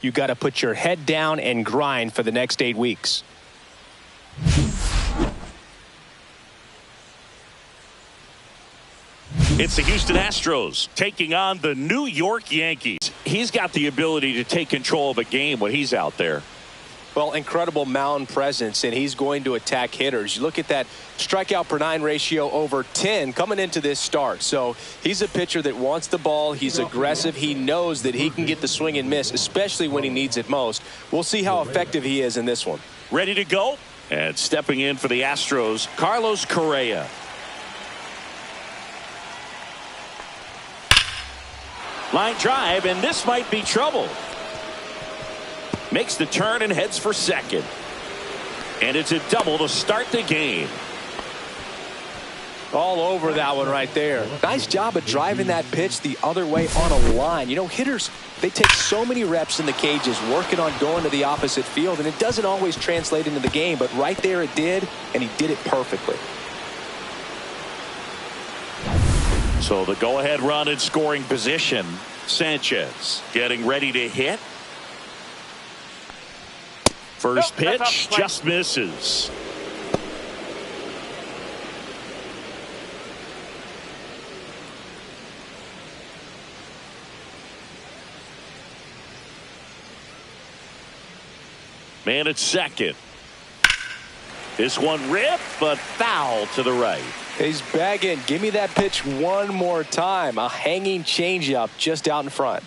You got to put your head down and grind for the next 8 weeks. It's the Houston Astros taking on the New York Yankees. He's got the ability to take control of a game when he's out there. Well, incredible mound presence, and he's going to attack hitters. You look at that strikeout per 9 ratio over 10 coming into this start. So he's a pitcher that wants the ball. He's aggressive. He knows that he can get the swing and miss, especially when he needs it most. We'll see how effective he is in this one. Ready to go? And stepping in for the Astros, Carlos Correa. Line drive, and this might be trouble. Makes the turn and heads for second. And it's a double to start the game. All over that one right there. Nice job of driving that pitch the other way on a line. You know, hitters, they take so many reps in the cages working on going to the opposite field, and it doesn't always translate into the game, but right there it did, and he did it perfectly. So the go-ahead run in scoring position. Sanchez getting ready to hit. First pitch just misses. Man at second. This one ripped, but foul to the right. He's begging, give me that pitch one more time. A hanging changeup just out in front.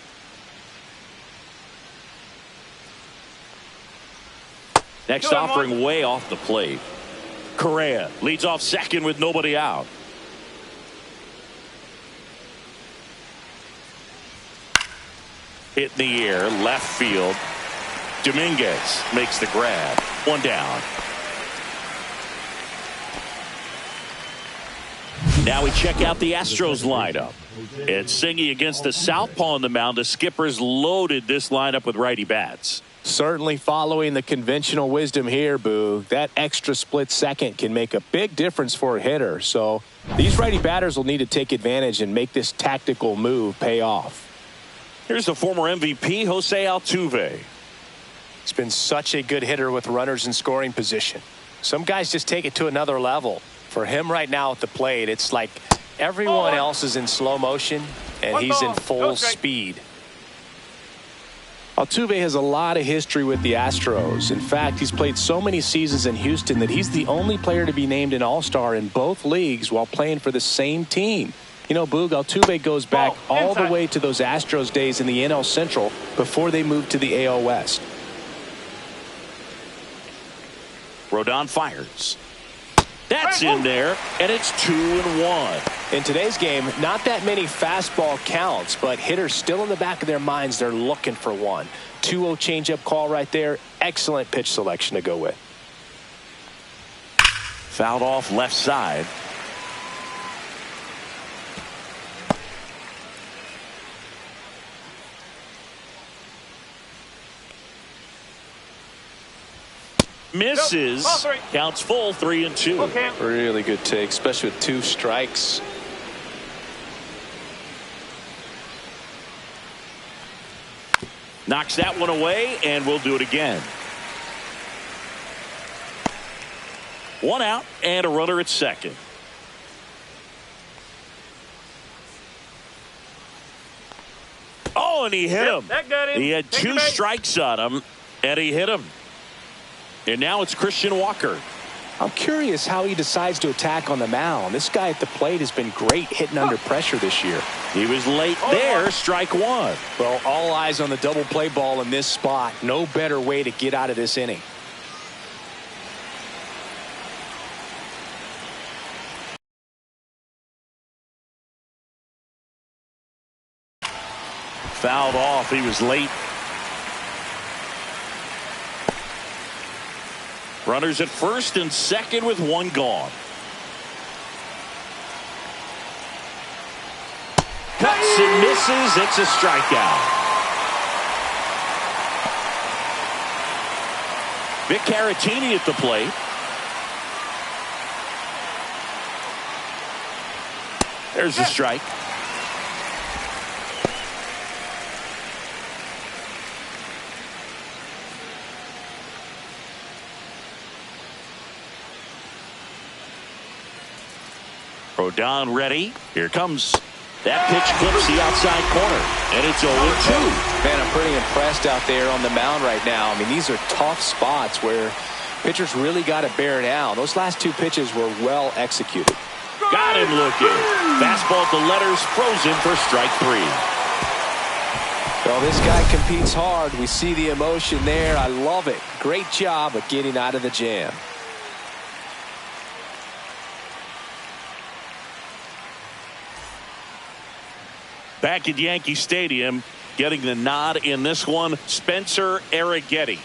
Next offering way off the plate. Correa leads off second with nobody out. Hit in the air, left field. Dominguez makes the grab. One down. Now we check out the Astros lineup. It's Singy against the southpaw on the mound. The skipper's loaded this lineup with righty bats. Certainly following the conventional wisdom here, Boog. That extra split second can make a big difference for a hitter. So these righty batters will need to take advantage and make this tactical move pay off. Here's the former MVP, Jose Altuve. He's been such a good hitter with runners in scoring position. Some guys just take it to another level. For him right now at the plate, it's like everyone else is in slow motion and he's in full speed. Altuve has a lot of history with the Astros. In fact, he's played so many seasons in Houston that he's the only player to be named an All-Star in both leagues while playing for the same team. You know, Boog, Altuve goes back all the way to those Astros days in the NL Central before they moved to the AL West. Rodon fires. That's in there, and it's 2-1. In today's game, not that many fastball counts, but hitters still in the back of their minds, they're looking for one. 2-0 changeup call right there. Excellent pitch selection to go with. Fouled off left side. Misses. Counts full, 3-2. Really good take, especially with 2 strikes. Knocks that one away, and we'll do it again. 1 out and a runner at second. Oh, and he hit him. He had 2 strikes on him, and he hit him. And now it's Christian Walker. I'm curious how he decides to attack on the mound. This guy at the plate has been great hitting under pressure this year. He was late there, strike 1. Well, all eyes on the double play ball in this spot. No better way to get out of this inning. Fouled off. He was late. Runners at first and second with 1 gone. Cuts and misses. It's a strikeout. Vic Caratini at the plate. There's the strike. Rodon ready. Here comes. That pitch clips the outside corner, and it's 0-2. Man, I'm pretty impressed out there on the mound right now. I mean, these are tough spots where pitchers really got to bear down. Those last two pitches were well executed. Got him looking. Fastball at the letters, frozen for strike 3. Well, this guy competes hard. We see the emotion there. I love it. Great job of getting out of the jam. Back at Yankee Stadium, getting the nod in this one, Spencer Arrighetti.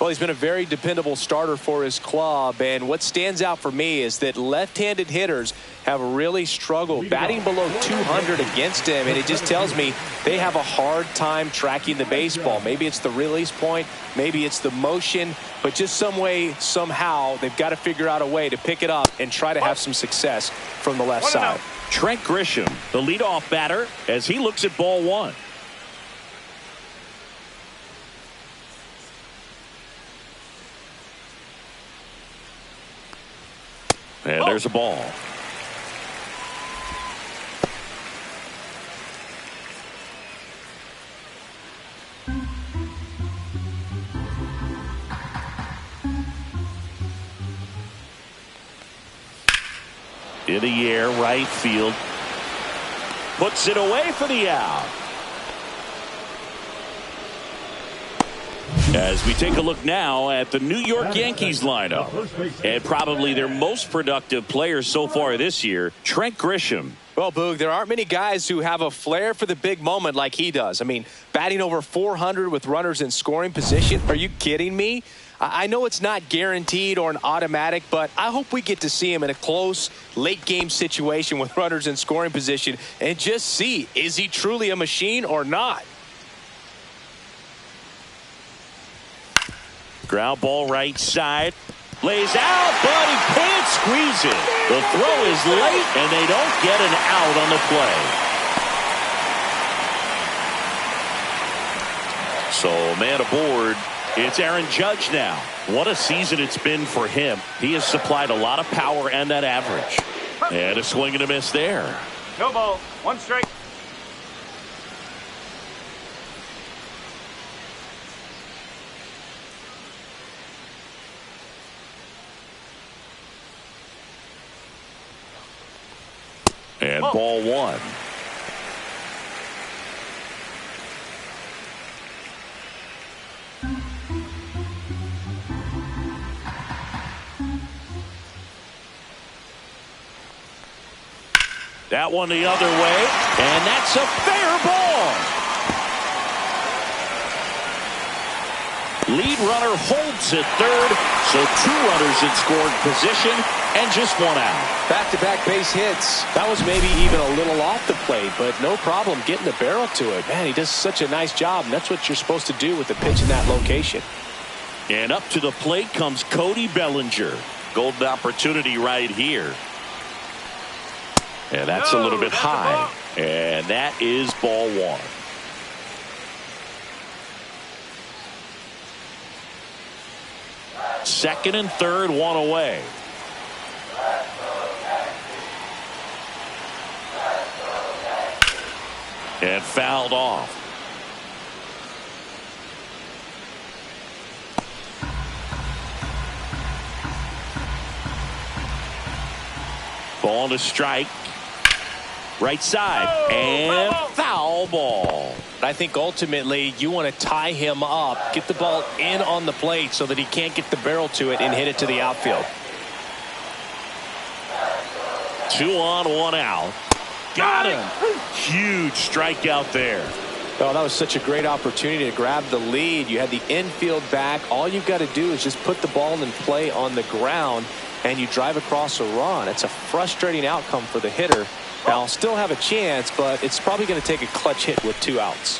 Well, he's been a very dependable starter for his club, and what stands out for me is that left-handed hitters have really struggled batting below 200 against him, and it just tells me they have a hard time tracking the baseball. Maybe it's the release point, maybe it's the motion, but just some way, somehow, they've got to figure out a way to pick it up and try to have some success from the left side. Trent Grisham, the leadoff batter, as he looks at ball 1. And there's a ball. In the air, right field. Puts it away for the out. As we take a look now at the New York Yankees lineup, and probably their most productive player so far this year, Trent Grisham. Well, Boog, there aren't many guys who have a flair for the big moment like he does. I mean, batting over 400 with runners in scoring position. Are you kidding me? I know it's not guaranteed or an automatic, but I hope we get to see him in a close late game situation with runners in scoring position and just see, is he truly a machine or not? Ground ball right side. Lays out, but he can't squeeze it. The throw is late, and they don't get an out on the play. So, man aboard. It's Aaron Judge now. What a season it's been for him. He has supplied a lot of power and that average. And a swing and a miss there. No ball. 1 strike. And ball 1. That one the other way, and that's a fair ball. Lead runner holds at third, so 2 runners in scoring position and just 1 out. Back-to-back base hits. That was maybe even a little off the plate, but no problem getting the barrel to it. Man, he does such a nice job, and that's what you're supposed to do with the pitch in that location. And up to the plate comes Cody Bellinger. Golden opportunity right here. And that's a little bit high. And that is ball 1. Second and third, 1 away. And fouled off. Ball to strike. Right side. And foul ball. I think ultimately you want to tie him up, get the ball in on the plate so that he can't get the barrel to it and hit it to the outfield. 2 on, 1 out. Got him. Huge strikeout there. Oh, that was such a great opportunity to grab the lead. You had the infield back. All you've got to do is just put the ball in play on the ground, and you drive across a run. It's a frustrating outcome for the hitter. Now, I'll still have a chance, but it's probably going to take a clutch hit with 2 outs.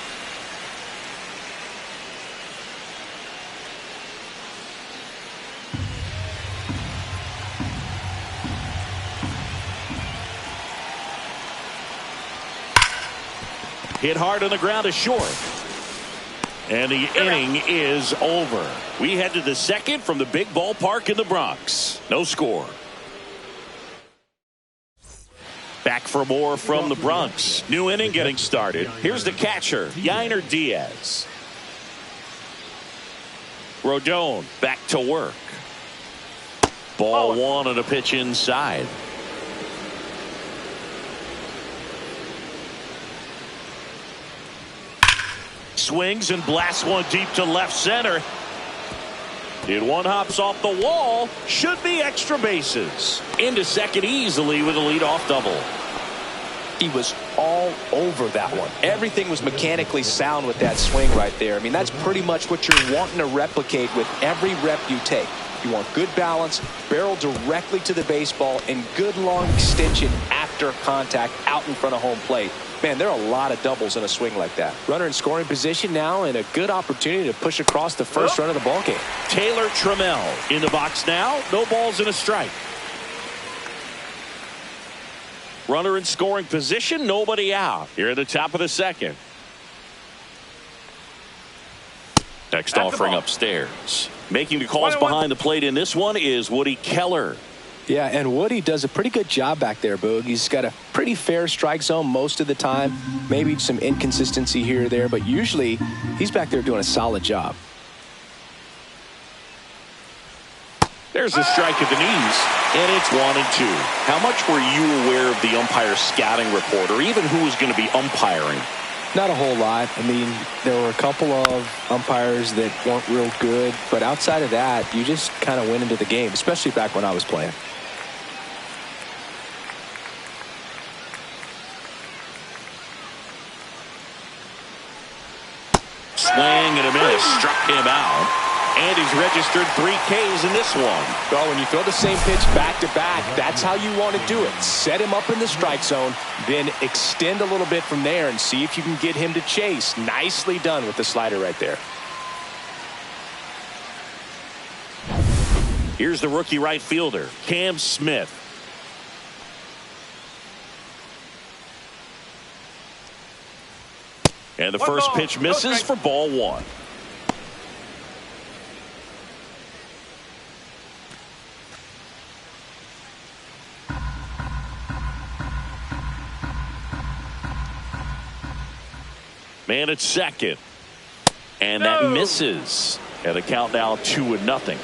Hit hard on the ground is short. And the inning is over. We head to the second from the big ballpark in the Bronx. No score. Back for more from the Bronx. New inning getting started. Here's the catcher, Yainer Diaz. Rodon back to work. Ball one on a pitch inside. Swings and blasts one deep to left center. And one hops off the wall. Should be extra bases. Into second easily with a leadoff double. He was all over that one. Everything was mechanically sound with that swing right there. I mean, that's pretty much what you're wanting to replicate with every rep you take. You want good balance, barrel directly to the baseball, and good long extension after contact out in front of home plate. Man, there are a lot of doubles in a swing like that. Runner in scoring position now, and a good opportunity to push across the first run of the ball game. Taylor Trammell in the box now. No balls and a strike. Runner in scoring position, nobody out. Here at the top of the second. Next offering upstairs. Making the calls behind the plate in this one is Woody Keller. Yeah, and Woody does a pretty good job back there, Boog. He's got a pretty fair strike zone most of the time. Maybe some inconsistency here or there, but usually he's back there doing a solid job. There's a strike at the knees, and it's 1-2. How much were you aware of the umpire scouting report, or even who was going to be umpiring? Not a whole lot. I mean, there were a couple of umpires that weren't real good, but outside of that, you just kind of went into the game, especially back when I was playing. Swing and a miss, struck him out. And he's registered 3 Ks in this one. Well, when you throw the same pitch back to back, that's how you want to do it. Set him up in the strike zone, then extend a little bit from there and see if you can get him to chase. Nicely done with the slider right there. Here's the rookie right fielder, Cam Smith. And the first pitch misses for ball one. Man at second. And that misses. And the count now 2-0.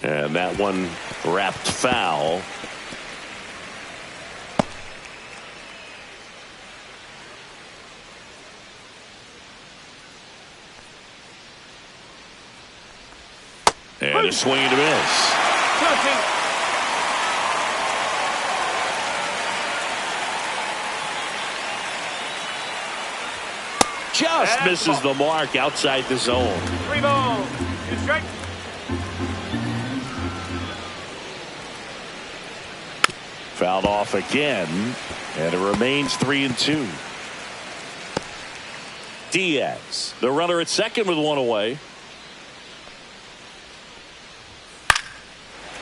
And that one wrapped foul. And a swing and a miss. Just misses the mark outside the zone. 3 balls, 2 strikes. Fouled off again, and it remains 3-2. Diaz, the runner at second with one away.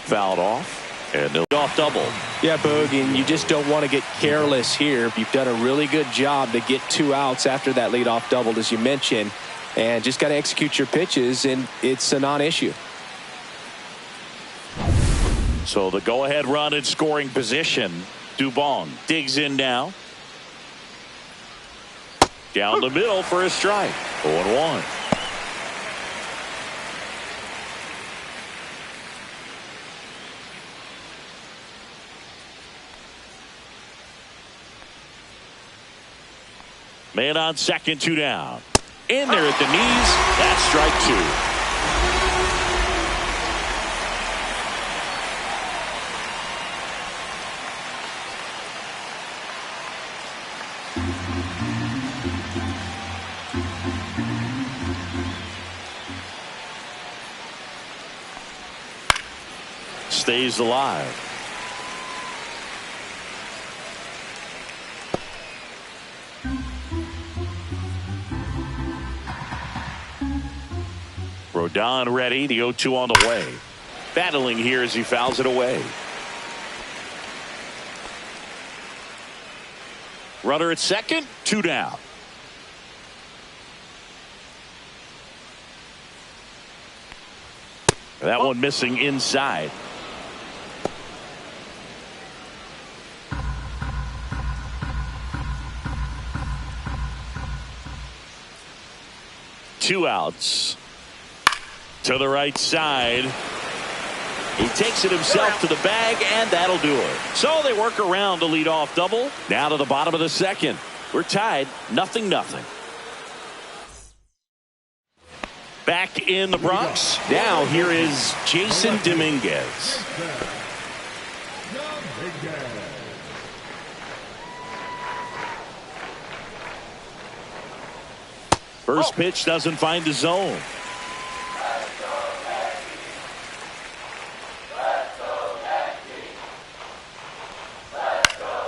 Fouled off. And they'll go off double. Yeah, Boog, and you just don't want to get careless here. You've done a really good job to get 2 outs after that leadoff double, as you mentioned, and just got to execute your pitches, and it's a non-issue. So the go-ahead run in scoring position. Dubon digs in now. Down the middle for a strike. 0-1. Man on second, 2 down. In there at the knees. That's strike 2. Stays alive. Rodon ready. The 0-2 on the way. Battling here as he fouls it away. Runner at second. 2 down. That one missing inside. Two outs. To the right side. He takes it himself to the bag, and that'll do it. So they work around the leadoff double. Now to the bottom of the second. We're tied 0-0. Back in the Bronx. Now here is Jason Dominguez. First pitch doesn't find the zone.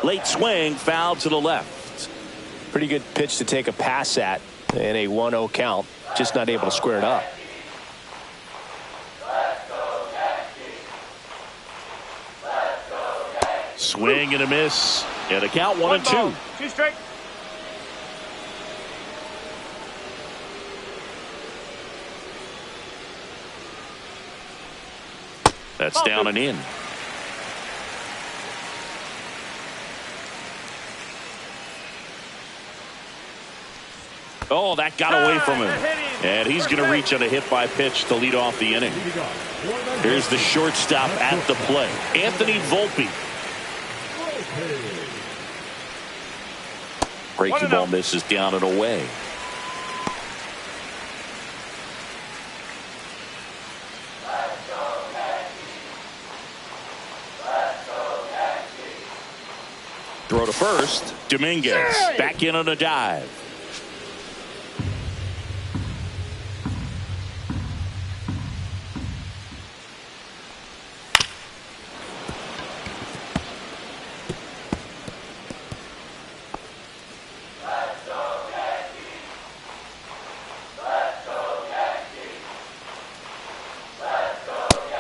Late swing, foul to the left. Pretty good pitch to take a pass at in a 1-0 count. Just not able to square it up. Swing and a miss. And a count 1-2. 2 strike. That's down and in. Oh, that got away from him. And he's going to reach on a hit by pitch to lead off the inning. Here's the shortstop at the plate, Anthony Volpe. Breaking ball misses down and away. Throw to first. Dominguez back in on a dive.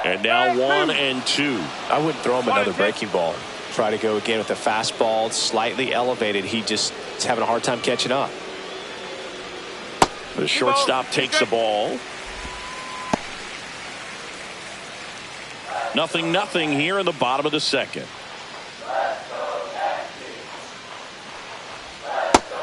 And now 1-2. I wouldn't throw him another breaking ball. Try to go again with the fastball, slightly elevated. He just is having a hard time catching up. The shortstop takes the ball. 0-0 here in the bottom of the second.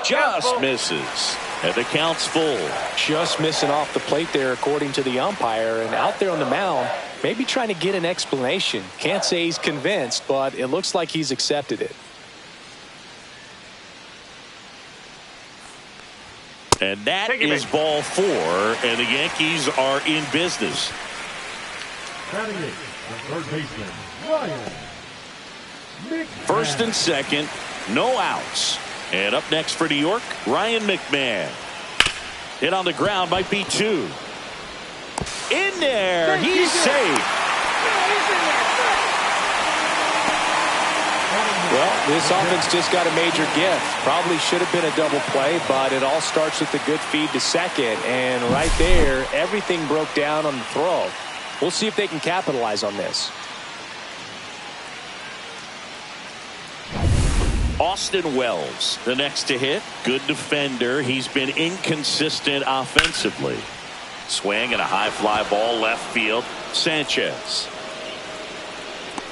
Just misses. And the count's full. Just missing off the plate there, according to the umpire. And out there on the mound, maybe trying to get an explanation. Can't say he's convinced, but it looks like he's accepted it. And that is ball 4, and the Yankees are in business. First and second, no outs. And up next for New York, Ryan McMahon. Hit on the ground, might be 2. In there, he's safe. Well, this offense just got a major gift. Probably should have been a double play, but it all starts with a good feed to second. And right there, everything broke down on the throw. We'll see if they can capitalize on this. Austin Wells, the next to hit. Good defender. He's been inconsistent offensively. Swing and a high fly ball left field. Sanchez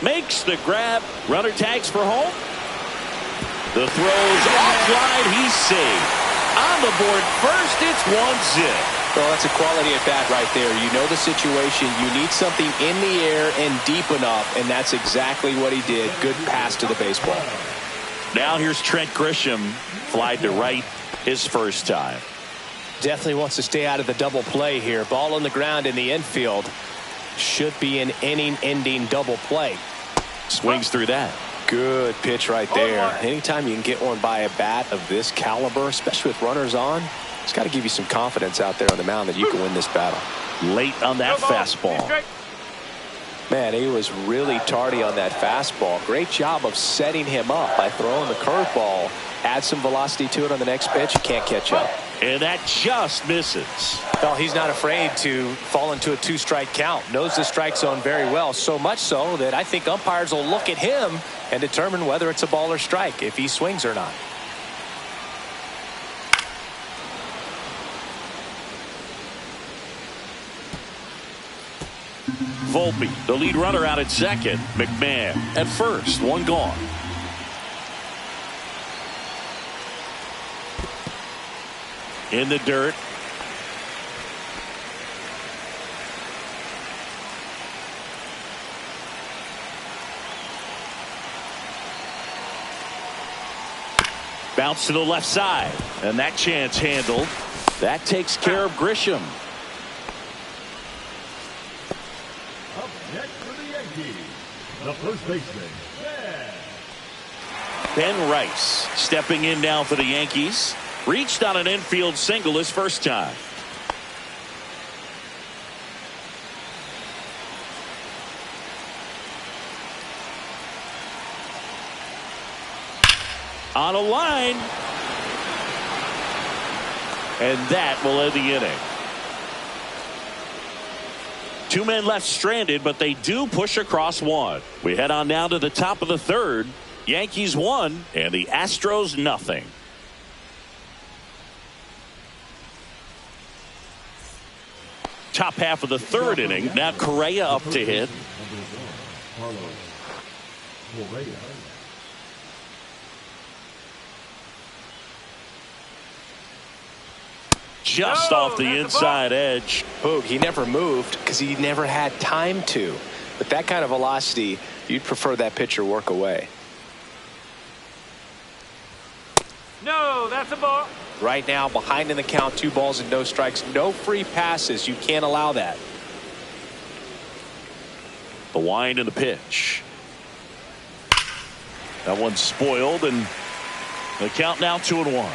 makes the grab. Runner tags for home. The throw's offline. He's safe. On the board first, it's 1-0. Well, that's a quality at bat right there. You know the situation. You need something in the air and deep enough, and that's exactly what he did. Good pass to the baseball. Now here's Trent Grisham. Flied to right his first time. Definitely wants to stay out of the double play here. Ball on the ground in the infield. Should be an inning-ending double play. Swings through that. Good pitch right there. Anytime you can get one by a bat of this caliber, especially with runners on, it's got to give you some confidence out there on the mound that you can win this battle. Late on that fastball. Man, he was really tardy on that fastball. Great job of setting him up by throwing the curveball. Add some velocity to it on the next pitch. You can't catch up. And that just misses. Well, he's not afraid to fall into a 2-strike count. Knows the strike zone very well. So much so that I think umpires will look at him and determine whether it's a ball or strike, if he swings or not. Volpe, the lead runner, out at second. McMahon at first. One gone. In the dirt. Bounce to the left side. And that chance handled. That takes care of Grisham. Up next for the Yankees, the first baseman, Ben Rice stepping in now for the Yankees. Reached on an infield single his first time. On a line. And that will end the inning. Two men left stranded, but they do push across one. We head on now to the top of the third. Yankees 1 and the Astros nothing. Top half of the third inning. Now Correa up to hit. Just off the inside edge. Boog, he never moved because he never had time to. With that kind of velocity, you'd prefer that pitcher work away. No, that's a ball. Right now, behind in the count, 2 balls and no strikes, no free passes. You can't allow that. The wind and the pitch. That one's spoiled, and the count now 2-1.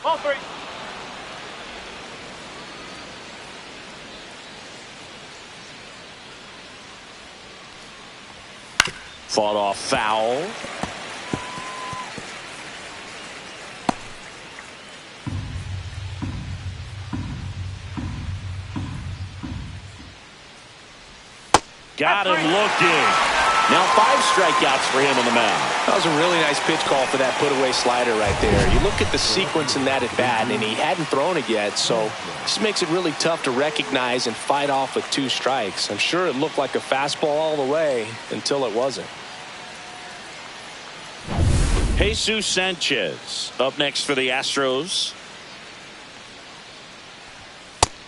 Ball 3. Fought off foul. Got him looking. Now 5 strikeouts for him on the mound. That was a really nice pitch call for that put-away slider right there. You look at the sequence in that at-bat, and he hadn't thrown it yet, so this makes it really tough to recognize and fight off with 2 strikes. I'm sure it looked like a fastball all the way until it wasn't. Jesus Sanchez up next for the Astros.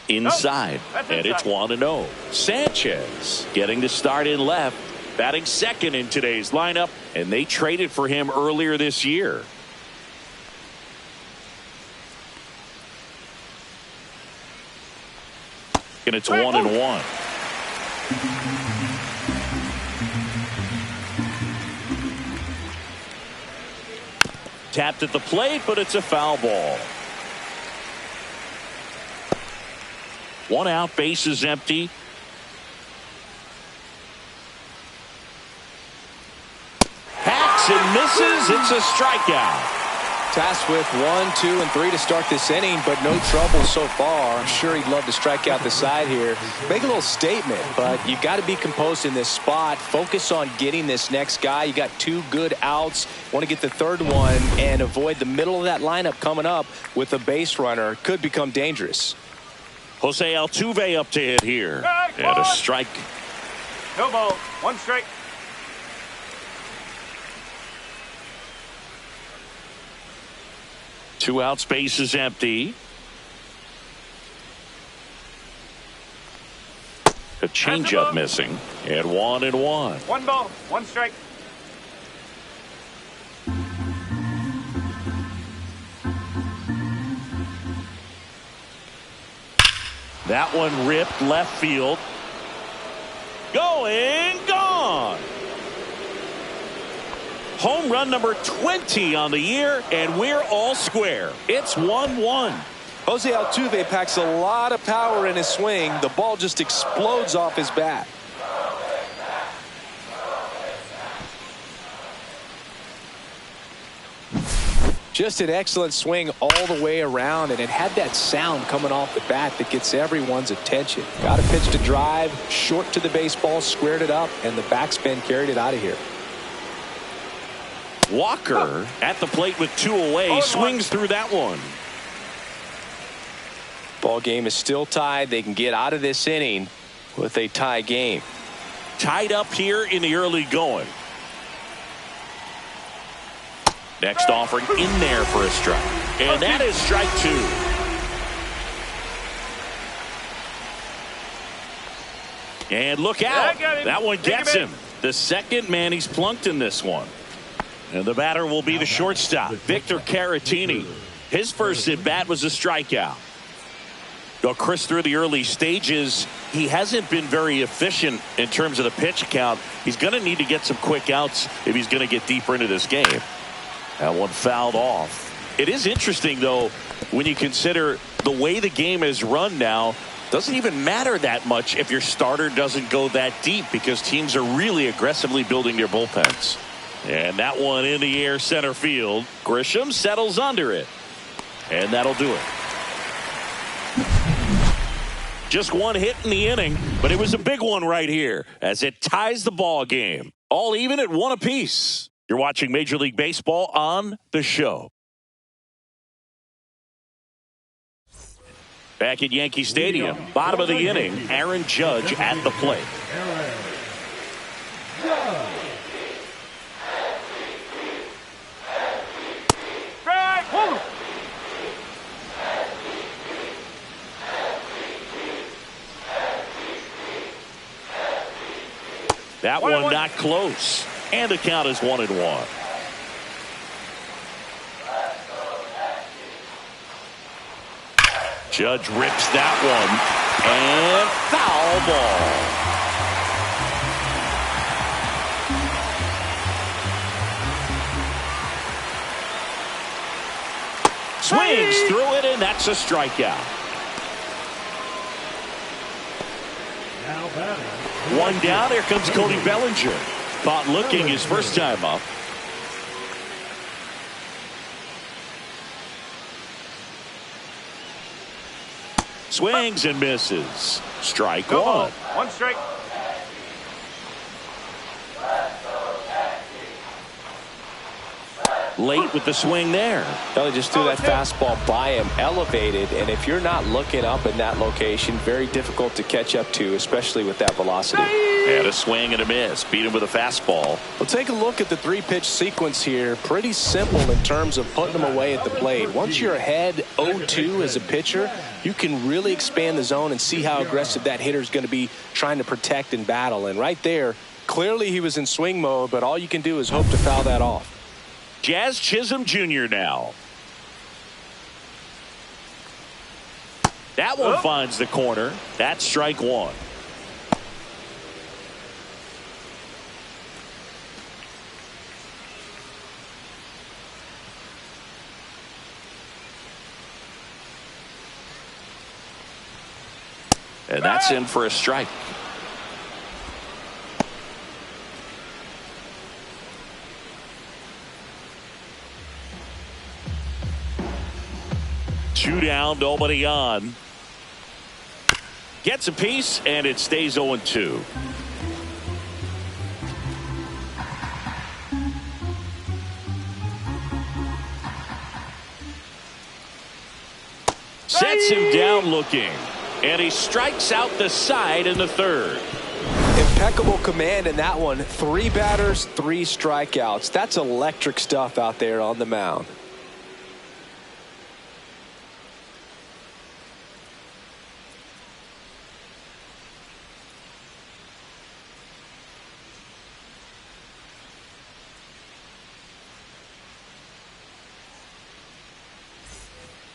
Inside, and it's 1-0. Sanchez getting the start in left, batting second in today's lineup, and they traded for him earlier this year. And it's 1-1. Tapped at the plate, but it's a foul ball. 1 out, base is empty. Hacks and misses. It's a strikeout. Tasked with 1, 2, and 3 to start this inning, but no trouble so far. I'm sure he'd love to strike out the side here. Make a little statement, but you got to be composed in this spot. Focus on getting this next guy. You got 2 good outs. Want to get the 3rd one and avoid the middle of that lineup coming up with a base runner. Could become dangerous. Jose Altuve up to hit here. And a strike. No ball. 1 strike. Two out, space is empty. A changeup missing. And 1-1. 1 ball. 1 strike. That one ripped left field. Going, gone. Home run number 20 on the year, and we're all square. It's 1-1. Jose Altuve packs a lot of power in his swing. The ball just explodes off his bat. Just an excellent swing all the way around, and it had that sound coming off the bat that gets everyone's attention. Got a pitch to drive, short to the baseball, squared it up, and the backspin carried it out of here. Walker at the plate with 2 away. Swings through that one. Ball game is still tied. They can get out of this inning with a tie game. Tied up here in the early going. Next offering in there for a strike. And that is strike 2. And look out. That one gets him. The second man he's plunked in this one. And the batter will be the shortstop, Victor Caratini. His first at bat was a strikeout. Though Chris, through the early stages, he hasn't been very efficient in terms of the pitch count. He's going to need to get some quick outs if he's going to get deeper into this game. That one fouled off. It is interesting, though, when you consider the way the game is run now. Doesn't even matter that much if your starter doesn't go that deep, because teams are really aggressively building their bullpens. And that one in the air center field. Grisham settles under it. And that'll do it. Just one hit in the inning, but it was a big one right here as it ties the ball game. All even at 1 apiece. You're watching Major League Baseball on The Show. Back at Yankee Stadium, bottom of the inning, Aaron Judge at the plate. That one not close. And the count is 1-1. Judge rips that one. And foul ball. Swings through it, and that's a strikeout. One down. Here comes Cody Bellinger. Caught looking his first time up. Swings and misses. Strike 1. 1 strike. Late with the swing there. Belly just threw that fastball by him, elevated, and if you're not looking up in that location, very difficult to catch up to, especially with that velocity. And a swing and a miss. Beat him with a fastball. Well, take a look at the 3-pitch sequence here. Pretty simple in terms of putting them away at the plate. Once you're ahead 0-2 as a pitcher, you can really expand the zone and see how aggressive that hitter is going to be trying to protect and battle. And right there, clearly he was in swing mode, but all you can do is hope to foul that off. Jazz Chisholm Jr. now. That one finds the corner. That's strike 1. And that's in for a strike. Two down, nobody on. Gets a piece, and it stays 0-2. Sets him down looking, and he strikes out the side in the 3rd. Impeccable command in that one. 3 batters, 3 strikeouts. That's electric stuff out there on the mound.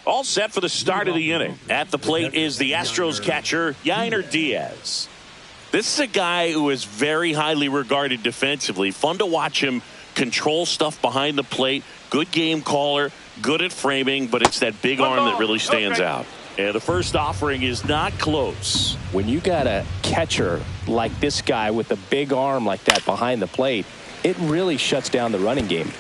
All set for the start of the inning. At the plate is the Astros catcher, Yainer Diaz. This is a guy who is very highly regarded defensively. Fun to watch him control stuff behind the plate. Good game caller, good at framing, but it's that big arm that really stands out. And the first offering is not close. When you got a catcher like this guy with a big arm like that behind the plate, it really shuts down the running game.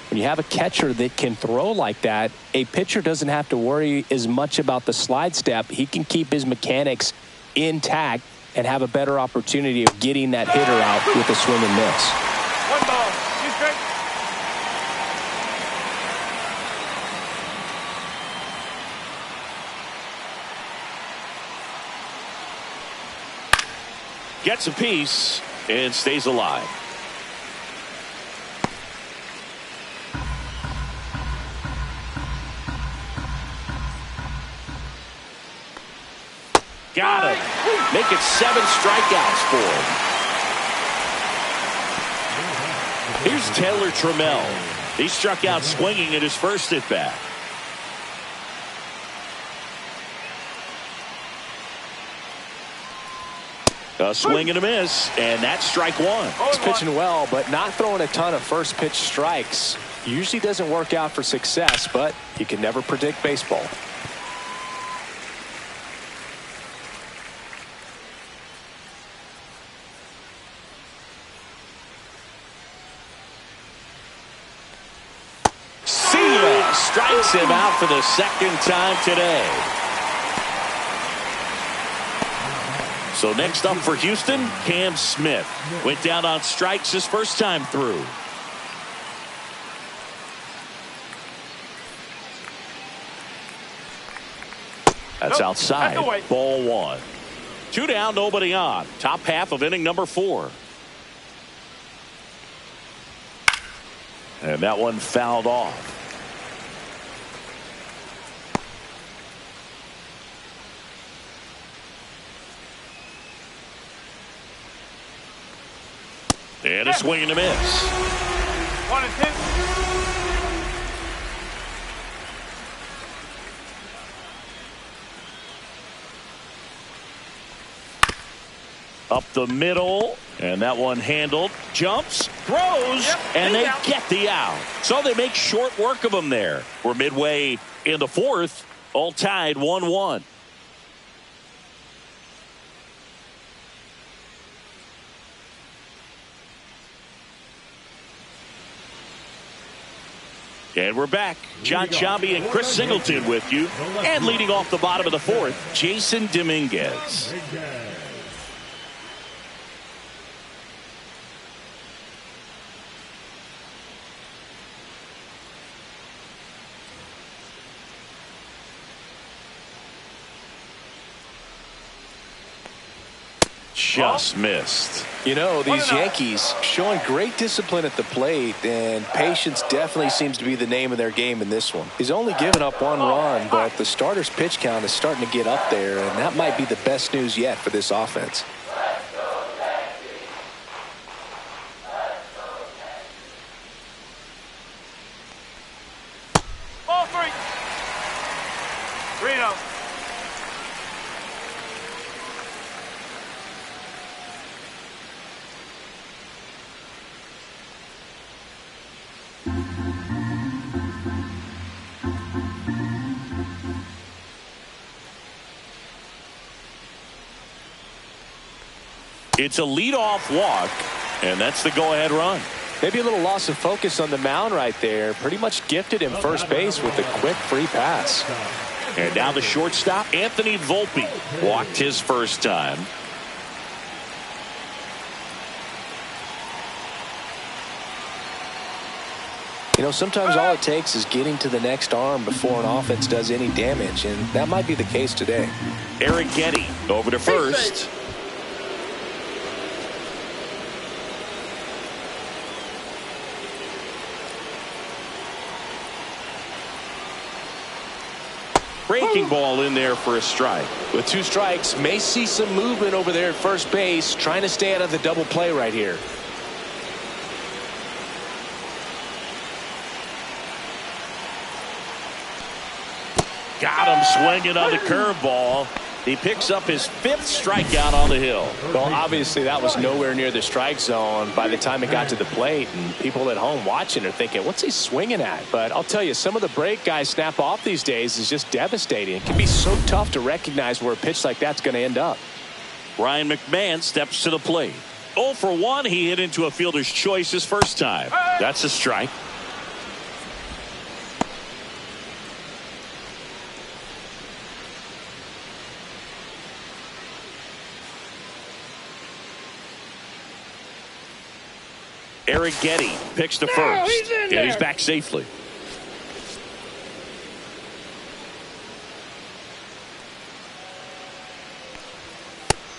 When you have a catcher that can throw like that, a pitcher doesn't have to worry as much about the slide step. He can keep his mechanics intact and have a better opportunity of getting that hitter out with a swing and miss. 1 ball, 2 strikes. Gets a piece and stays alive. Got him. Make it 7 strikeouts for him. Here's Taylor Trammell. He struck out swinging at his first at bat. A swing and a miss, and that's strike one. He's pitching well, but not throwing a ton of first pitch strikes. Usually doesn't work out for success, but you can never predict baseball. Strikes him out for the second time today. So next up for Houston, Cam Smith. Went down on strikes his first time through. That's outside. Ball 1. 2 down, nobody on. Top half of inning number 4. And that one fouled off. And a swing and a miss. 1 and 2. Up the middle, and that one handled. Jumps, throws, and they get the out. So they make short work of them there. We're midway in the 4th, all tied 1-1. And we're back. John Sciambi and Chris Singleton with you. And leading off the bottom of the 4th, Jason Dominguez. Just missed. You know, these Yankees showing great discipline at the plate, and patience definitely seems to be the name of their game in this one. He's only given up 1 run, but the starter's pitch count is starting to get up there, and that might be the best news yet for this offense. Ball 3. 3-0. It's a leadoff walk, and that's the go-ahead run. Maybe a little loss of focus on the mound right there. Pretty much gifted him first base with a quick free pass. And now the shortstop, Anthony Volpe, walked his first time. You know, sometimes all it takes is getting to the next arm before an offense does any damage, and that might be the case today. Eric Getty over to first. Breaking ball in there for a strike. With 2 strikes, may see some movement over there at first base, trying to stay out of the double play right here. Got him swinging on the curveball. He picks up his 5th strikeout on the hill. Well, obviously that was nowhere near the strike zone by the time it got to the plate, and people at home watching are thinking, what's he swinging at? But I'll tell you, some of the break guys snap off these days is just devastating. It can be so tough to recognize where a pitch like that's going to end up. Ryan McMahon steps to the plate. 0 for 1. He hit into a fielder's choice his first time. That's a strike. Eric Getty picks to first, and he's back safely.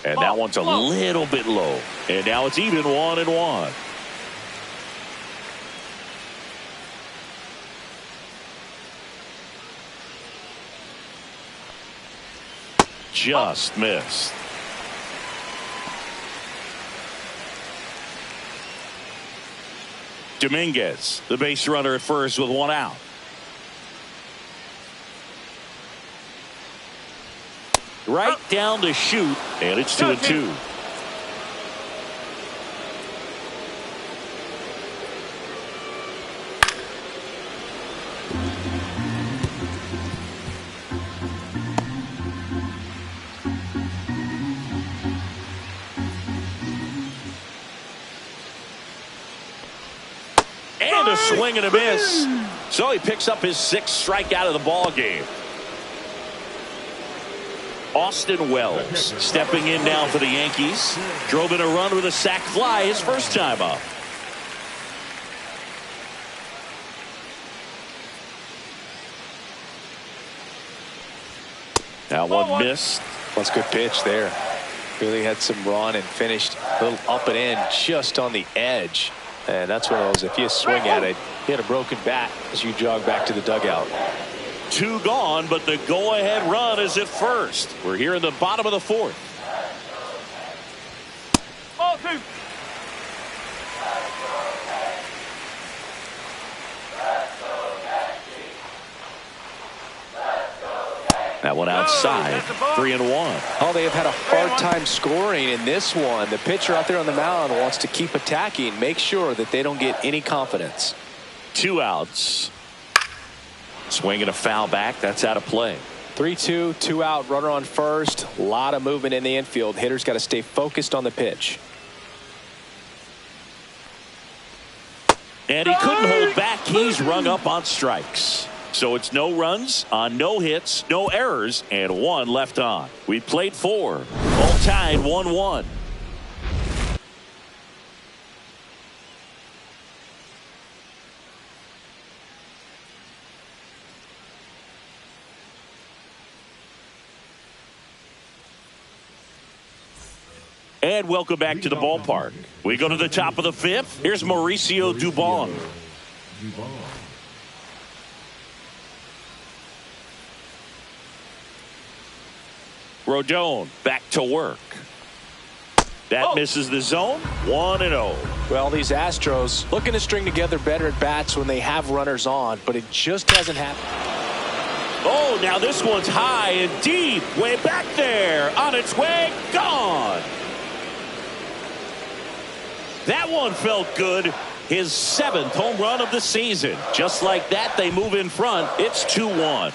And that one's a little bit low. And now it's even 1-1. Just missed. Dominguez, the base runner at first with 1 out. Right down to shoot, and it's 2-2. And a swing and a miss. So he picks up his 6th strikeout of the ball game. Austin Wells stepping in now for the Yankees. Drove in a run with a sac fly his first time up. Now one missed. That's a good pitch there. Really had some run and finished a little up and in just on the edge. And that's one of those, if you swing at it, you hit a broken bat as you jog back to the dugout. 2 gone, but the go-ahead run is at first. We're here in the bottom of the 4th. Ball 2. That one outside. 3-1. Oh, they have had a hard time scoring in this one. The pitcher out there on the mound wants to keep attacking, make sure that they don't get any confidence. 2 outs. Swinging a foul back. That's out of play. 3-2, 2 out, runner on first. A lot of movement in the infield. Hitters got to stay focused on the pitch. And he couldn't hold back. He's rung up on strikes. So it's no runs on no hits, no errors, and 1 left on. We played 4. All tied 1-1. And welcome back to the ballpark. We go to the top of the 5th. Here's Mauricio Dubon. Rodon back to work. That misses the zone. 1-0. Well, these Astros looking to string together better at bats when they have runners on, but it just hasn't happened. Oh, now this one's high and deep. Way back there. On its way. Gone. That one felt good. His 7th home run of the season. Just like that, they move in front. It's 2-1.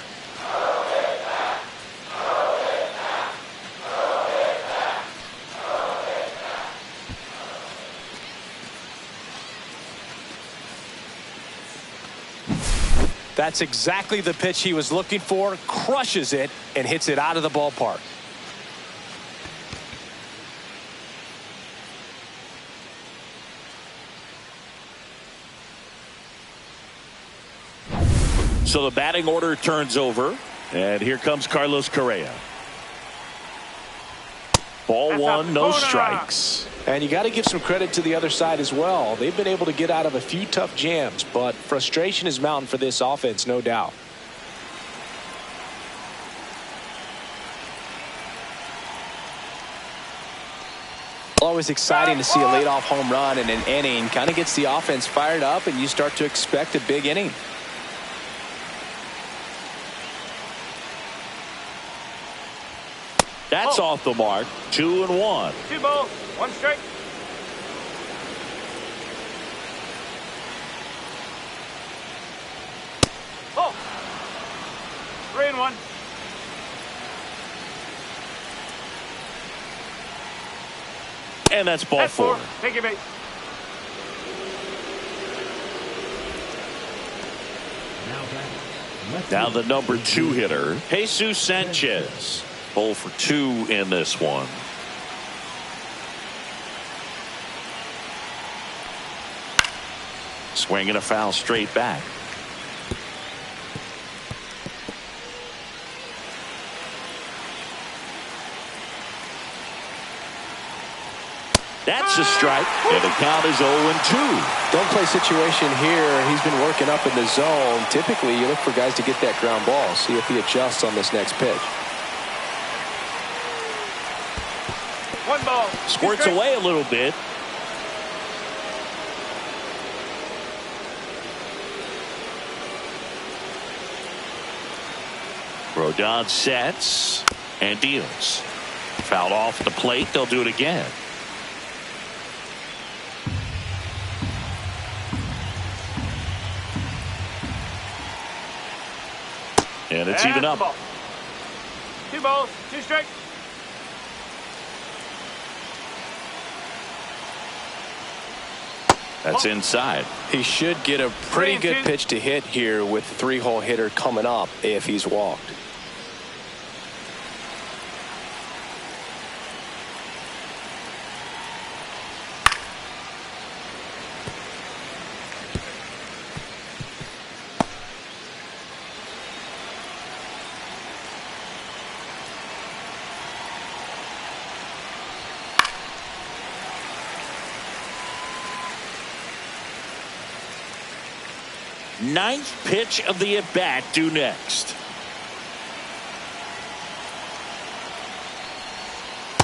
That's exactly the pitch he was looking for. Crushes it and hits it out of the ballpark. So the batting order turns over, and here comes Carlos Correa. Ball 1, no strikes. And you got to give some credit to the other side as well. They've been able to get out of a few tough jams, but frustration is mounting for this offense, no doubt. Always exciting to see a leadoff home run in an inning. Kind of gets the offense fired up, and you start to expect a big inning. That's off the mark. 2-1. 2 balls, 1 strike. Oh. 3-1. And that's ball 4. Take your bait. Now the number 2 hitter, Jesus Sanchez. 0 for 2 in this one. Swinging a foul straight back. That's a strike, and the count is 0-2. Don't play situation here. He's been working up in the zone. Typically, you look for guys to get that ground ball. See if he adjusts on this next pitch. One ball. Squirts away a little bit. Rodon sets and deals. Fouled off the plate. They'll do it again. And it's even up. Ball. 2 balls, 2 strikes. That's inside. He should get a pretty good pitch to hit here with the 3-hole hitter coming up if he's walked. Ninth pitch of the at-bat due next.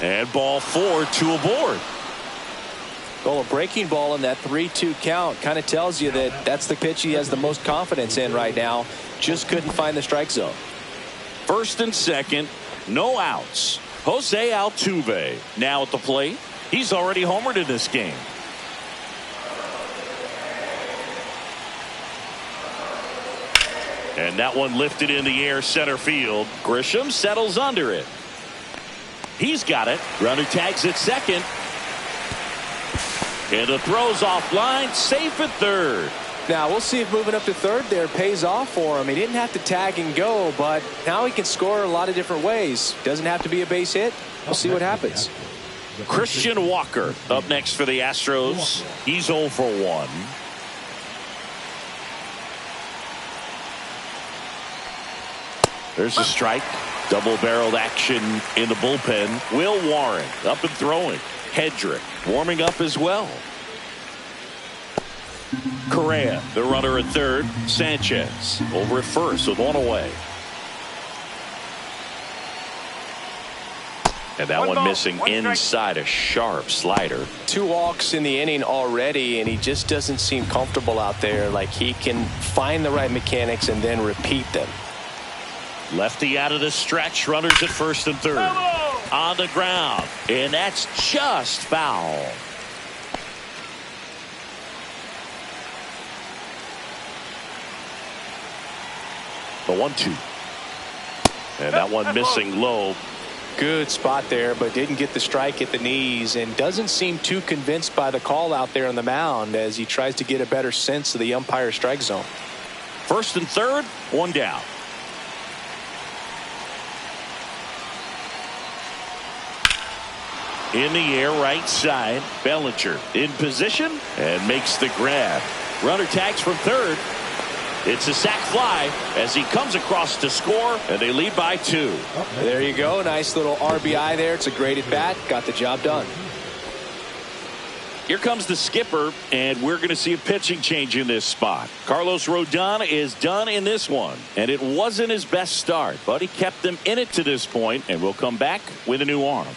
And ball 4, 2 aboard. Well, a breaking ball in that 3-2 count kind of tells you that that's the pitch he has the most confidence in right now. Just couldn't find the strike zone. First and second, no outs. Jose Altuve now at the plate. He's already homered in this game. And that one lifted in the air center field. Grisham settles under it. He's got it. Runner tags at second. And the throw's offline. Safe at third. Now we'll see if moving up to third there pays off for him. He didn't have to tag and go, but now he can score a lot of different ways. Doesn't have to be a base hit. We'll see what happens. Christian Walker up next for the Astros. He's 0 for 1. There's a strike. Double-barreled action in the bullpen. Will Warren up and throwing. Hedrick warming up as well. Correa, the runner at third. Sanchez over at first with 1 away. And that one missing inside, a sharp slider. 2 walks in the inning already, and he just doesn't seem comfortable out there. Like he can find the right mechanics and then repeat them. Lefty out of the stretch. Runners at first and third. On the ground. And that's just foul. The 1-2. And that one missing low. Good spot there, but didn't get the strike at the knees and doesn't seem too convinced by the call out there on the mound as he tries to get a better sense of the umpire strike zone. First and third, 1 down. In the air, right side. Bellinger in position and makes the grab. Runner tags from third. It's a sac fly as he comes across to score, and they lead by 2. There you go. Nice little RBI there. It's a great at bat. Got the job done. Here comes the skipper, and we're going to see a pitching change in this spot. Carlos Rodon is done in this one, and it wasn't his best start, but he kept them in it to this point, and we'll come back with a new arm.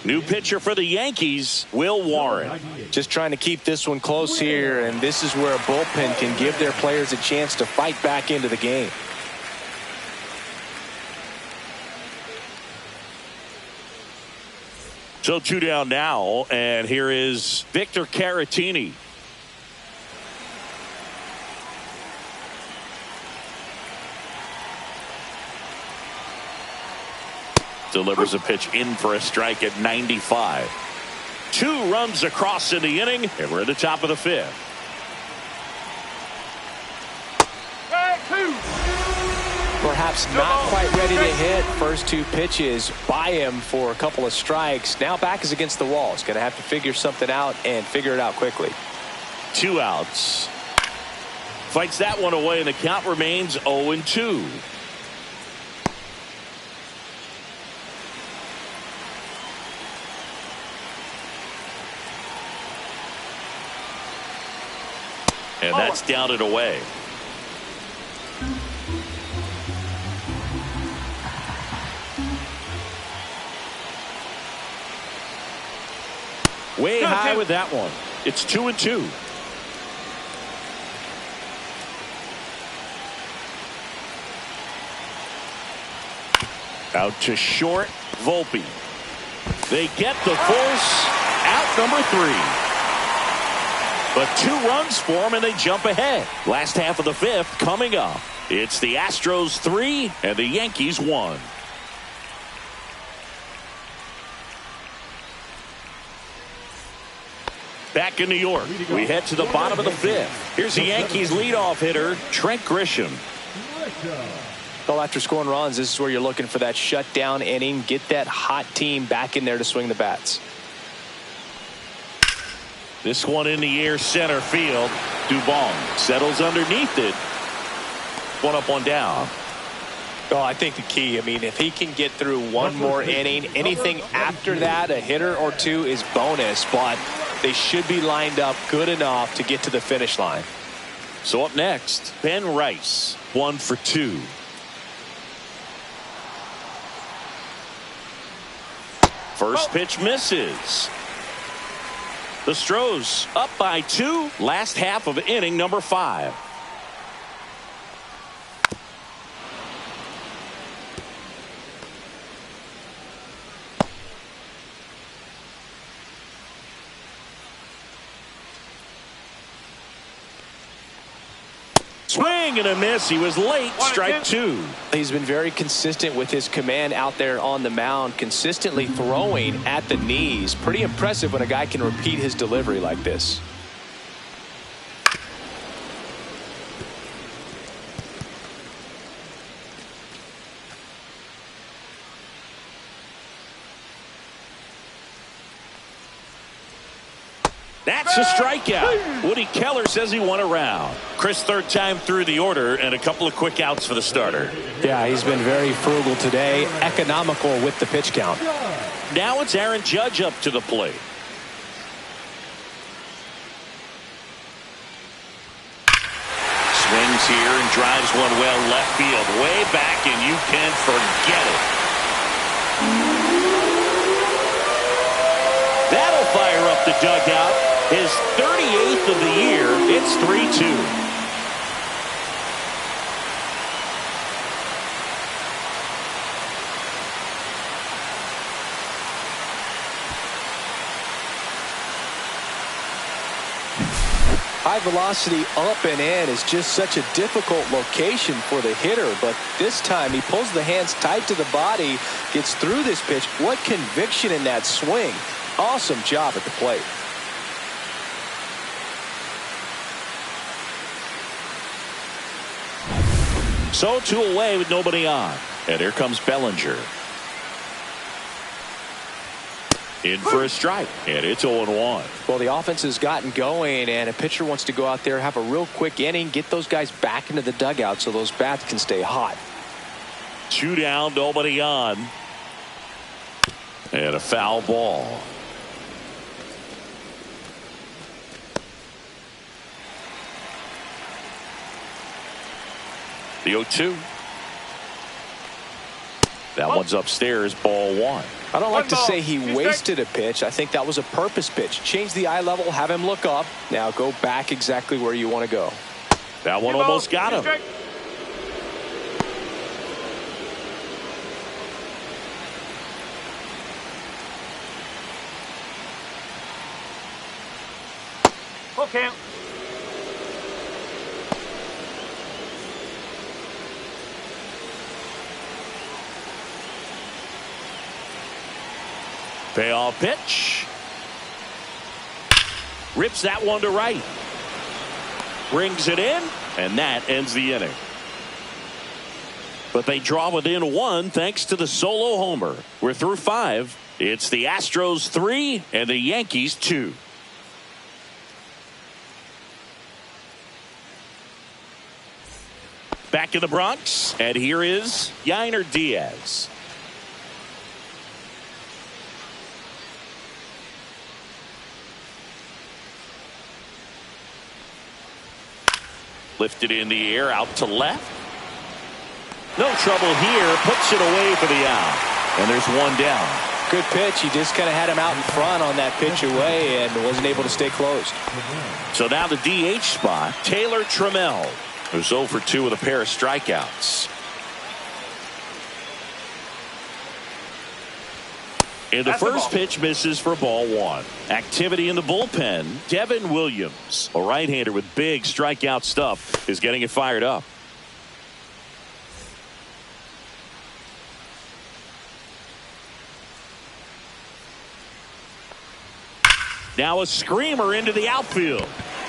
New pitcher for the Yankees, Will Warren. Just trying to keep this one close here, and this is where a bullpen can give their players a chance to fight back into the game. So 2 down now, and here is Victor Caratini. Delivers a pitch in for a strike at 95. 2 runs across in the inning, and we're at the top of the 5th. Perhaps not quite ready to hit. First 2 pitches by him for a couple of strikes. Now back is against the wall. He's going to have to figure something out and figure it out quickly. 2 outs. Fights that one away, and the count remains 0-2. And that's down and away. Way high with that one. It's 2-2. Out to short, Volpe. They get the force. Out number 3. But 2 runs for them, and they jump ahead. Last half of the 5th coming up. It's the Astros 3 and the Yankees 1. Back in New York, we head to the bottom of the 5th. Here's the Yankees leadoff hitter, Trent Grisham. Well, after scoring runs, this is where you're looking for that shutdown inning. Get that hot team back in there to swing the bats. This one in the air, center field. Dubon settles underneath it. 1 up, 1 down. Oh, I think the key, I mean, if he can get through one more inning, anything after that, a hitter or 2 is bonus, but they should be lined up good enough to get to the finish line. So up next, Ben Rice, 1 for 2. First pitch misses. The Astros up by 2. Last half of inning number 5. Swing and a miss. He was late. Strike 2. He's been very consistent with his command out there on the mound, consistently throwing at the knees. Pretty impressive when a guy can repeat his delivery like this. That's a strikeout. Woody Keller says he won a round. Chris, 3rd time through the order, and a couple of quick outs for the starter. Yeah, he's been very frugal today, economical with the pitch count. Now it's Aaron Judge up to the plate. Swings here and drives one well left field, way back, and you can forget it. That'll fire up the dugout. His 38th of the year. It's 3-2. High velocity up and in is just such a difficult location for the hitter, but this time he pulls the hands tight to the body, gets through this pitch. What conviction in that swing. Awesome job at the plate. So 2 away with nobody on. And here comes Bellinger. In for a strike. And it's 0-1. Well, the offense has gotten going, and a pitcher wants to go out there, have a real quick inning, get those guys back into the dugout so those bats can stay hot. 2 down, nobody on. And a foul ball. The 0-2. That one's upstairs, ball 1. I don't like to say he wasted a pitch. I think that was a purpose pitch. Change the eye level, have him look up. Now go back exactly where you want to go. That one almost got him. Okay. Payoff pitch. Rips that one to right. Brings it in, and that ends the inning. But they draw within 1 thanks to the solo homer. We're through 5. It's the Astros 3 and the Yankees 2. Back in the Bronx, and here is Yainer Diaz. Lifted in the air, out to left. No trouble here. Puts it away for the out. And there's one down. Good pitch. He just kind of had him out in front on that pitch away and wasn't able to stay closed. So now the DH spot, Taylor Trammell, who's 0 for 2 with a pair of strikeouts. And the first pitch misses for ball 1. Activity in the bullpen. Devin Williams, a right-hander with big strikeout stuff, is getting it fired up. Now a screamer into the outfield.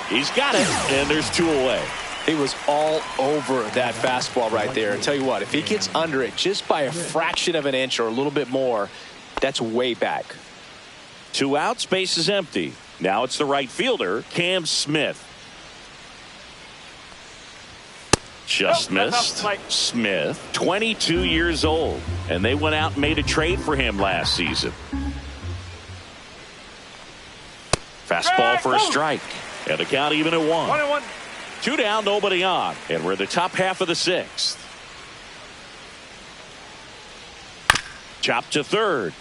He's got it, and there's 2 away. He was all over that fastball right there. I tell you what, if he gets under it just by a fraction of an inch or a little bit more, that's way back. 2 outs, base is empty. Now it's the right fielder, Cam Smith. Just missed. Smith, 22 years old, and they went out and made a trade for him last season. Fastball for a strike, and the count even at 1. 2 down, nobody on, and we're in the top half of the 6th. Chop to third.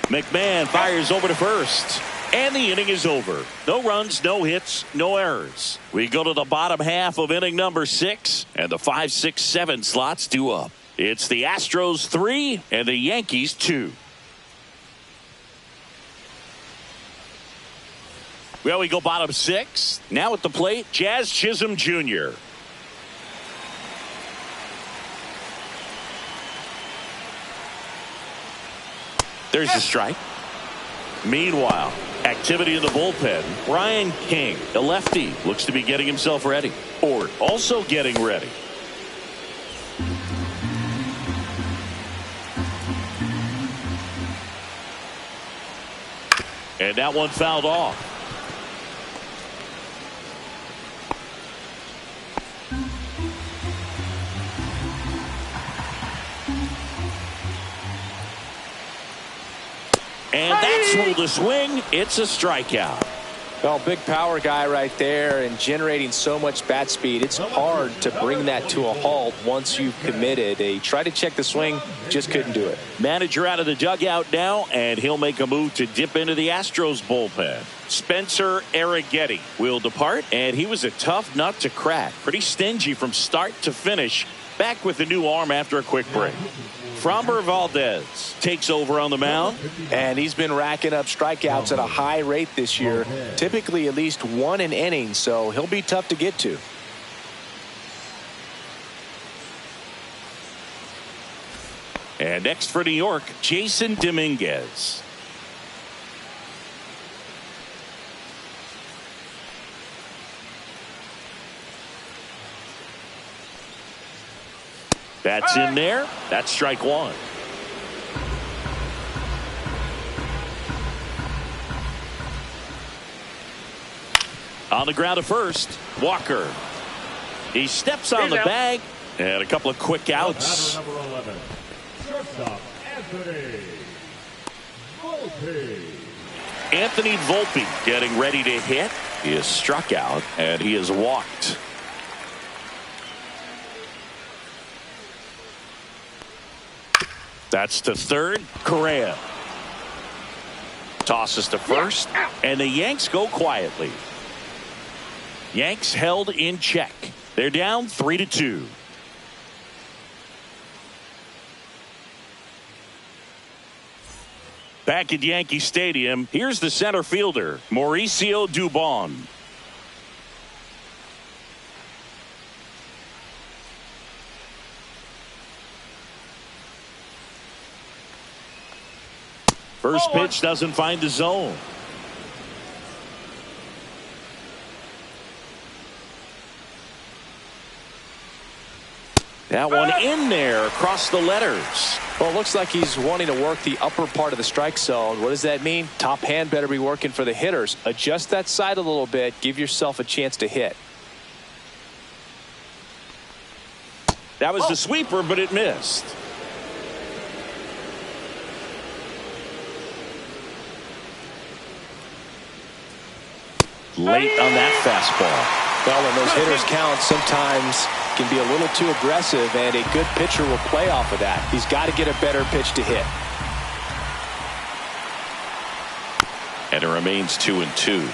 McMahon fires over to first, and the inning is over. No runs, no hits, no errors. We go to the bottom half of inning number 6, and the 5, 6, 7 slots due up. It's the Astros 3 and the Yankees 2. Well, we go bottom 6. Now at the plate, Jazz Chisholm Jr. There's a strike. Meanwhile, activity in the bullpen. Ryan King, the lefty, looks to be getting himself ready. Ort also getting ready. And that one fouled off. And that's ruled a swing. It's a strikeout. Well, big power guy right there and generating so much bat speed. It's hard to bring that to a halt once you've committed. They tried to check the swing, just couldn't do it. Manager out of the dugout now, and he'll make a move to dip into the Astros bullpen. Spencer Arrighetti will depart, and he was a tough nut to crack. Pretty stingy from start to finish. Back with the new arm after a quick break. Framber Valdez takes over on the mound. And he's been racking up strikeouts at a high rate this year. Typically at least 1 an inning, so he'll be tough to get to. And next for New York, Jason Dominguez. That's in there. That's strike 1. On the ground to first, Walker. He steps on the bag, and a couple of quick outs. Number 11, shortstop Anthony Volpe getting ready to hit. He is struck out, and he is walked. That's to third. Correa tosses to first, and the Yanks go quietly. Yanks held in check. They're down 3-2. Back at Yankee Stadium, here's the center fielder, Mauricio Dubon. First pitch doesn't find the zone. That one in there across the letters. Well, it looks like he's wanting to work the upper part of the strike zone. What does that mean? Top hand better be working for the hitters. Adjust that side a little bit. Give yourself a chance to hit. That was the sweeper, but it missed. Late on that fastball. Well, when those hitters count, sometimes can be a little too aggressive, and a good pitcher will play off of that. He's got to get a better pitch to hit. And it remains 2-2.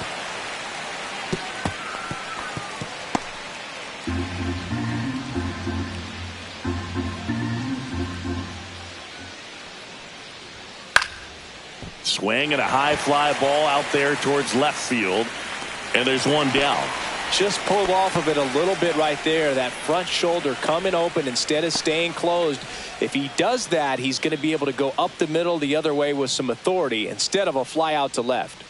Swing and a high fly ball out there towards left field. And there's one down. Just pulled off of it a little bit right there. That front shoulder coming open instead of staying closed. If he does that, he's going to be able to go up the middle the other way with some authority instead of a fly out to left.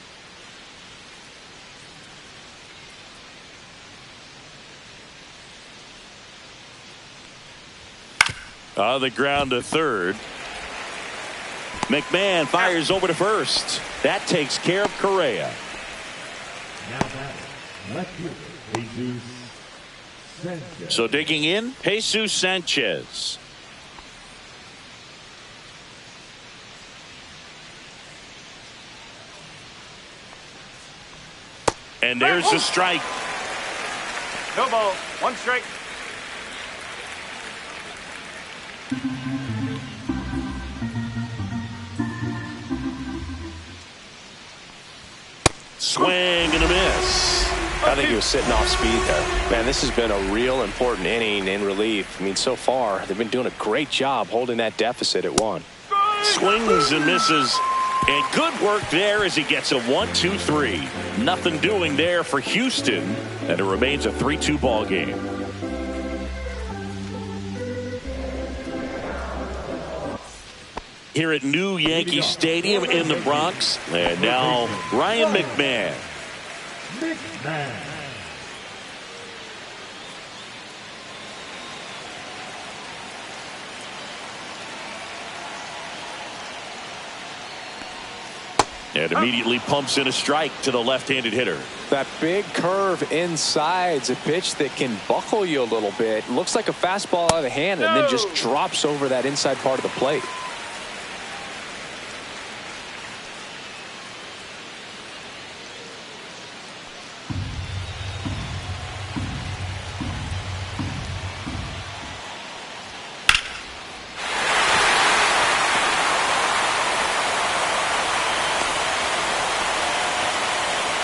On the ground to third. McMahon fires over to first. That takes care of Correa. Now back, left fielder, Jesus Sanchez. So digging in, Jesus Sanchez. And there's the strike. No ball. One strike. Swing and a miss. I think he was sitting off speed there. Man, this has been a real important inning in relief. I mean, so far, they've been doing a great job holding that deficit at 1. Swings and misses. And good work there as he gets a 1-2-3. Nothing doing there for Houston. And it remains a 3-2 ball game. Here at New Yankee Stadium in the Bronx. And now Ryan McMahon. And immediately pumps in a strike to the left-handed hitter. That big curve inside's a pitch that can buckle you a little bit. Looks like a fastball out of the hand and then just drops over that inside part of the plate.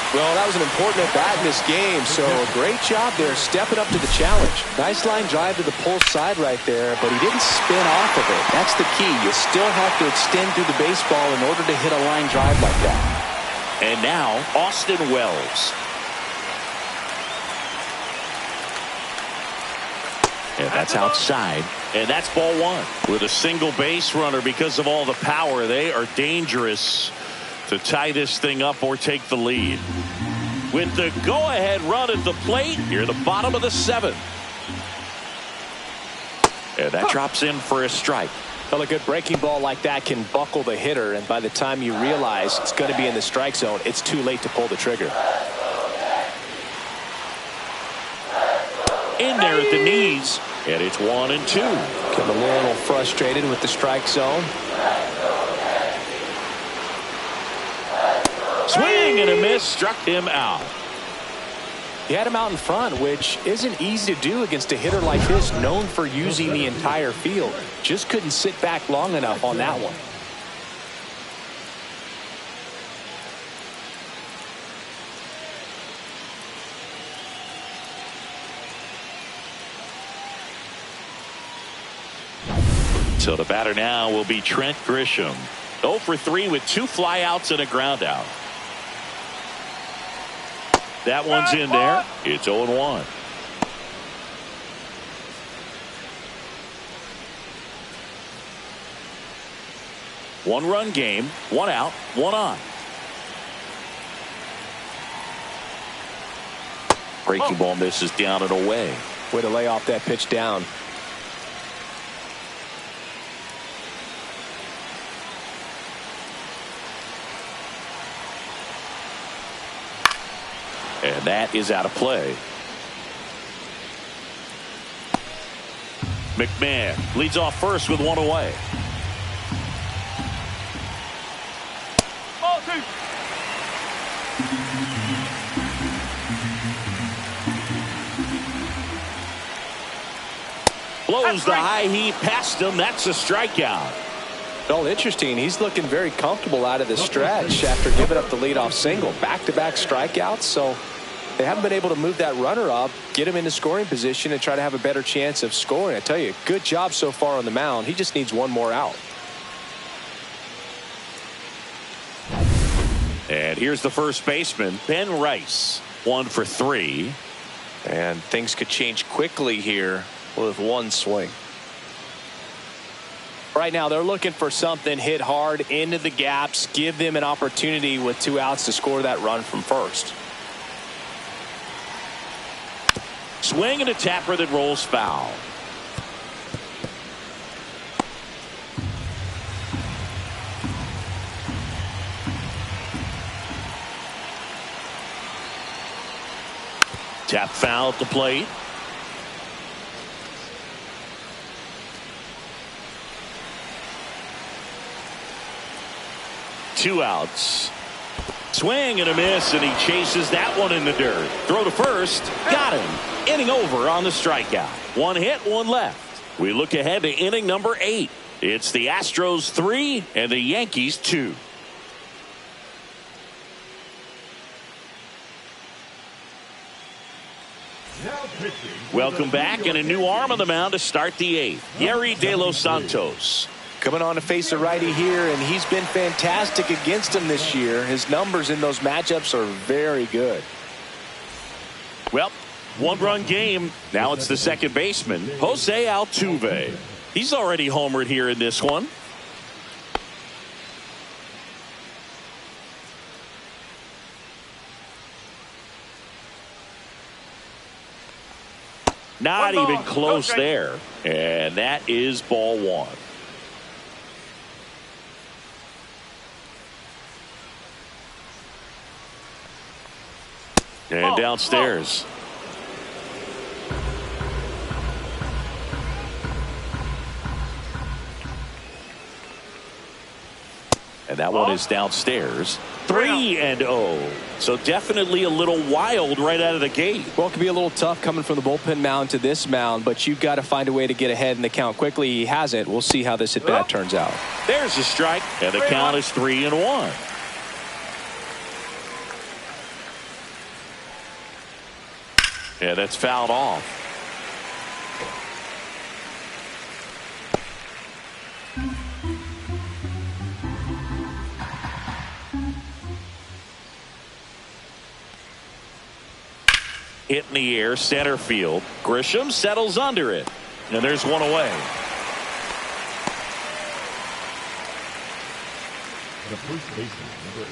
Well, that was an important at-bat in this game, so a great job there stepping up to the challenge. Nice line drive to the pull side right there, but he didn't spin off of it. That's the key. You still have to extend through the baseball in order to hit a line drive like that. And now, Austin Wells. And that's outside. And that's ball one. With a single base runner, because of all the power, they are dangerous to tie this thing up or take the lead. With the go-ahead run at the plate, you're the bottom of the 7th. And that drops in for a strike. Well, a good breaking ball like that can buckle the hitter, and by the time you realize it's going to be in the strike zone, it's too late to pull the trigger. In there at the knees, and it's 1-2. Getting a little frustrated with the strike zone. Swing and a miss, struck him out. He had him out in front, which isn't easy to do against a hitter like this, known for using the entire field. Just couldn't sit back long enough on that one. So the batter now will be Trent Grisham. 0 for 3 with 2 flyouts and a ground out. That one's in there. It's 0-1. One-run game, 1 out, 1 on. Breaking ball misses down and away. Way to lay off that pitch down. And that is out of play. McMahon leads off first with 1 away. Ball 2. Blows the high heat past him. That's a strikeout. Well, interesting. He's looking very comfortable out of the stretch after giving up the leadoff single. Back-to-back strikeouts, so they haven't been able to move that runner up, get him into scoring position, and try to have a better chance of scoring. I tell you, good job so far on the mound. He just needs one more out. And here's the first baseman, Ben Rice, 1 for 3. And things could change quickly here with one swing. Right now, they're looking for something hit hard into the gaps, give them an opportunity with 2 outs to score that run from first. Swing and a tapper that rolls foul. Tap foul at the plate. Two outs. Swing and a miss, and he chases that one in the dirt. Throw to first. Got him. Inning over on the strikeout. 1 hit, 1 left. We look ahead to inning number 8. It's the Astros 3 and the Yankees 2. Welcome back, and a new arm on the mound to start the 8th. Yerry De Los Santos. Coming on to face a righty here, and he's been fantastic against him this year. His numbers in those matchups are very good. Well, 1-run game. Now it's the second baseman, Jose Altuve. He's already homered here in this one. Not even close there. And that is ball 1. And downstairs. And that one is downstairs. 3-0. So definitely a little wild right out of the gate. Well, it can be a little tough coming from the bullpen mound to this mound, but you've got to find a way to get ahead in the count quickly. He hasn't. We'll see how this at-bat turns out. There's a strike, and the count is 3-1. Yeah, that's fouled off. Hit in the air, center field. Grisham settles under it. And there's one away. The first baseman, number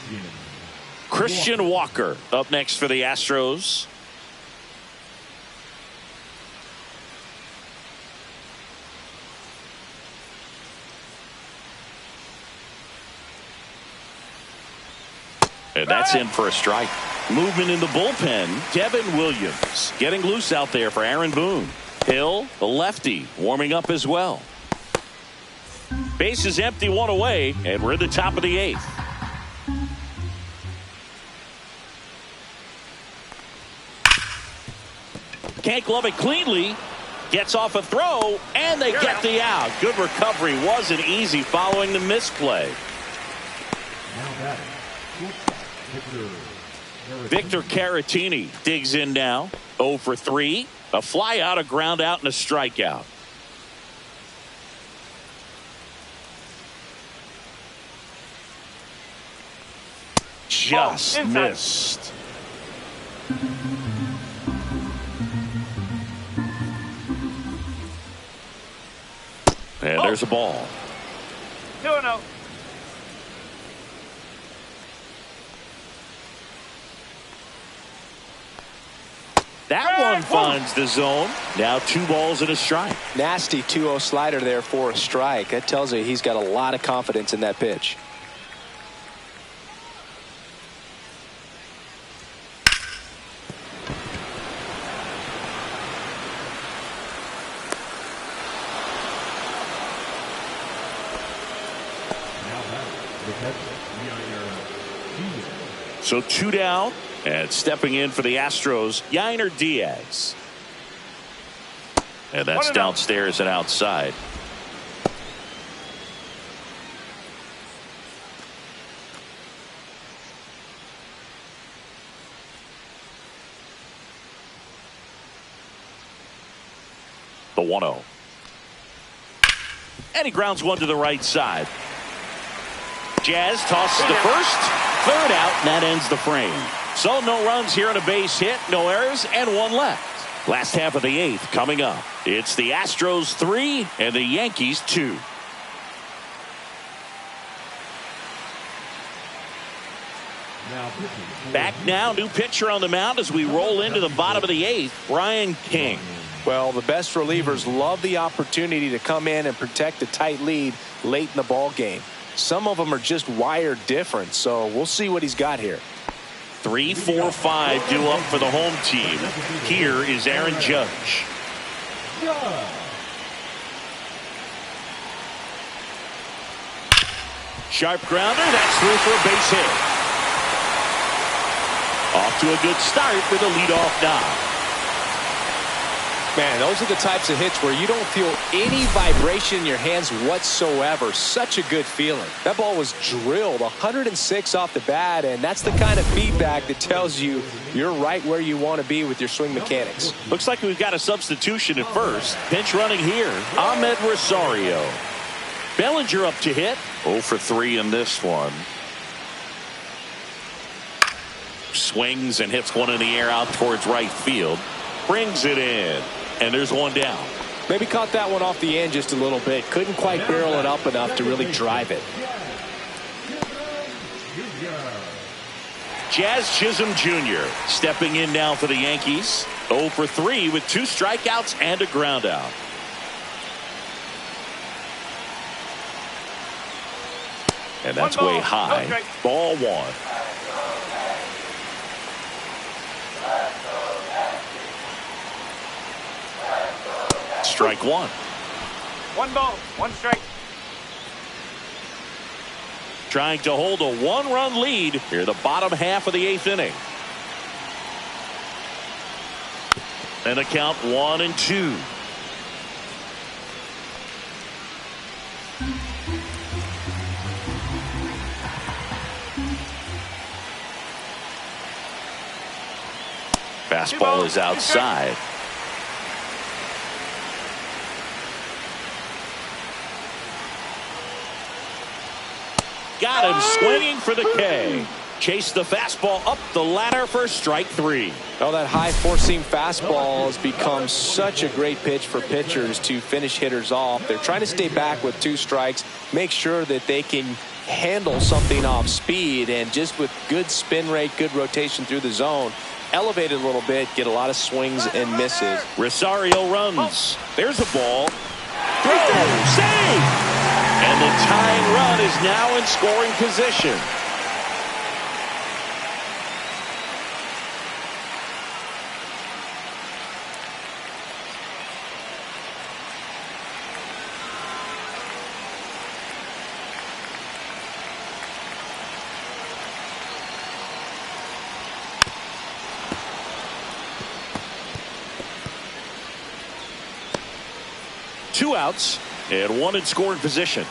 8, Christian Walker up next for the Astros. And that's in for a strike. Movement in the bullpen. Devin Williams getting loose out there for Aaron Boone. Hill, the lefty, warming up as well. Base is empty, one away, and we're at the top of the 8th. Can't glove it cleanly. Gets off a throw, and they get the out. Good recovery. Wasn't easy following the misplay. Now batting, Victor Caratini digs in now. 0 for 3. A fly out, a ground out, and a strikeout. Just missed. And there's a ball. 2-0. That one finds the zone. Now 2 balls and a strike. Nasty 2-0 slider there for a strike. That tells you he's got a lot of confidence in that pitch. So 2 down, and stepping in for the Astros, Yainer Diaz. And that's downstairs and outside. The 1-0. And he grounds one to the right side. Jazz tosses to first. Third out, and that ends the frame. So no runs here on a base hit, no errors, and one left. Last half of the 8th coming up. It's the Astros 3 and the Yankees 2. Back now, new pitcher on the mound as we roll into the bottom of the 8th, Brian King. Well, the best relievers love the opportunity to come in and protect a tight lead late in the ball game. Some of them are just wired different, so we'll see what he's got here. 3, 4, 5 due up for the home team. Here is Aaron Judge. Sharp grounder, that's through for a base hit. Off to a good start with a leadoff knock. Man, those are the types of hits where you don't feel any vibration in your hands whatsoever. Such a good feeling. That ball was drilled 106 off the bat, and that's the kind of feedback that tells you you're right where you want to be with your swing mechanics. Looks like we've got a substitution at first. Pinch running here, Ahmed Rosario. Bellinger up to hit. 0 for 3 in this one. Swings and hits one in the air out towards right field. Brings it in. And there's one down. Maybe caught that one off the end just a little bit. Couldn't quite barrel it up enough to really drive it. Jazz Chisholm Jr. stepping in now for the Yankees. 0 for 3 with 2 strikeouts and a ground out. And that's way high. Ball 1. Strike 1. 1 ball, 1 strike. Trying to hold a 1-run lead here the bottom half of the 8th inning. And a count 1-2. Fastball is outside. Got him swinging for the K. Chase the fastball up the ladder for strike 3. Oh, that high four-seam fastball has become such a great pitch for pitchers to finish hitters off. They're trying to stay back with 2 strikes, make sure that they can handle something off speed, and just with good spin rate, good rotation through the zone, elevate it a little bit, get a lot of swings and misses. Rosario runs. There's a ball. Throw, save! And the tying run is now in scoring position. Two outs and 1 in scoring position.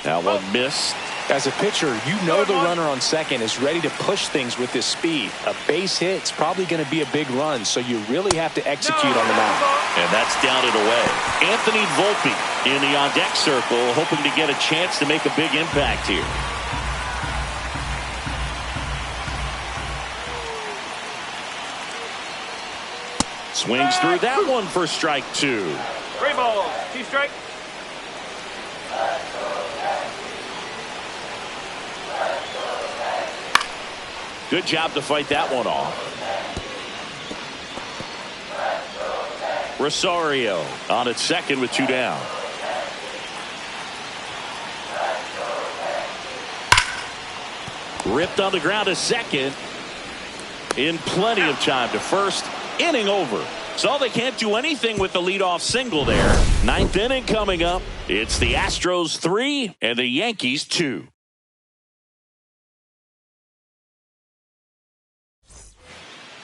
That one missed. As a pitcher, you know the runner on second is ready to push things with his speed. A base hit's probably going to be a big run, so you really have to execute on the mound. And that's down and away. Anthony Volpe in the on-deck circle, hoping to get a chance to make a big impact here. Swings through that one for strike 2. 3 balls, 2 strikes. Good job to fight that one off. Rosario on at second with 2 down. Ripped on the ground to second. In plenty of time to first. Inning over. So they can't do anything with the leadoff single there. 9th inning coming up. It's the Astros 3 and the Yankees 2.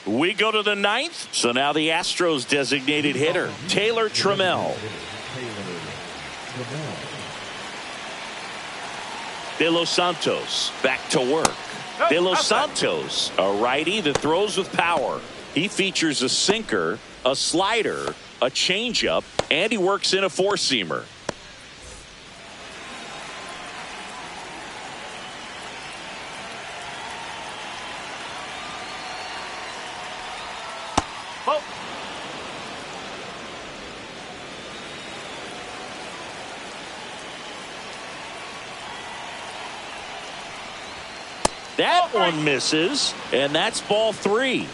We go to the ninth. So now the Astros designated hitter, Taylor Trammell. De Los Santos back to work. De Los Santos, a righty that throws with power. He features a sinker, a slider, a changeup, and he works in a four-seamer. That one misses, and that's ball 3.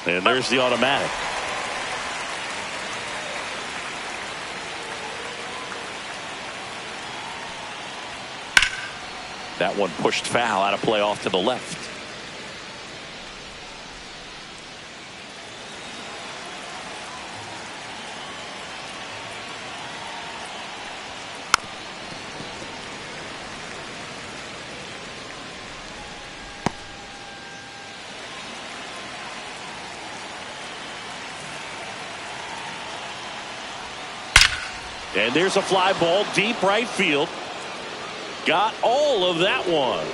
And there's the automatic. That one pushed foul, out of play off to the left. And there's a fly ball deep right field. Got all of that one.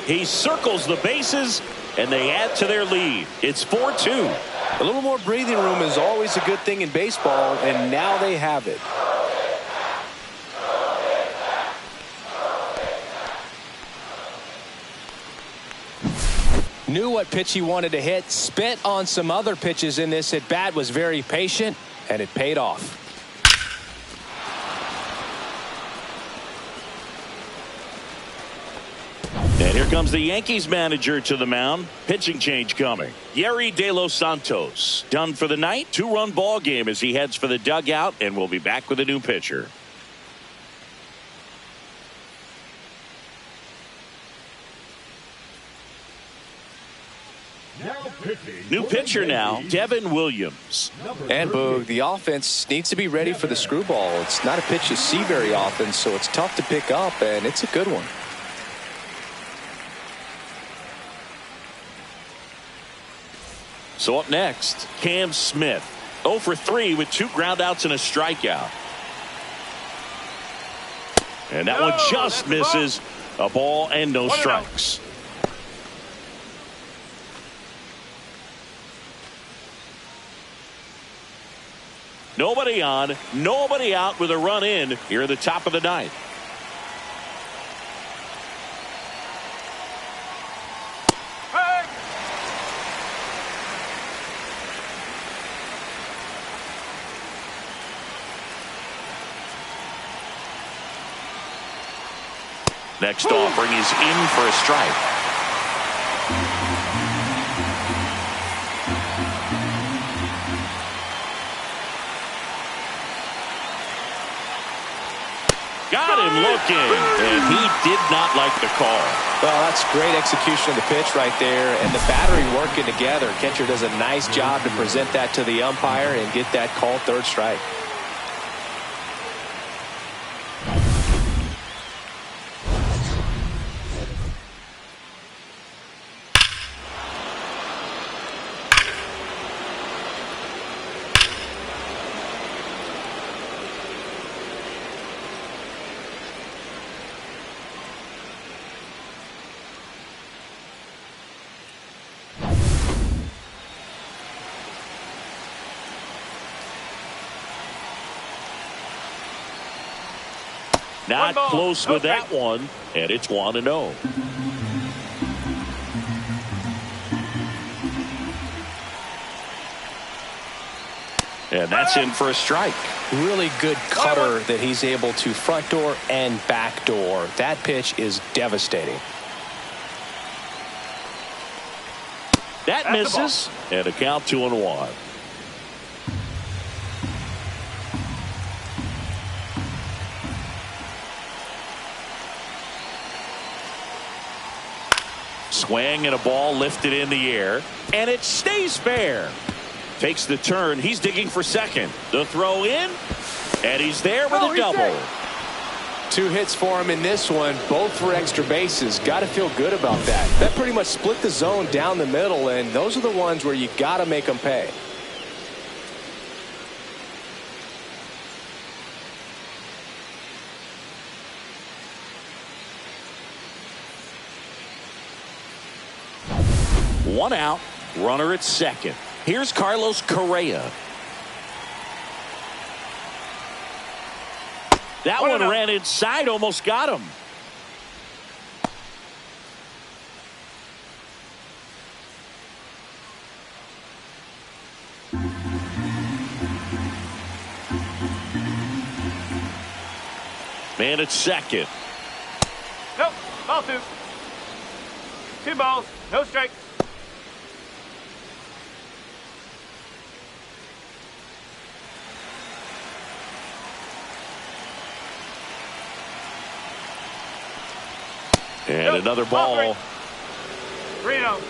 He circles the bases, and they add to their lead. It's 4-2. A little more breathing room is always a good thing in baseball, and now they have it. Knew what pitch he wanted to hit, spit on some other pitches in this at bat, was very patient, and it paid off. And here comes the Yankees manager to the mound. Pitching change coming. Yerry De Los Santos done for the night. 2-run ball game as he heads for the dugout, and we'll be back with a new pitcher. New pitcher now, Devin Williams. And Boog, the offense needs to be ready for the screwball. It's not a pitch you see very often, so it's tough to pick up, and it's a good one. So up next, Cam Smith. 0 for 3 with 2 groundouts and a strikeout. And that one just misses. A ball and no strikes. Nobody on, nobody out with a run in here at the top of the ninth. Next offering is in for a strike. Got him looking, and he did not like the call. Well, that's great execution of the pitch right there, and the battery working together. Catcher does a nice job to present that to the umpire and get that call, 3rd strike. Not close with that one, and it's 1-0. And that's in for a strike. Really good cutter that he's able to front door and back door. That pitch is devastating. That misses, and a count 2-1. Swing and a ball lifted in the air, and it stays fair. Takes the turn. He's digging for second. The throw in, and he's there with a double. 2 hits for him in this one, both for extra bases. Got to feel good about that. That pretty much split the zone down the middle, and those are the ones where you got to make them pay. One out, runner at second. Here's Carlos Correa. That one ran inside, almost got him. Man at second. Nope, ball 2. 2 balls, no strikes. And another ball. 3-0.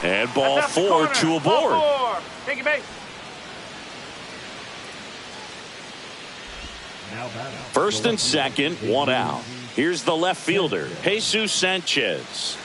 And ball 4, 2 aboard. Ball 4. Take your base. First and second, 1 out. Here's the left fielder, Jesus Sanchez.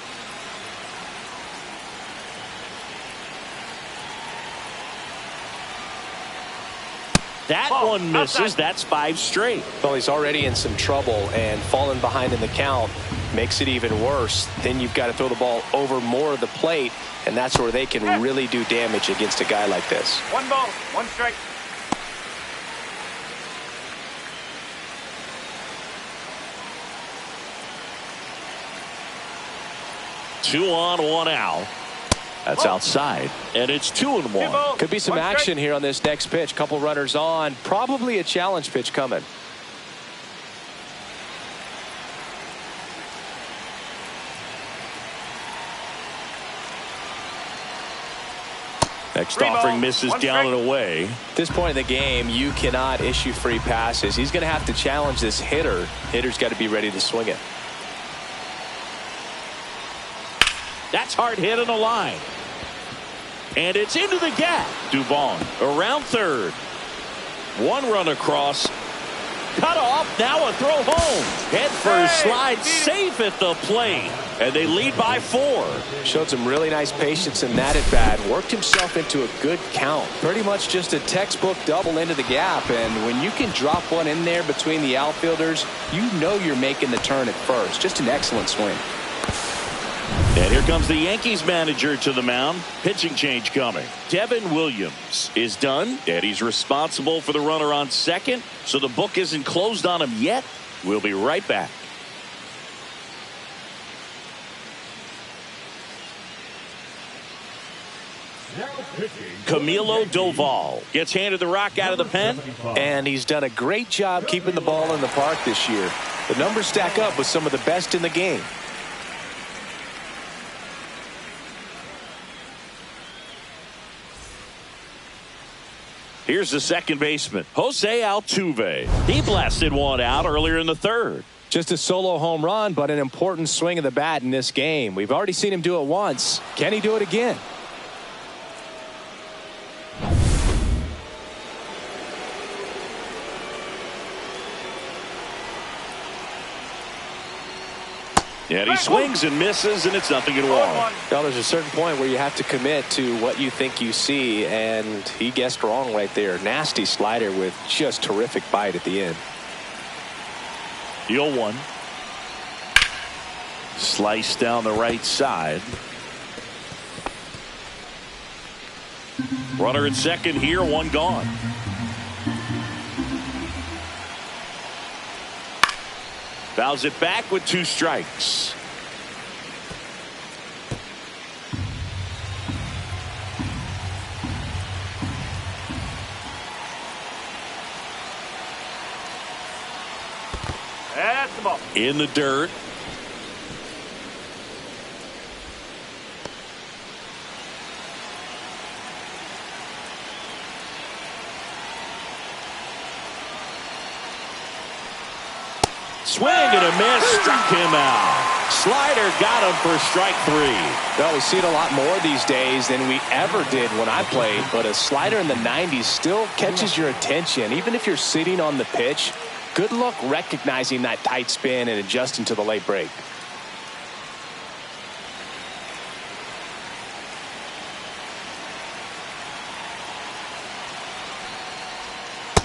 That one misses. That's 5 straight. Well, he's already in some trouble, and falling behind in the count makes it even worse. Then you've got to throw the ball over more of the plate, and that's where they can really do damage against a guy like this. 1 ball, 1 strike. Two on, 1 out. That's outside, and it's 2-1. Could be some action here on this next pitch. Couple runners on. Probably a challenge pitch coming. Next offering misses down and away. At this point in the game, you cannot issue free passes. He's going to have to challenge this hitter. Hitter's got to be ready to swing it. That's hard hit on the line. And it's into the gap. Dubon around third. 1 run across. Cut off. Now a throw home. Head first slide. Safe at the plate. And they lead by 4. Showed some really nice patience in that at bat. Worked himself into a good count. Pretty much just a textbook double into the gap. And when you can drop one in there between the outfielders, you know you're making the turn at first. Just an excellent swing. And here comes the Yankees manager to the mound. Pitching change coming. Devin Williams is done, and he's responsible for the runner on second. So the book isn't closed on him yet. We'll be right back. Camilo Doval gets handed the rock out of the pen. And he's done a great job keeping the ball in the park this year. The numbers stack up with some of the best in the game. Here's the second baseman, Jose Altuve. He blasted one out earlier in the third. Just a solo home run, but an important swing of the bat in this game. We've already seen him do it once. Can he do it again? And he swings and misses, and it's 0-1. Well, there's a certain point where you have to commit to what you think you see, and he guessed wrong right there. Nasty slider with just terrific bite at the end. The 0-1. Slice down the right side. Runner at second here, 1 gone. Fouls it back with 2 strikes. That's the ball. In the dirt. Swing and a miss. Struck him out. Slider got him for strike 3. Well, we see it a lot more these days than we ever did when I played, but a slider in the 90s still catches your attention. Even if you're sitting on the pitch, good luck recognizing that tight spin and adjusting to the late break.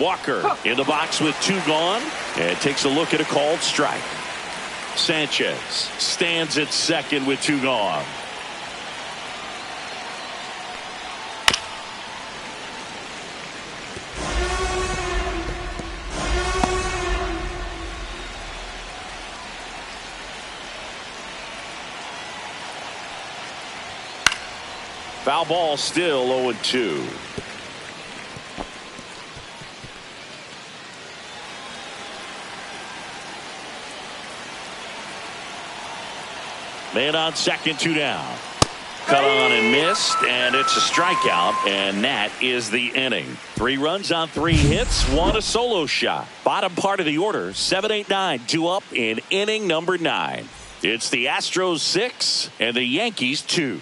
Walker in the box with 2 gone and takes a look at a called strike. Sanchez stands at second with 2 gone. Foul ball, still 0-2. Man on second, 2 down. Cut on and missed, and it's a strikeout, and that is the inning. 3 runs on 3 hits, 1 a solo shot. Bottom part of the order, 7, 8, 9, 2 up in inning number 9. It's the Astros 6 and the Yankees 2.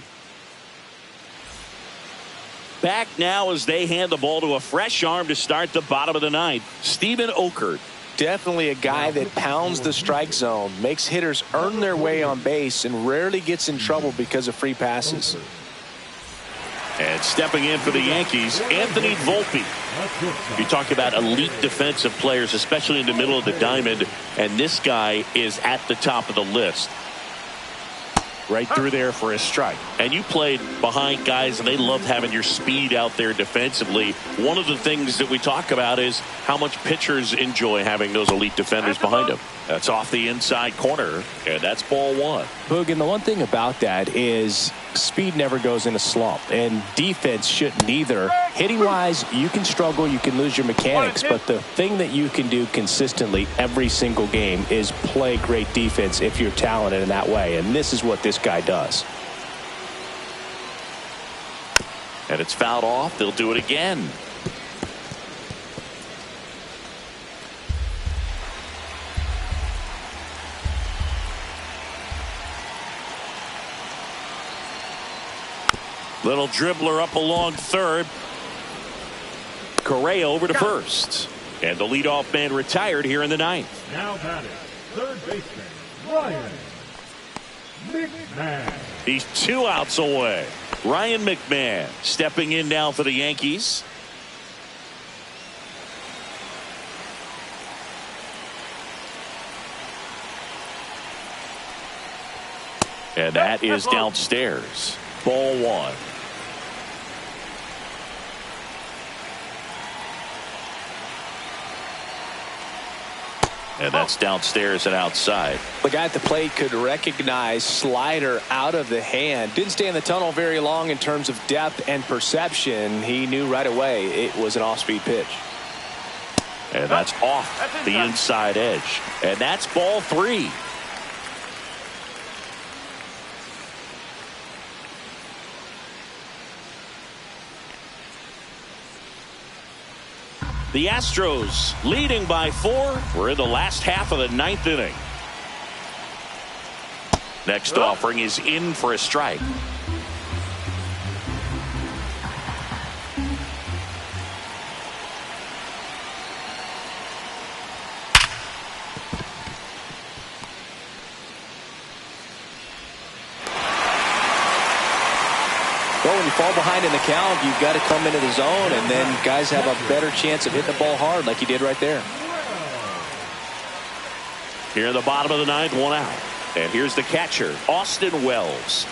Back now as they hand the ball to a fresh arm to start the bottom of the 9th, Steven Okert. Definitely a guy that pounds the strike zone, makes hitters earn their way on base, and rarely gets in trouble because of free passes. And stepping in for the Yankees, Anthony Volpe. You talk about elite defensive players, especially in the middle of the diamond, and this guy is at the top of the list. Right through there for a strike. And you played behind guys, and they loved having your speed out there defensively. One of the things that we talk about is how much pitchers enjoy having those elite defenders behind them. That's off the inside corner, and that's ball 1. Boog, and the one thing about that is speed never goes in a slump, and defense shouldn't either. Hitting-wise, you can struggle, you can lose your mechanics, but the thing that you can do consistently every single game is play great defense if you're talented in that way, and this is what this guy does. And it's fouled off. They'll do it again. Little dribbler up along third. Correa over to first. And the leadoff man retired here in the 9th. Now batting, third baseman, Ryan McMahon. He's 2 outs away. Ryan McMahon stepping in now for the Yankees. And that is downstairs. Ball 1. And that's downstairs and outside. The guy at the plate could recognize slider out of the hand. Didn't stay in the tunnel very long in terms of depth and perception. He knew right away it was an off-speed pitch. And that's off the inside edge. And that's ball 3. The Astros leading by 4. We're in the last half of the 9th inning. Next offering is in for a strike. Well, when you fall behind in the count, you've got to come into the zone, and then guys have a better chance of hitting the ball hard like he did right there. Here in the bottom of the 9th, 1 out. And here's the catcher, Austin Wells.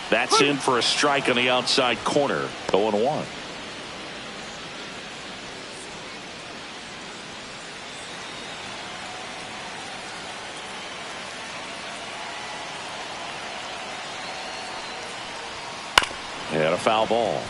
That's in for a strike on the outside corner. 0-1. And a foul ball.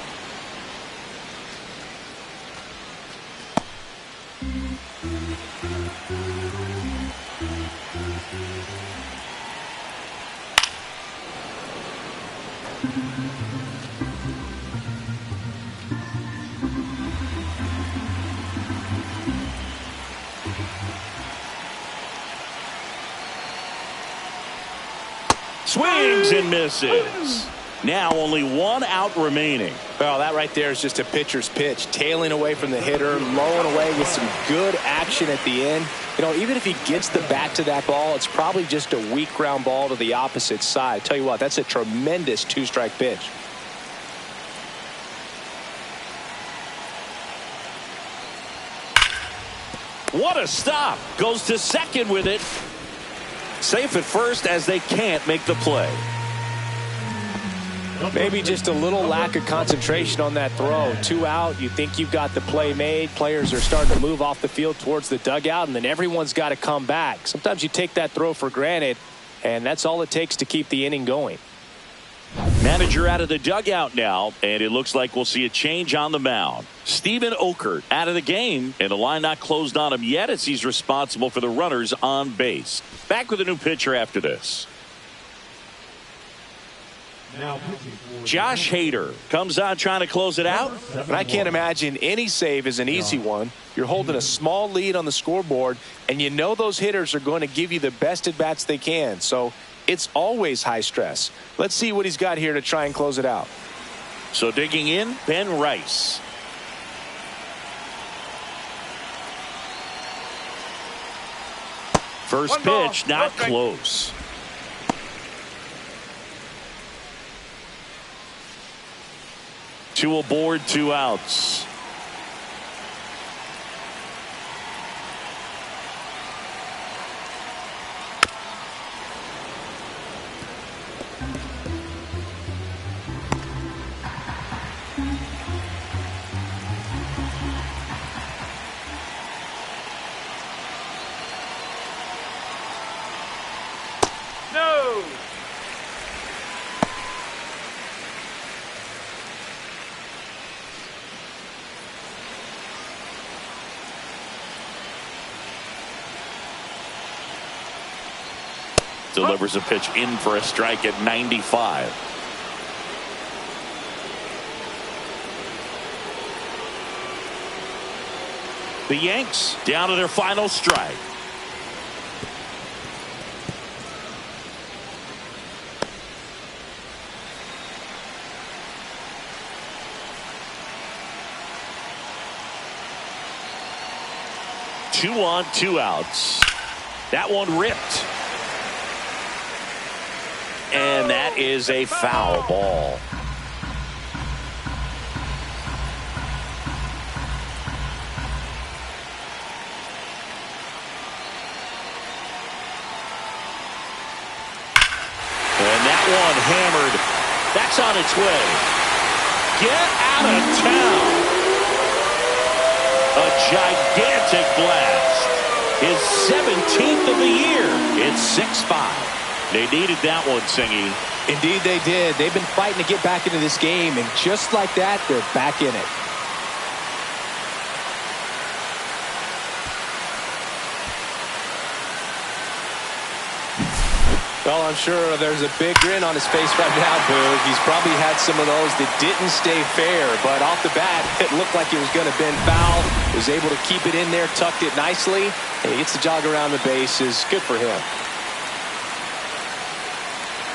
swings and misses. Now only one out remaining. Well, that right there is just a pitcher's pitch. Tailing away from the hitter, lowing away with some good action at the end. You know, even if he gets the bat to that ball, it's probably just a weak ground ball to the opposite side. Tell you what, that's a tremendous two-strike pitch. What a stop. Goes to second with it. Safe at first as they can't make the play. Maybe just a little lack of concentration on that throw. 2 out. You think you've got the play made. Players are starting to move off the field towards the dugout, and then everyone's got to come back. Sometimes you take that throw for granted, and that's all it takes to keep the inning going. Manager out of the dugout now, and it looks like we'll see a change on the mound. Steven Okert out of the game, and the line not closed on him yet as he's responsible for the runners on base. Back with a new pitcher after this. Josh Hader comes on trying to close it out. And I can't imagine any save is an easy one. You're holding a small lead on the scoreboard, and you know those hitters are going to give you the best at-bats they can. So it's always high stress. Let's see what he's got here to try and close it out. So digging in, Ben Rice. First pitch, not close. Two aboard, 2 outs. No. Delivers a pitch in for a strike at 95. The Yanks down to their final strike. Two on, 2 outs. That one ripped. And that is a foul ball. And that one hammered. That's on its way. Get out of town. A gigantic blast. His 17th of the year. It's 6-5. They needed that one, Singy. Indeed they did. They've been fighting to get back into this game, and just like that, they're back in it. Well, I'm sure there's a big grin on his face right now, Boog. He's probably had some of those that didn't stay fair, but off the bat, it looked like it was going to bend foul. He was able to keep it in there, tucked it nicely, and he gets the jog around the bases. Good for him.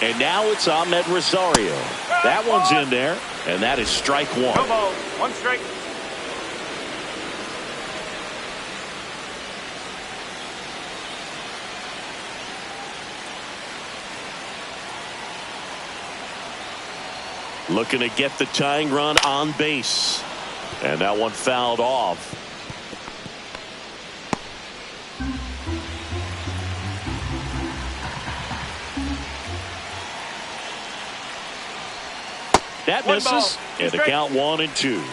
And now it's Ahmed Rosario. That one's in there, and that is strike 1. No ball. 1 strike. Looking to get the tying run on base. And that one fouled off. That misses, and the count 1-2.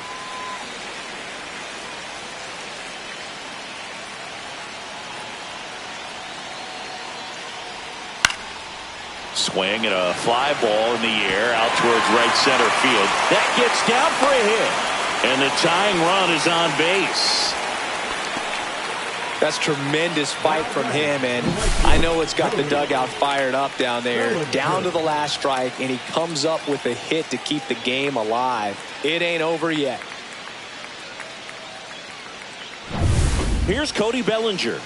Swing and a fly ball in the air out towards right center field. That gets down for a hit, and the tying run is on base. That's tremendous fight from him, and I know it's got the dugout fired up down there. Down to the last strike, and he comes up with a hit to keep the game alive. It ain't over yet. Here's Cody Bellinger.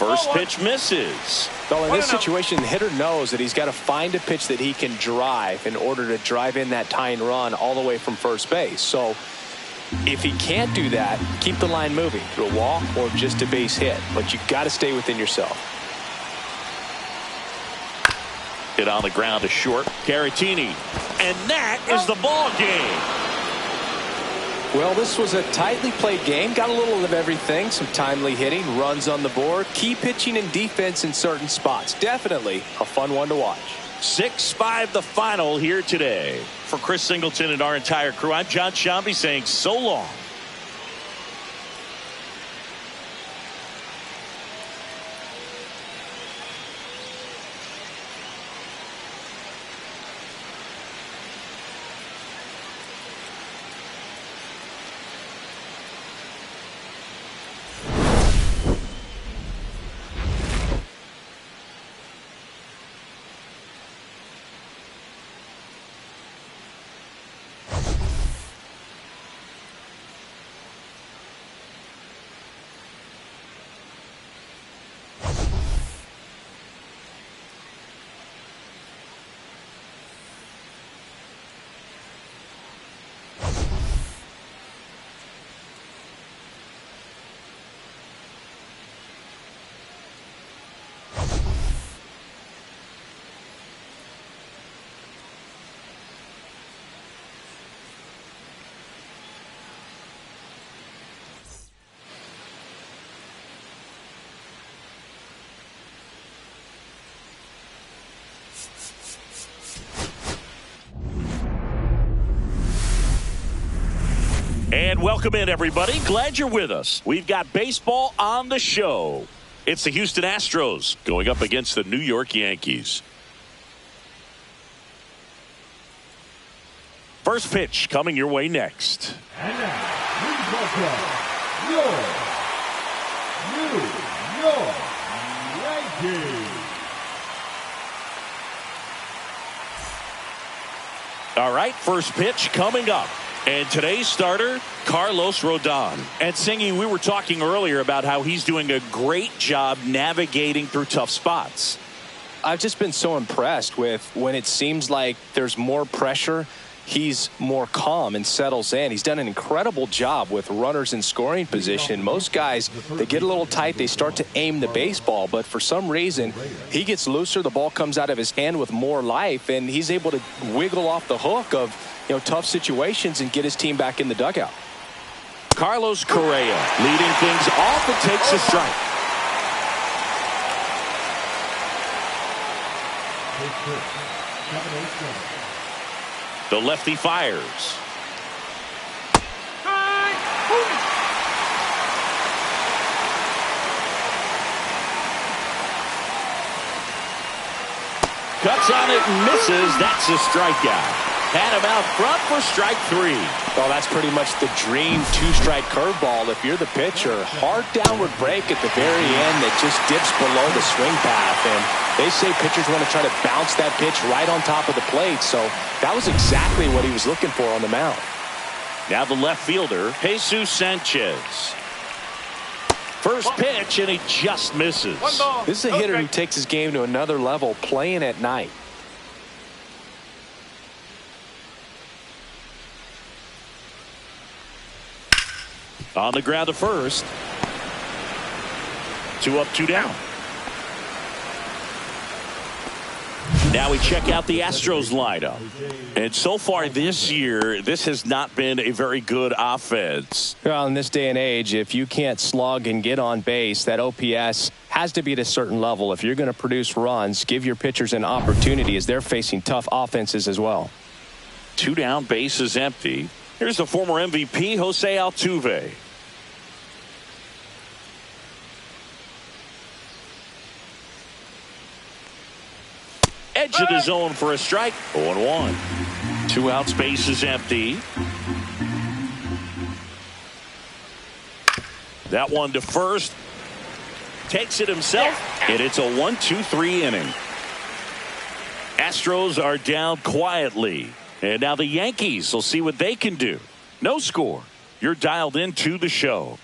First pitch misses. Well, in this situation, the hitter knows that he's got to find a pitch that he can drive in order to drive in that tying run all the way from first base. So if he can't do that, keep the line moving through a walk or just a base hit. But you've got to stay within yourself. Hit on the ground to short. Caratini. And that is the ball game. Well, this was a tightly played game. Got a little of everything. Some timely hitting, runs on the board, key pitching and defense in certain spots. Definitely a fun one to watch. 6-5 the final here today. For Chris Singleton and our entire crew, I'm John Shambi saying so long. And welcome in, everybody. Glad you're with us. We've got baseball on the show. It's the Houston Astros going up against the New York Yankees. First pitch coming your way next. And now, please welcome your New York Yankees. All right, first pitch coming up. And today's starter, Carlos Rodon. And Singy, we were talking earlier about how he's doing a great job navigating through tough spots. I've just been so impressed with when it seems like there's more pressure, he's more calm and settles in. He's done an incredible job with runners in scoring position. Most guys, they get a little tight, they start to aim the baseball, but for some reason, he gets looser, the ball comes out of his hand with more life, and he's able to wiggle off the hook of tough situations and get his team back in the dugout. Carlos Correa leading things off and takes a strike. The lefty fires. Cuts on it and misses. That's a strikeout. Had him out front for strike three. Well, that's pretty much the dream two-strike curveball. If you're the pitcher, hard downward break at the very end that just dips below the swing path. And they say pitchers want to try to bounce that pitch right on top of the plate. So that was exactly what he was looking for on the mound. Now the left fielder, Jesus Sanchez. First pitch, and he just misses. This is a hitter who takes his game to another level, playing at night. On the ground to first. 2 up, 2 down. Now we check out the Astros lineup. And so far this year, this has not been a very good offense. Well, in this day and age, if you can't slug and get on base, that OPS has to be at a certain level. If you're going to produce runs, give your pitchers an opportunity as they're facing tough offenses as well. 2 down, bases empty. Here's the former MVP, Jose Altuve. Edge of the zone for a strike. 0-1. 2 outs, bases empty. That one to first. Takes it himself. And it's a 1-2-3 inning. Astros are down quietly. And now the Yankees will see what they can do. No score. You're dialed into the show.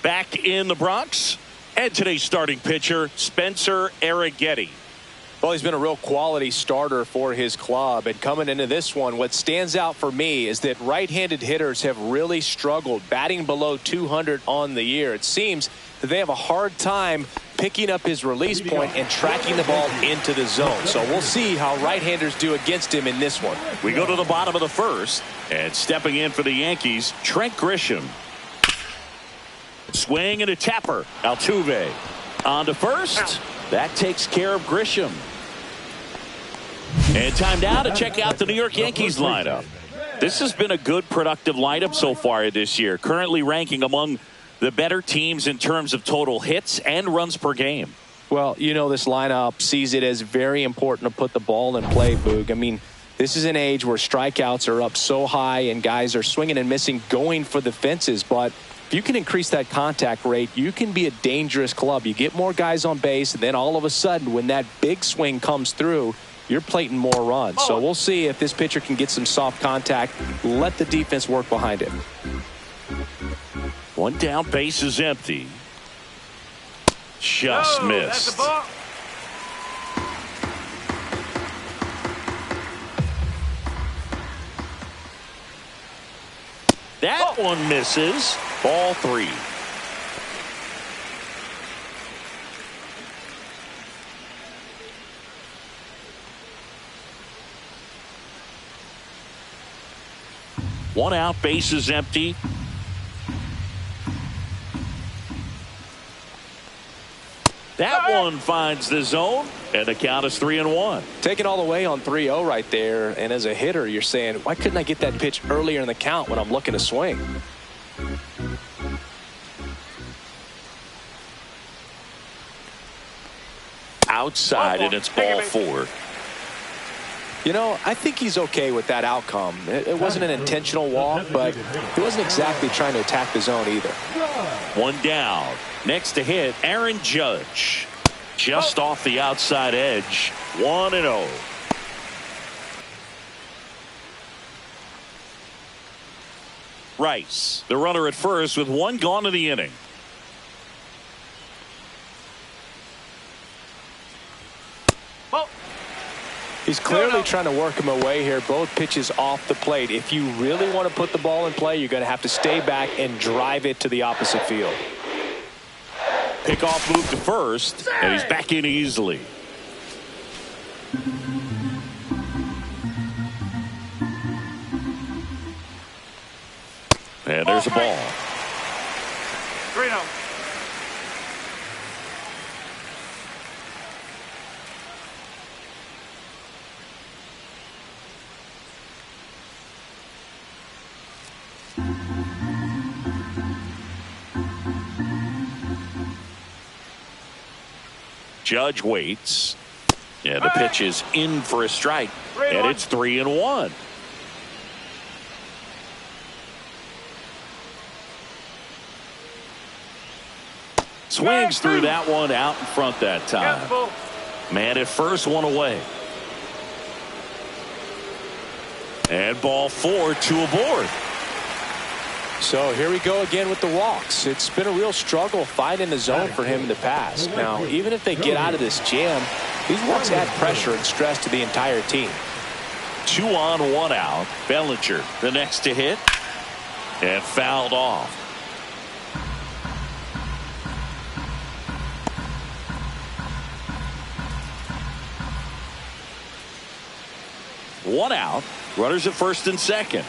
Back in the Bronx, and today's starting pitcher, Spencer Arrighetti. Well, he's been a real quality starter for his club. And coming into this one, what stands out for me is that right-handed hitters have really struggled, batting below 200 on the year. It seems that they have a hard time picking up his release point and tracking the ball into the zone. So we'll see how right-handers do against him in this one. We go to the bottom of the first, and stepping in for the Yankees, Trent Grisham. Swing and a tapper. Altuve on to first. That takes care of Grisham. And time now to check out the New York Yankees lineup. This has been a good, productive lineup so far this year, currently ranking among the better teams in terms of total hits and runs per game. Well, you know, this lineup sees it as very important to put the ball in play, Boog. I mean, this is an age where strikeouts are up so high and guys are swinging and missing, going for the fences. But if you can increase that contact rate, you can be a dangerous club. You get more guys on base, and then all of a sudden, when that big swing comes through, you're plating more runs. So we'll see if this pitcher can get some soft contact. Let the defense work behind it. One down, base is empty. Just missed. That's a ball. That one misses. Ball 3. One out, base is empty. That one finds the zone, and the count is 3-1. Taking all the way on 3-0 right there, and as a hitter, you're saying, why couldn't I get that pitch earlier in the count when I'm looking to swing? Outside, and it's ball 4. You know, I think he's okay with that outcome. It wasn't an intentional walk, but he wasn't exactly trying to attack the zone either. One down. Next to hit, Aaron Judge. Just off the outside edge. 1-0. Rice, the runner at first with one gone in the inning. He's clearly trying to work him away here. Both pitches off the plate. If you really want to put the ball in play, you're going to have to stay back and drive it to the opposite field. Pickoff move to first, and he's back in easily. And there's a ball. 3-0. Judge waits. And the pitch is in for a strike. And it's 3-1. Swings through that one out in front that time. Man at first, one away. And ball 4, 2 aboard. So here we go again with the walks. It's been a real struggle finding the zone for him in the past. Now, even if they get out of this jam, these walks add pressure and stress to the entire team. 2 on, 1 out. Bellinger, the next to hit, and fouled off. One out. Runners at first and second.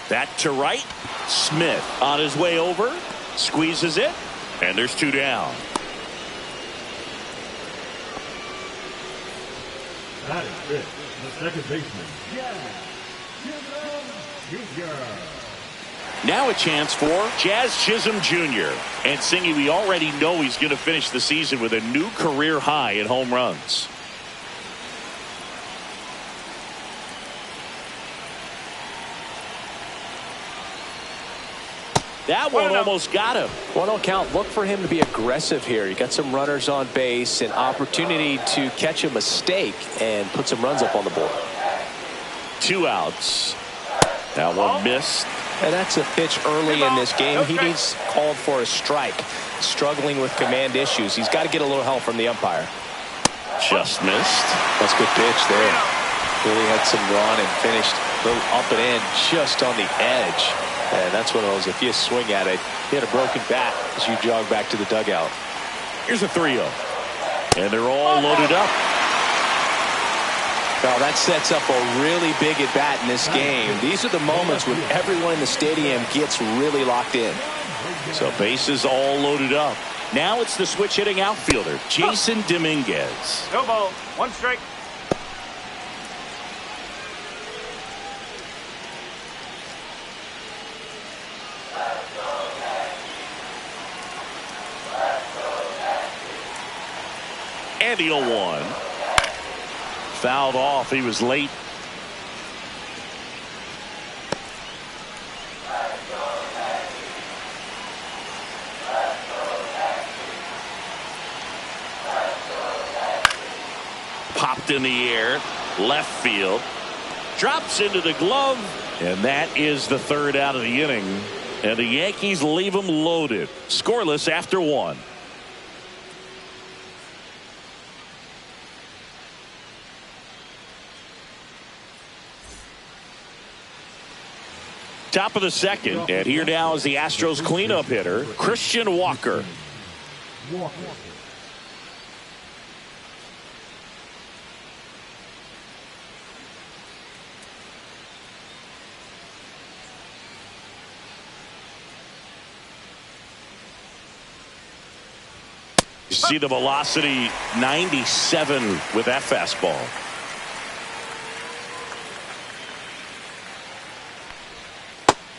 That to right. Smith on his way over. Squeezes it. And there's 2 down. That is it. The second baseman, Jr. Now a chance for Jazz Chisholm Jr. And Singy, we already know he's going to finish the season with a new career high in home runs. That one almost got him. 1-0 count. Look for him to be aggressive here. You got some runners on base, an opportunity to catch a mistake and put some runs up on the board. 2 outs. That one missed. And that's a pitch early in this game. He needs called for a strike. Struggling with command issues. He's got to get a little help from the umpire. Just missed. That's a good pitch there. Really had some run and finished a little up and in just on the edge. And that's one of those, if you swing at it, he had a broken bat as you jog back to the dugout. Here's a 3-0. And they're all loaded up. Well, that sets up a really big at bat in this game. These are the moments when everyone in the stadium gets really locked in. So bases all loaded up. Now it's the switch hitting outfielder, Jason Dominguez. No ball. 1 strike. And the 0-1. Fouled off. He was late. Popped in the air. Left field. Drops into the glove. And that is the 3rd out of the inning. And the Yankees leave them loaded. Scoreless after 1. Top of the 2nd, and here now is the Astros cleanup hitter, Christian Walker. You see the velocity, 97 with that fastball.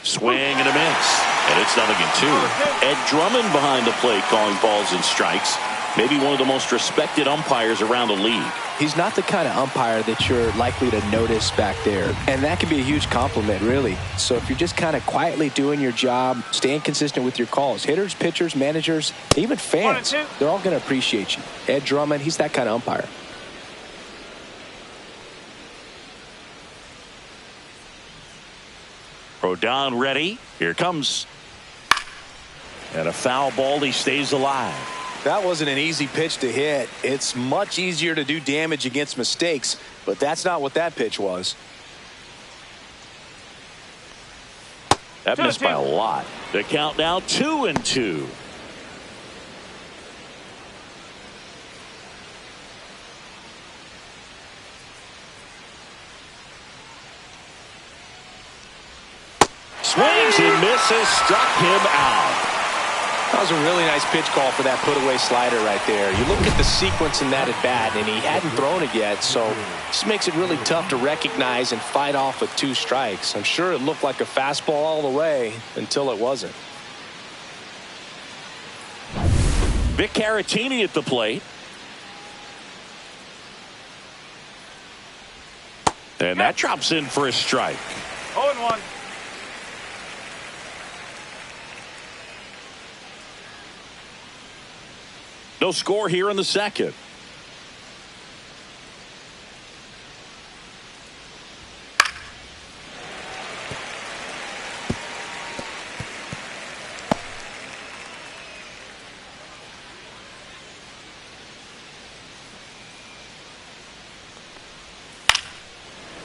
Swing and a miss. And it's 0-2. Ed Drummond behind the plate calling balls and strikes. Maybe one of the most respected umpires around the league. He's not the kind of umpire that you're likely to notice back there. And that can be a huge compliment, really. So if you're just kind of quietly doing your job, staying consistent with your calls, hitters, pitchers, managers, even fans, they're all going to appreciate you. Ed Drummond, he's that kind of umpire. Rodon ready. Here comes. And a foul ball. He stays alive. That wasn't an easy pitch to hit. It's much easier to do damage against mistakes, but that's not what that pitch was. That missed by a lot. The count now 2-2. Swings and misses, struck him out. That was a really nice pitch call for that put-away slider right there. You look at the sequence in that at-bat, and he hadn't thrown it yet, so this makes it really tough to recognize and fight off with 2 strikes. I'm sure it looked like a fastball all the way until it wasn't. Vic Caratini at the plate. And that drops in for a strike. 0-1. No score here in the 2nd.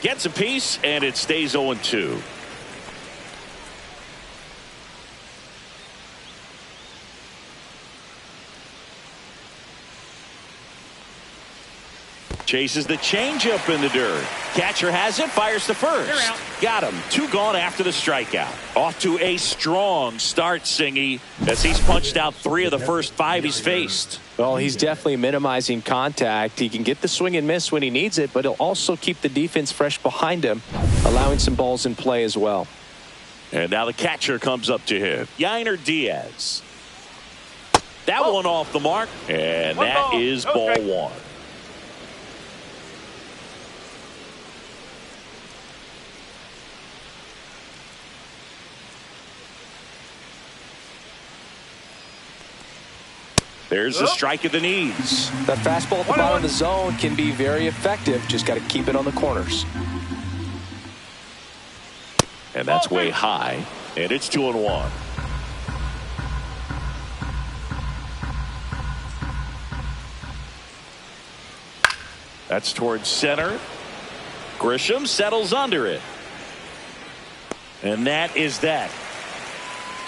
Gets a piece, and it stays 0-2. Chases the changeup in the dirt. Catcher has it, fires to first. Got him. 2 gone after the strikeout. Off to a strong start, Singy, as he's punched out 3 of the first 5 he's faced. Well, he's definitely minimizing contact. He can get the swing and miss when he needs it, but he'll also keep the defense fresh behind him, allowing some balls in play as well. And now the catcher comes up to hit. Yainer Diaz. That one off the mark, and that is ball 1. There's the strike at the knees. That fastball at the bottom of the zone can be very effective. Just got to keep it on the corners. And that's way high. And it's 2-1. That's towards center. Grisham settles under it. And that is that.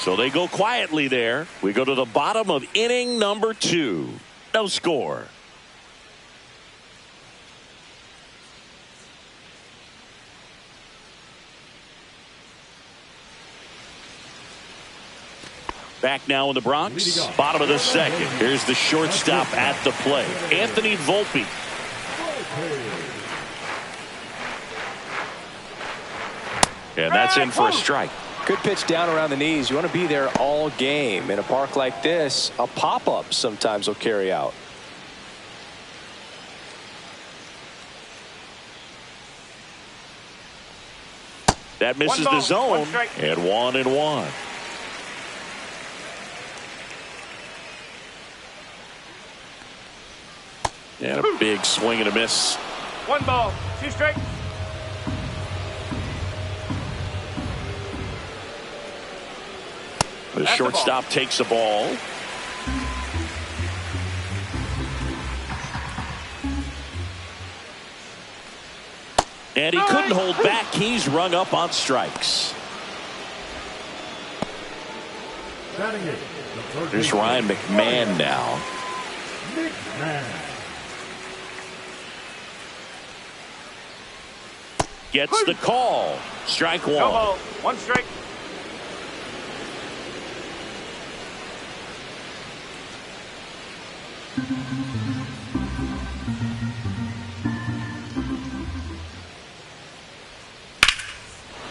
So they go quietly there. We go to the bottom of inning number 2. No score. Back now in the Bronx. Bottom of the second. Here's the shortstop at the plate. Anthony Volpe. And that's in for a strike. Good pitch down around the knees. You want to be there all game. In a park like this, a pop-up sometimes will carry out. That misses the zone. And 1-1. And a big swing and a miss. 1 ball, 2 strikes. The shortstop takes the ball. And he couldn't hold back. He's rung up on strikes. Here's Ryan McMahon now. Gets the call. Strike 1. No ball, 1 strike.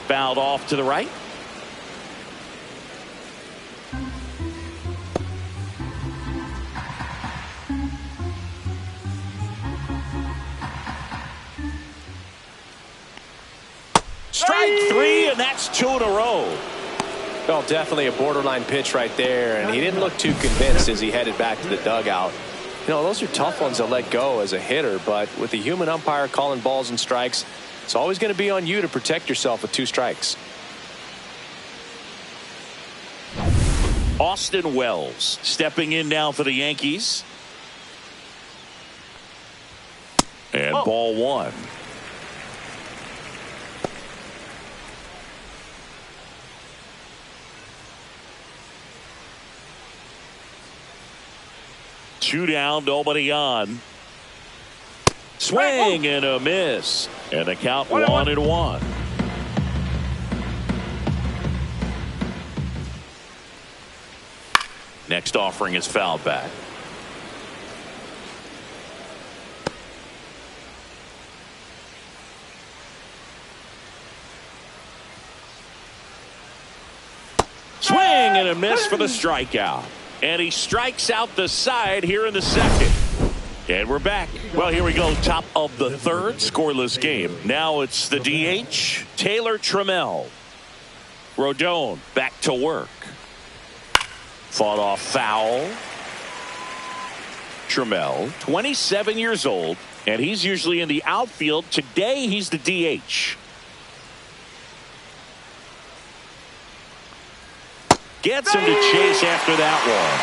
Fouled off to the right. Strike 3, and that's 2 in a row. Well, definitely a borderline pitch right there, and he didn't look too convinced as he headed back to the dugout. You know, those are tough ones to let go as a hitter, but with the human umpire calling balls and strikes, it's always going to be on you to protect yourself with 2 strikes. Austin Wells stepping in now for the Yankees. And ball 1. Two down, nobody on. Swing and a miss. And the count 1-1. Next offering is fouled back. Swing and a miss for the strikeout. And he strikes out the side here in the second. And we're back. Well, here we go. Top of the third. Scoreless game. Now it's the DH. Taylor Trammell. Rodon back to work. Fought off foul. Trammell, 27 years old, and he's usually in the outfield. Today, he's the DH. Gets him to chase after that one.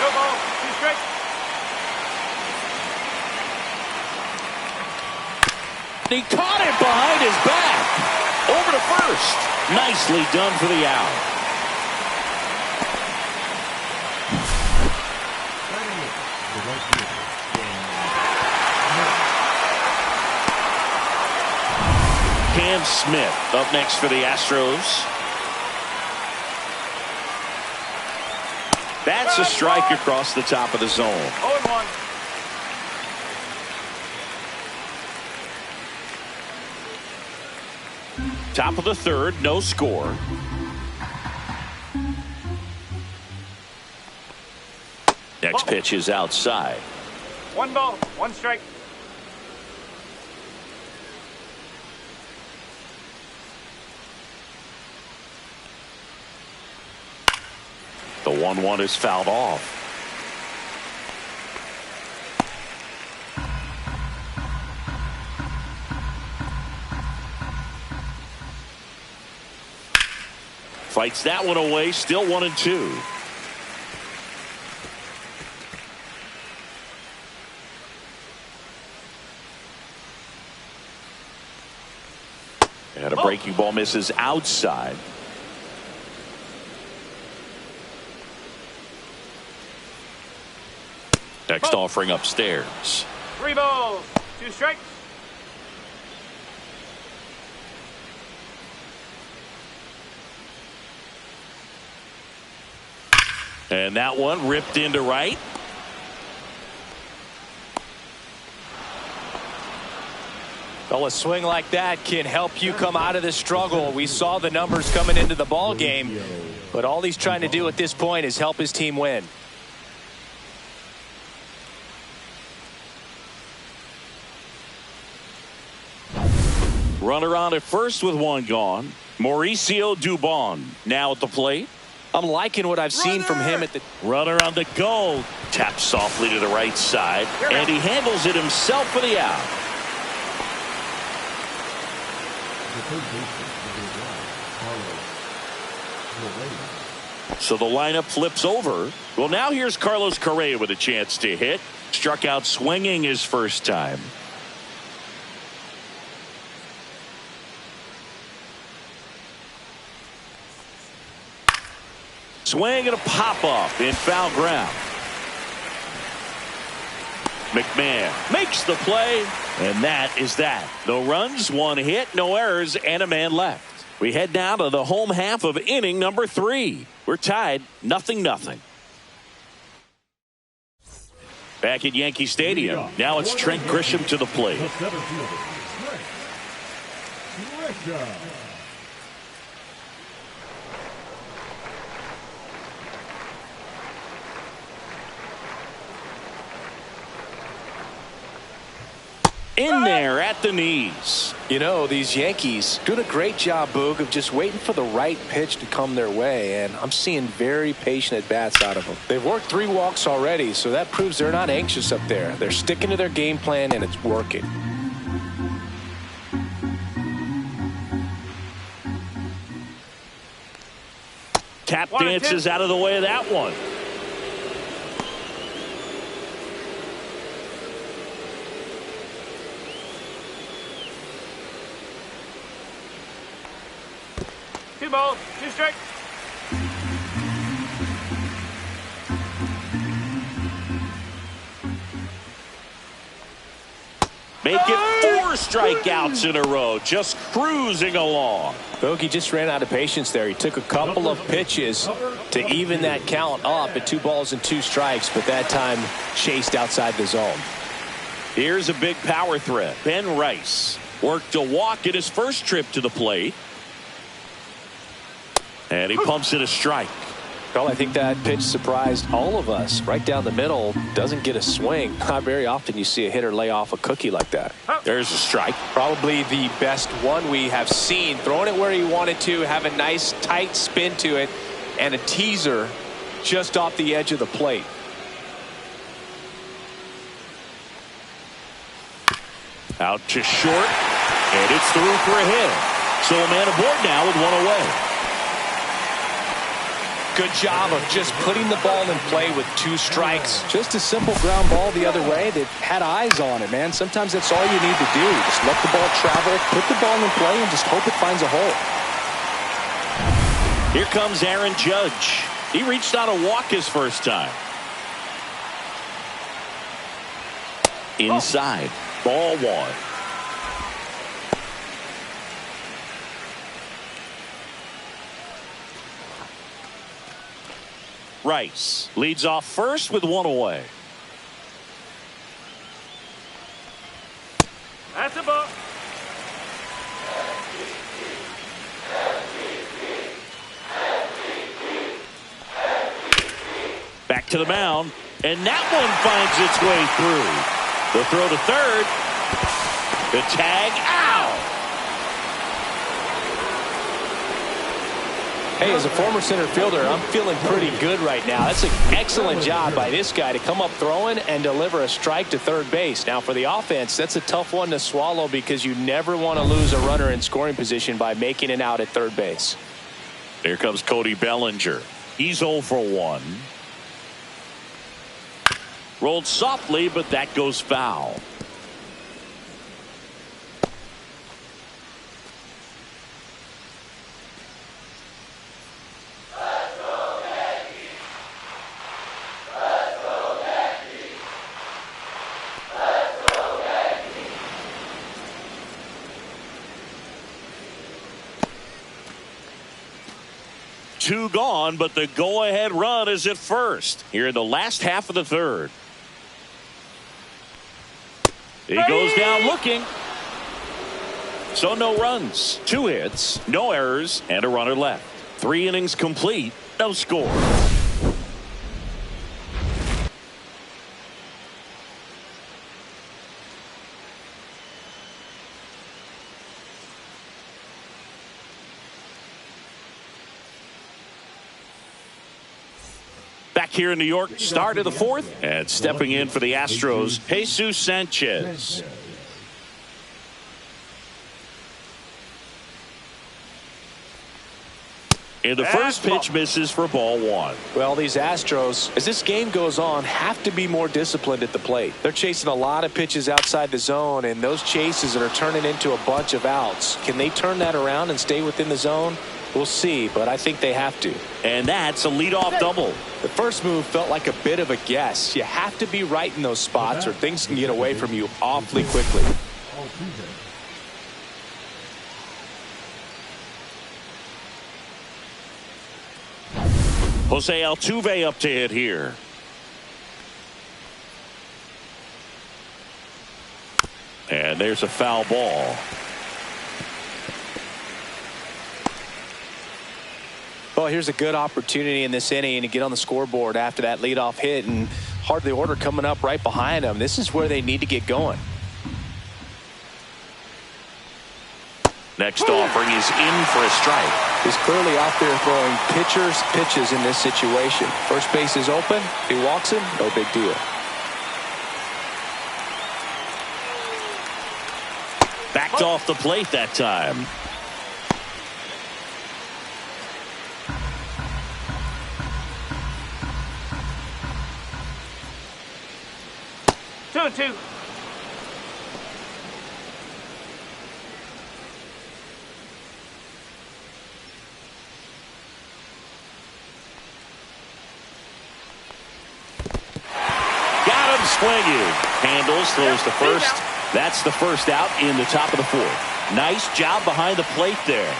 No ball, 2 strikes. He caught it behind his back. Over to first. Nicely done for the out. Cam Smith up next for the Astros. That's a strike across the top of the zone. 0-1. Top of the third, no score. Next pitch is outside. 1 ball, 1 strike. The 1-1 is fouled off. Fights that one away. Still 1-2. And a breaking ball misses outside. Next offering upstairs. 3 balls, 2 strikes. And that one ripped into right. Well, a swing like that can help you come out of the struggle. We saw the numbers coming into the ball game, but all he's trying to do at this point is help his team win. Runner on at first with 1 gone. Mauricio Dubon now at the plate. I'm liking what I've seen from him at the runner on the go. Taps softly to the right side, and he handles it himself for the out. So the lineup flips over. Well, now here's Carlos Correa with a chance to hit. Struck out swinging his first time. Swing and a pop-off in foul ground. McMahon makes the play, and that is that. No runs, 1 hit, no errors, and a man left. We head now to the home half of inning number 3. We're tied 0-0. Back at Yankee Stadium. Now it's Trent Grisham to the plate. In there at the knees. You know, these Yankees doing a great job, Boog, of just waiting for the right pitch to come their way, and I'm seeing very patient at-bats out of them. They've worked 3 walks already, so that proves they're not anxious up there. They're sticking to their game plan, and it's working. Tap dances out of the way of that one. Two balls, 2 strikes. Make it 4 strikeouts in a row. Just cruising along. Bogey just ran out of patience there. He took a couple of pitches to even that count up at 2 balls and 2 strikes, but that time chased outside the zone. Here's a big power threat. Ben Rice worked a walk in his first trip to the plate. And he pumps it a strike. Well, I think that pitch surprised all of us. Right down the middle, doesn't get a swing. Not very often you see a hitter lay off a cookie like that. There's a strike. Probably the best one we have seen. Throwing it where he wanted to, have a nice tight spin to it, and a teaser just off the edge of the plate. Out to short, and it's through for a hit. So a man aboard now with 1 away. Good job of just putting the ball in play with 2 strikes. Just a simple ground ball the other way that had eyes on it, man. Sometimes that's all you need to do. Just let the ball travel, put the ball in play, and just hope it finds a hole. Here comes Aaron Judge. He reached out a walk his first time. Inside. Ball 1. Rice leads off first with 1 away. That's a ball. Back to the mound, and that one finds its way through. The throw to third. The tag out. Hey, as a former center fielder, I'm feeling pretty good right now. That's an excellent job by this guy to come up throwing and deliver a strike to third base. Now, for the offense, that's a tough one to swallow because you never want to lose a runner in scoring position by making it out at third base. Here comes Cody Bellinger. He's 0 for 1. Rolled softly, but that goes foul. Two gone, but the go-ahead run is at first here in the last half of the third. He goes down looking. So no runs, 2 hits, no errors, and a runner left. 3 innings complete, no score. Back here in New York, start of the 4th, and stepping in for the Astros, Jesus Sanchez. And the first pitch misses for ball 1. Well, these Astros, as this game goes on, have to be more disciplined at the plate. They're chasing a lot of pitches outside the zone, and those chases are turning into a bunch of outs. Can they turn that around and stay within the zone? We'll see, but I think they have to. And that's a leadoff double. The first move felt like a bit of a guess. You have to be right in those spots or things can get away from you awfully quickly. Jose Altuve up to hit here. And there's a foul ball. Well, here's a good opportunity in this inning to get on the scoreboard after that leadoff hit, and hardly order coming up right behind them. This is where they need to get going. Next offering is in for a strike. He's clearly out there throwing pitches in this situation. First base is open. If he walks him, no big deal. Backed off the plate that time. Two. Got him swinging. Handles, throws to first. That's the first out in the top of the 4th. Nice job behind the plate there.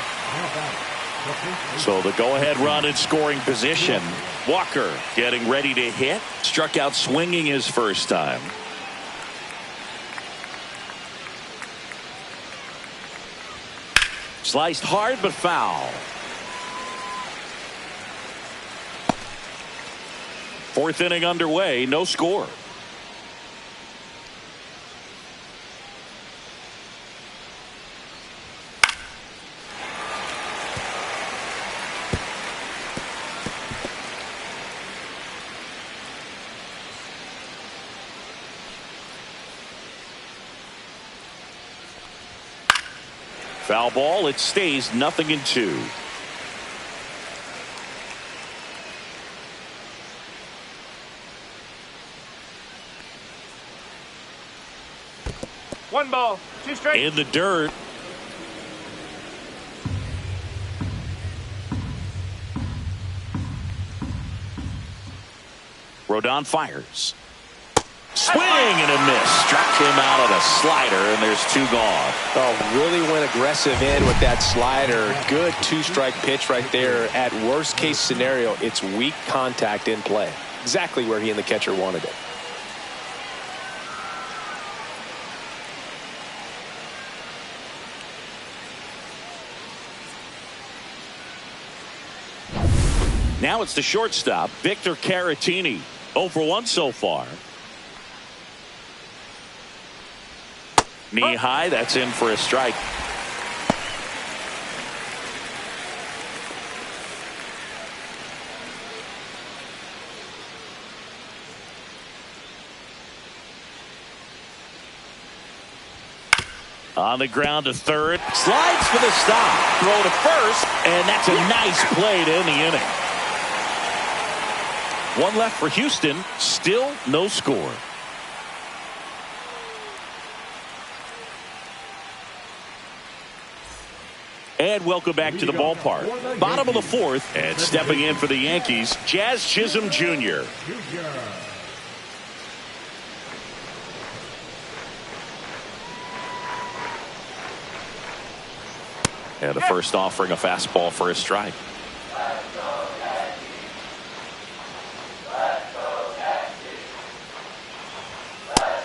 So the go-ahead run in scoring position. Walker getting ready to hit. Struck out swinging his first time. Sliced hard but foul. 4th inning underway, no score. Foul ball, it stays 0-2. One ball, 2 strikes. In the dirt. Rodon fires. Swing and a miss. Struck him out of the slider, and there's 2 gone. Oh, really went aggressive in with that slider. Good 2-strike pitch right there. At worst case scenario, it's weak contact in play. Exactly where he and the catcher wanted it. Now it's the shortstop, Victor Caratini. 0 for 1 so far. Knee high, that's in for a strike. On the ground to third. Slides for the stop. Throw to first. And that's a nice play to end the inning. One left for Houston. Still no score. And welcome back to the ballpark. Bottom of the fourth. And stepping in for the Yankees, Jazz Chisholm Jr. And the first offering a fastball for a strike.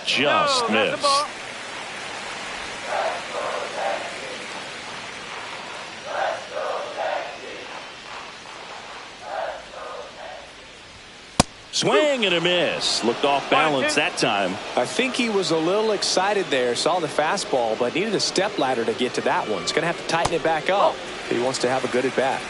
Just missed. Swing and a miss. Looked off balance that time. I think he was a little excited there. Saw the fastball, but needed a step ladder to get to that one. He's going to have to tighten it back up if he wants to have a good at bat.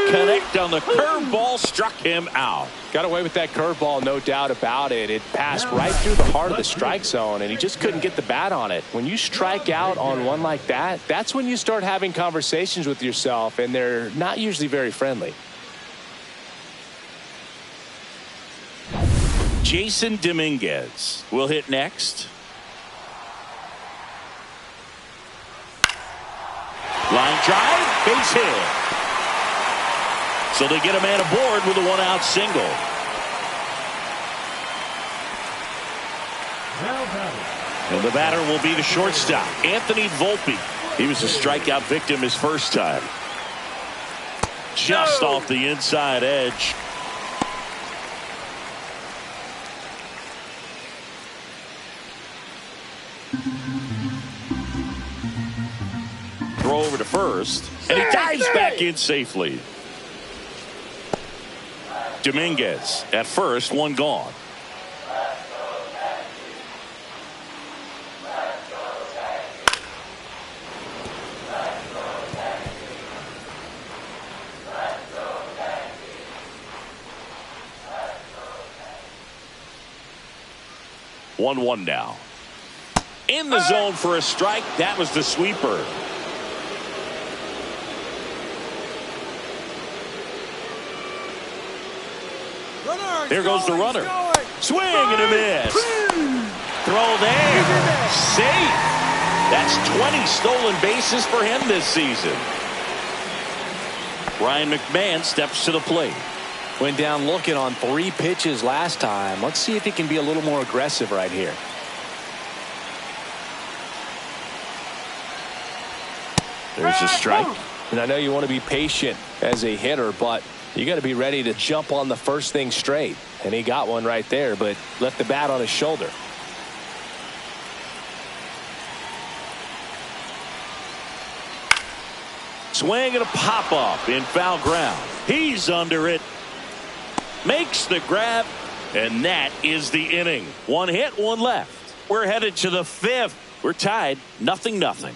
Connect on the curveball, struck him out. Got away with that curveball, no doubt about it. It passed right through the heart of the strike zone, and he just couldn't get the bat on it. When you strike out on one like that, that's when you start having conversations with yourself, and they're not usually very friendly. Jason Dominguez will hit next. Line drive, base hit. So they get a man aboard with a one-out single. And the batter will be the shortstop, Anthony Volpe. He was a strikeout victim his first time. Just off the inside edge. Throw over to first, and he dives back in safely. Dominguez at first, one gone. One now. In the zone for a strike. That was the sweeper. There goes the runner. Swing and a miss. Throw there. Safe. That's 20 stolen bases for him this season. Ryan McMahon steps to the plate. Went down looking on 3 pitches last time. Let's see if he can be a little more aggressive right here. There's a strike. And I know you want to be patient as a hitter, but you got to be ready to jump on the first thing straight. And he got one right there, but left the bat on his shoulder. Swing and a pop-up in foul ground. He's under it. Makes the grab. And that is the inning. 1 hit, 1 left. We're headed to the 5th. We're tied 0-0.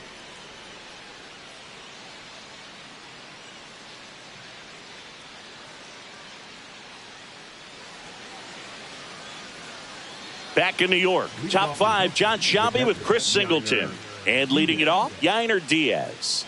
Back in New York, top 5, John Shelby with Chris Singleton. And leading it off, Yainer Diaz.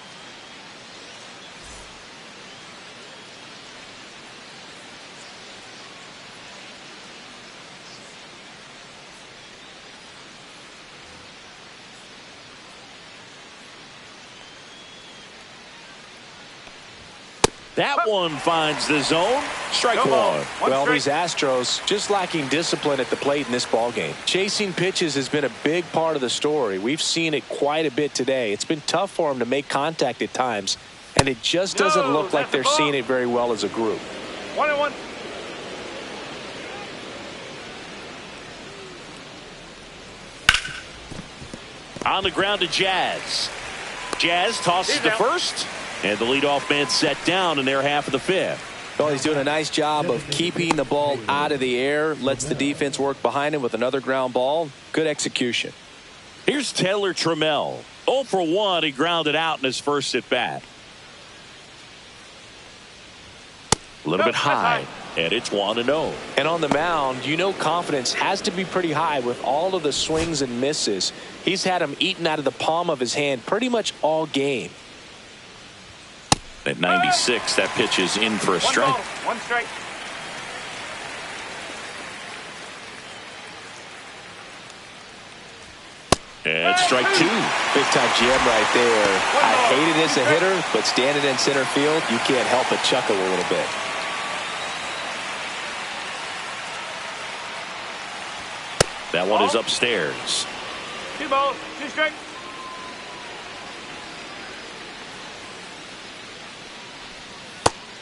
That one finds the zone. Strike one. Well, these Astros just lacking discipline at the plate in this ballgame. Chasing pitches has been a big part of the story. We've seen it quite a bit today. It's been tough for them to make contact at times, and it just doesn't look like they're seeing it very well as a group. 1-1. On the ground to Jazz. Jazz tosses to first. And the leadoff man set down in their half of the 5th. Well, he's doing a nice job of keeping the ball out of the air. Lets the defense work behind him with another ground ball. Good execution. Here's Taylor Trammell. 0 for 1. He grounded out in his first at bat. A little bit high, and it's 1-0. And on the mound, you know confidence has to be pretty high with all of the swings and misses. He's had them eaten out of the palm of his hand pretty much all game. At 96, that pitch is in for a strike. 1 strike. And strike 2. Big time jam right there. I hate it as a hitter, but standing in center field, you can't help but chuckle a little bit. That one is upstairs. 2 balls, 2 strikes.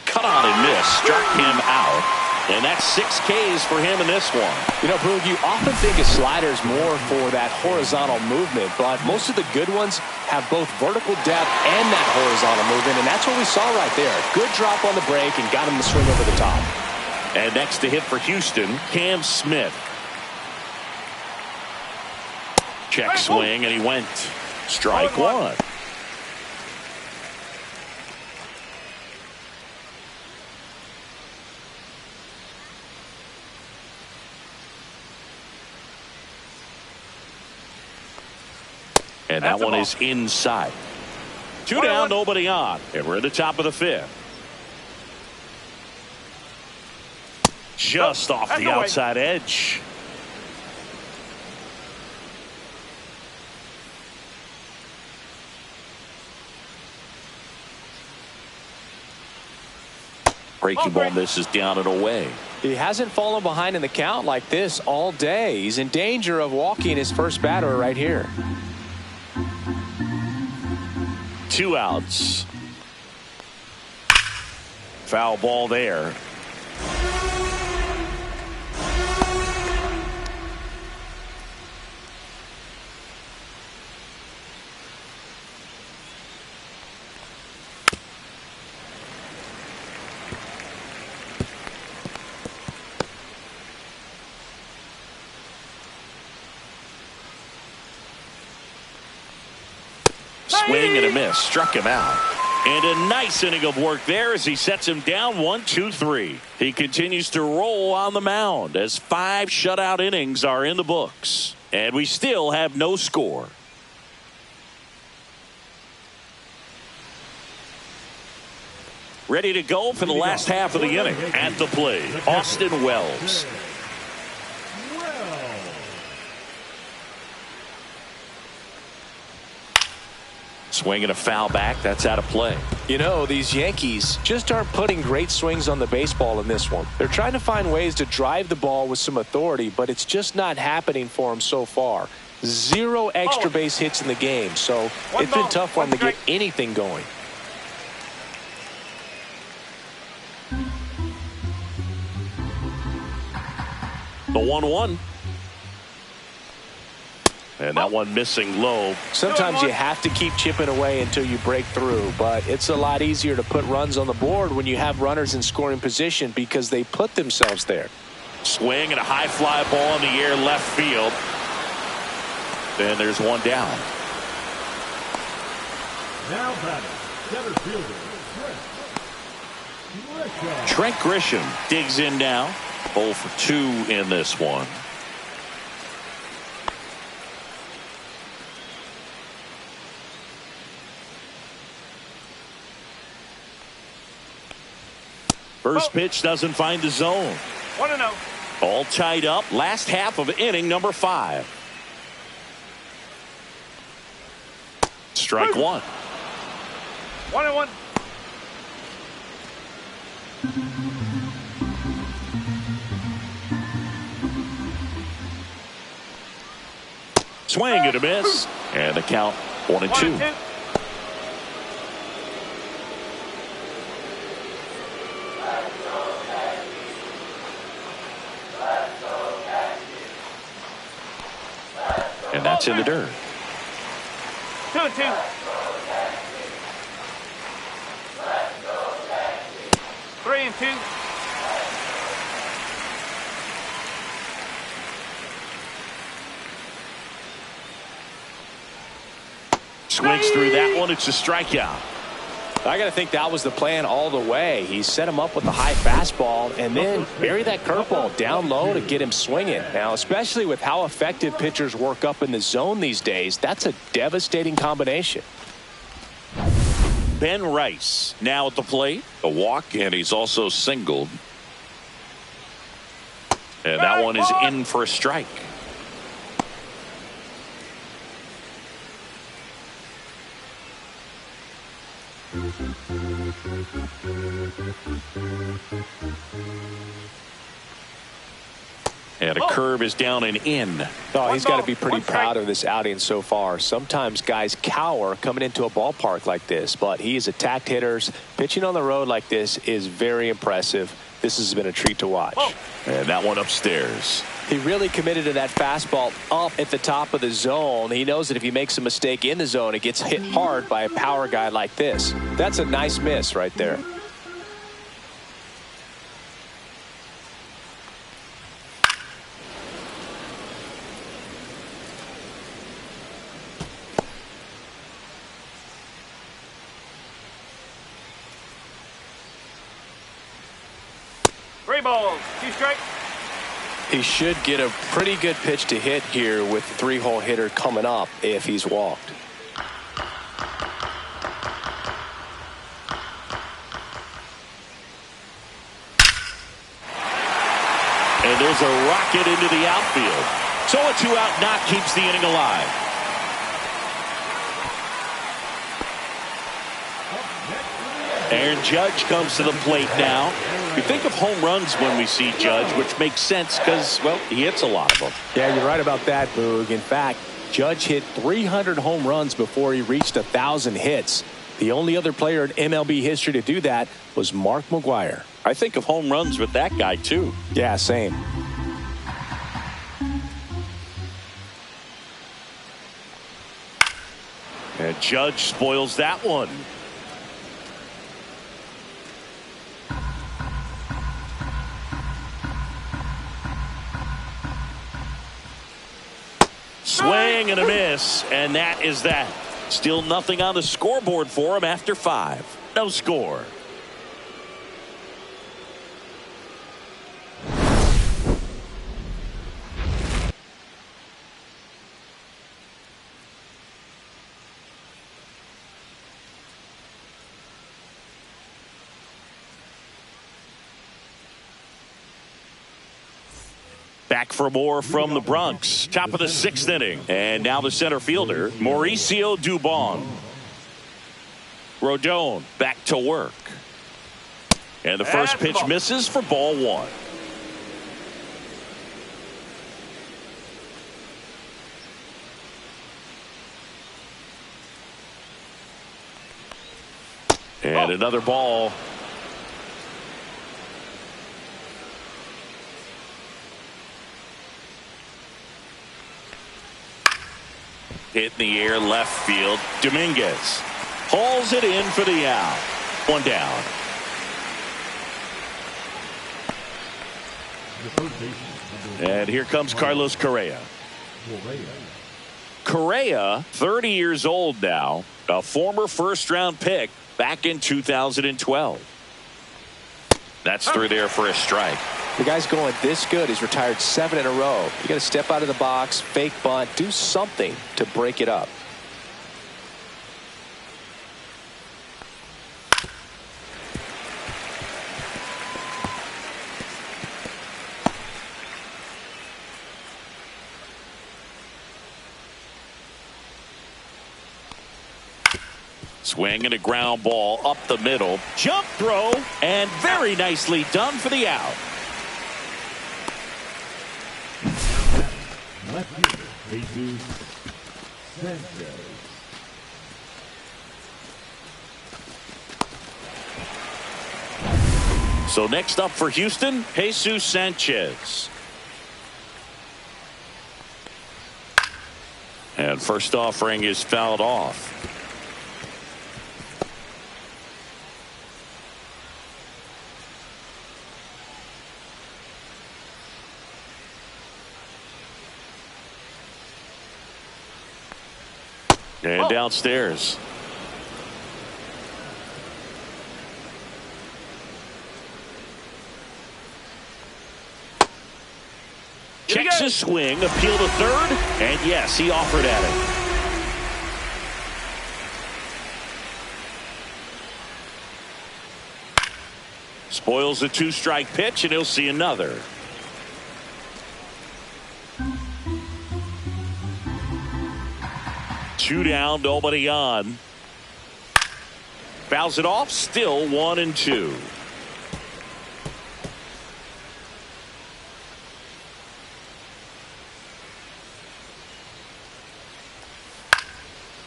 Cut on and miss. Struck him out. And that's 6 Ks for him in this one. You know, Boog, you often think of sliders more for that horizontal movement, but most of the good ones have both vertical depth and that horizontal movement, and that's what we saw right there. Good drop on the break and got him to swing over the top. And next to hit for Houston, Cam Smith. Check swing, and he went. Strike 1. And that one is inside. 2 down, nobody on. And we're at the top of the 5th. Just off the outside edge. Breaking ball misses down and away. He hasn't fallen behind in the count like this all day. He's in danger of walking his first batter right here. 2 outs. Foul ball there. Swing and a miss. Struck him out. And a nice inning of work there as he sets him down 1-2-3. He continues to roll on the mound as 5 shutout innings are in the books. And we still have no score. Ready to go for the last half of the inning. At the plate, Austin Wells. Swing and a foul back. That's out of play. You know, these Yankees just aren't putting great swings on the baseball in this one. They're trying to find ways to drive the ball with some authority, but it's just not happening for them so far. 0 extra base hits in the game, so it's been tough for them to get anything going. The 1-1. And that one missing low. Sometimes you have to keep chipping away until you break through, but it's a lot easier to put runs on the board when you have runners in scoring position because they put themselves there. Swing and a high fly ball in the air left field. And there's 1 down. Now batting, center fielder, Trent Grisham digs in now. 0 for 2 in this one. First pitch doesn't find the zone. 1-0. All tied up. Last half of inning number 5. Strike 1. 1-1. Swing and a miss. And the count 1-2. 1-2. And that's in the dirt. 2-2. Three and 2. Swings through that one. It's a strikeout. I got to think that was the plan all the way. He set him up with the high fastball and then bury that curveball down low to get him swinging. Now, especially with how effective pitchers work up in the zone these days, that's a devastating combination. Ben Rice now at the plate. A walk, and he's also singled. And that one is in for a strike. And a curve is down and in. Oh, he's got to be pretty proud of this outing so far. Sometimes guys cower coming into a ballpark like this, but he has attacked hitters. Pitching on the road like this is very impressive. This has been a treat to watch. And that one upstairs. He really committed to that fastball up at the top of the zone. He knows that if he makes a mistake in the zone, it gets hit hard by a power guy like this. That's a nice miss right there. Three balls, 2 strikes. He should get a pretty good pitch to hit here with the 3-hole hitter coming up if he's walked. And there's a rocket into the outfield. So a 2-out knock keeps the inning alive. Aaron Judge comes to the plate now. We think of home runs when we see Judge, which makes sense because, well, he hits a lot of them. Yeah, you're right about that, Boog. In fact, Judge hit 300 home runs before he reached 1,000 hits. The only other player in MLB history to do that was Mark McGwire. I think of home runs with that guy, too. Yeah, same. And Judge spoils that one. Swing and a miss, and that is that. Still nothing on the scoreboard for him after 5. No score. Back for more from the Bronx. Top of the 6th inning. And now the center fielder, Mauricio Dubon. Rodon back to work. And the first pitch misses for ball 1. And another ball. Hit in the air left field. Dominguez hauls it in for the out. 1 down. And here comes Carlos Correa. Correa, 30 years old now, a former first-round pick back in 2012. That's through there for a strike. The guy's going this good. He's retired 7 in a row. You got to step out of the box, fake bunt, do something to break it up. Swing and a ground ball up the middle. Jump throw, and very nicely done for the out. So next up for Houston, Jesus Sanchez. And first offering is fouled off. And downstairs. Checks his swing, appeal to third, and yes, he offered at it. Spoils a 2-strike pitch, and he'll see another. Two down, nobody on. Fouls it off, still 1-2.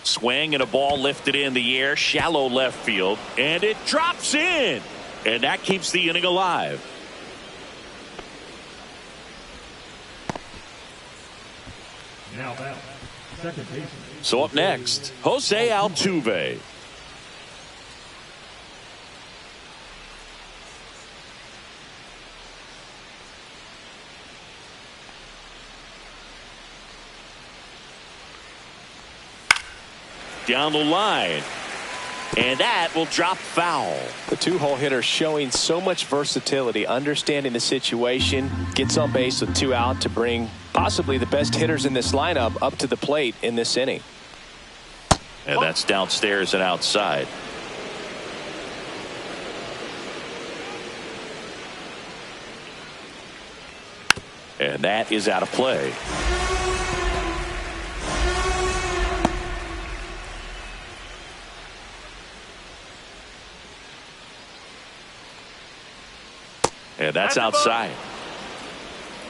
Swing and a ball lifted in the air, shallow left field, and it drops in. And that keeps the inning alive. Now back, second baseman. So up next, Jose Altuve. Down the line. And that will drop foul. The two-hole hitter showing so much versatility, understanding the situation, gets on base with 2 out to bring possibly the best hitters in this lineup up to the plate in this inning. And that's downstairs and outside. And that is out of play. And that's outside.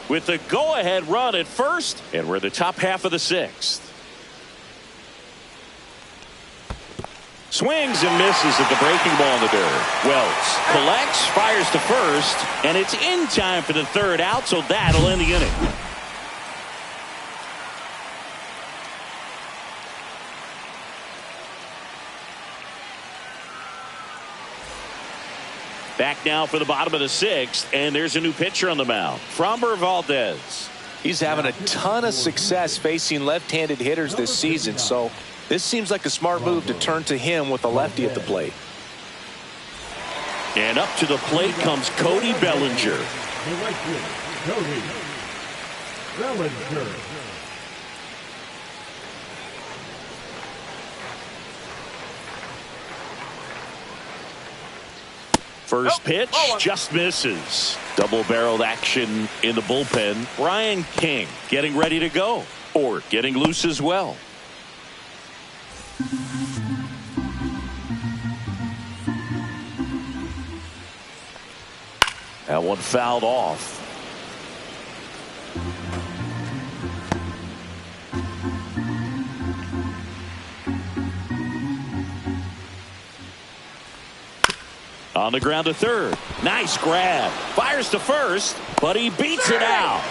With the go-ahead run at first, and we're in the top half of the 6th. Swings and misses at the breaking ball in the dirt. Wells collects, fires to first, and it's in time for the 3rd out, so that'll end the inning. Back now for the bottom of the 6th, and there's a new pitcher on the mound, Framber Valdez. He's having a ton of success facing left-handed hitters this season, so this seems like a smart move to turn to him with a lefty at the plate. And up to the plate comes Cody Bellinger. The right fielder, Cody Bellinger. First pitch just misses. Double-barreled action in the bullpen. Brian King getting ready to go, or getting loose as well. That one fouled off. On the ground to third. Nice grab. Fires to first, but he beats it out.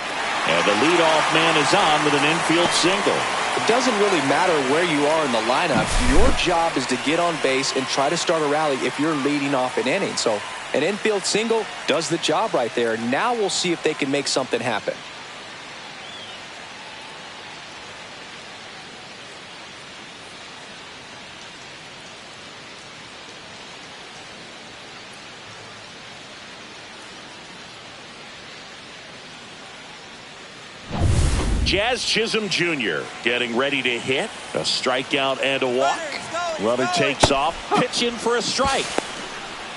And the leadoff man is on with an infield single. It doesn't really matter where you are in the lineup. Your job is to get on base and try to start a rally if you're leading off an inning. So an infield single does the job right there. Now we'll see if they can make something happen. Jazz Chisholm Jr. getting ready to hit. A strikeout and a walk. Runner takes off. Pitch in for a strike.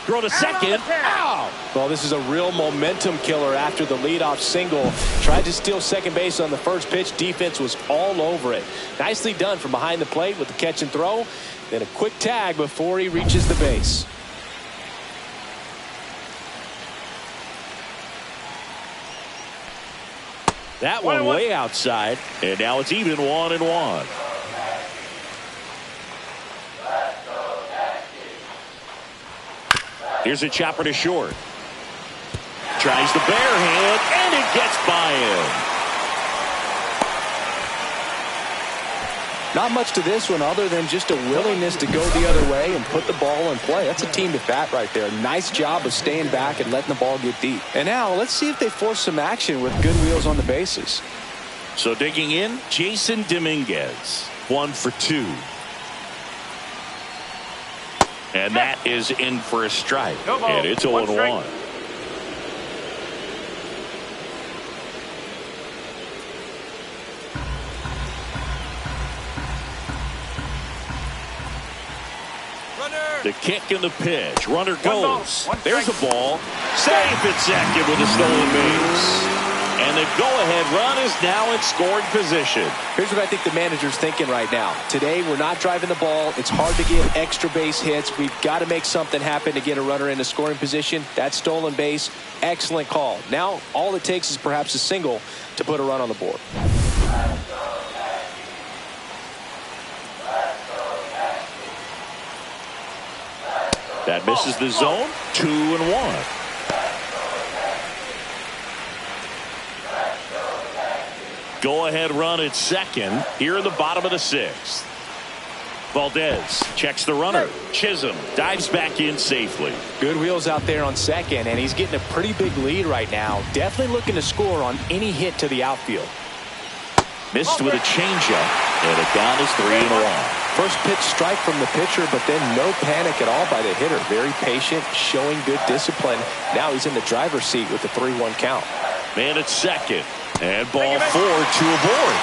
Throw to second. Ow! Well, this is a real momentum killer after the leadoff single. Tried to steal second base on the first pitch. Defense was all over it. Nicely done from behind the plate with the catch and throw. Then a quick tag before he reaches the base. That one way outside, and now it's even 1-1. Here's a chopper to short. Tries the bare hand, and it gets by him. Not much to this one other than just a willingness to go the other way and put the ball in play. That's a team at bat right there. Nice job of staying back and letting the ball get deep. And now let's see if they force some action with good wheels on the bases. So digging in, Jason Dominguez, 1 for 2. And that is in for a strike. And it's 0-1. The kick and the pitch. Runner goes. One There's a ball. Safe at second with a stolen base. And the go-ahead run is now in scoring position. Here's what I think the manager's thinking right now. Today, we're not driving the ball. It's hard to give extra base hits. We've got to make something happen to get a runner into scoring position. That stolen base, excellent call. Now, all it takes is perhaps a single to put a run on the board. That misses the zone. 2-1. Go-ahead run at second here in the bottom of the sixth. Valdez checks the runner. Chisholm dives back in safely. Good wheels out there on second, and he's getting a pretty big lead right now. Definitely looking to score on any hit to the outfield. Missed with a changeup, and it down is 3-1. First pitch strike from the pitcher, but then no panic at all by the hitter. Very patient, showing good discipline. Now he's in the driver's seat with the 3-1 count. Man at second. And ball 4 to aboard.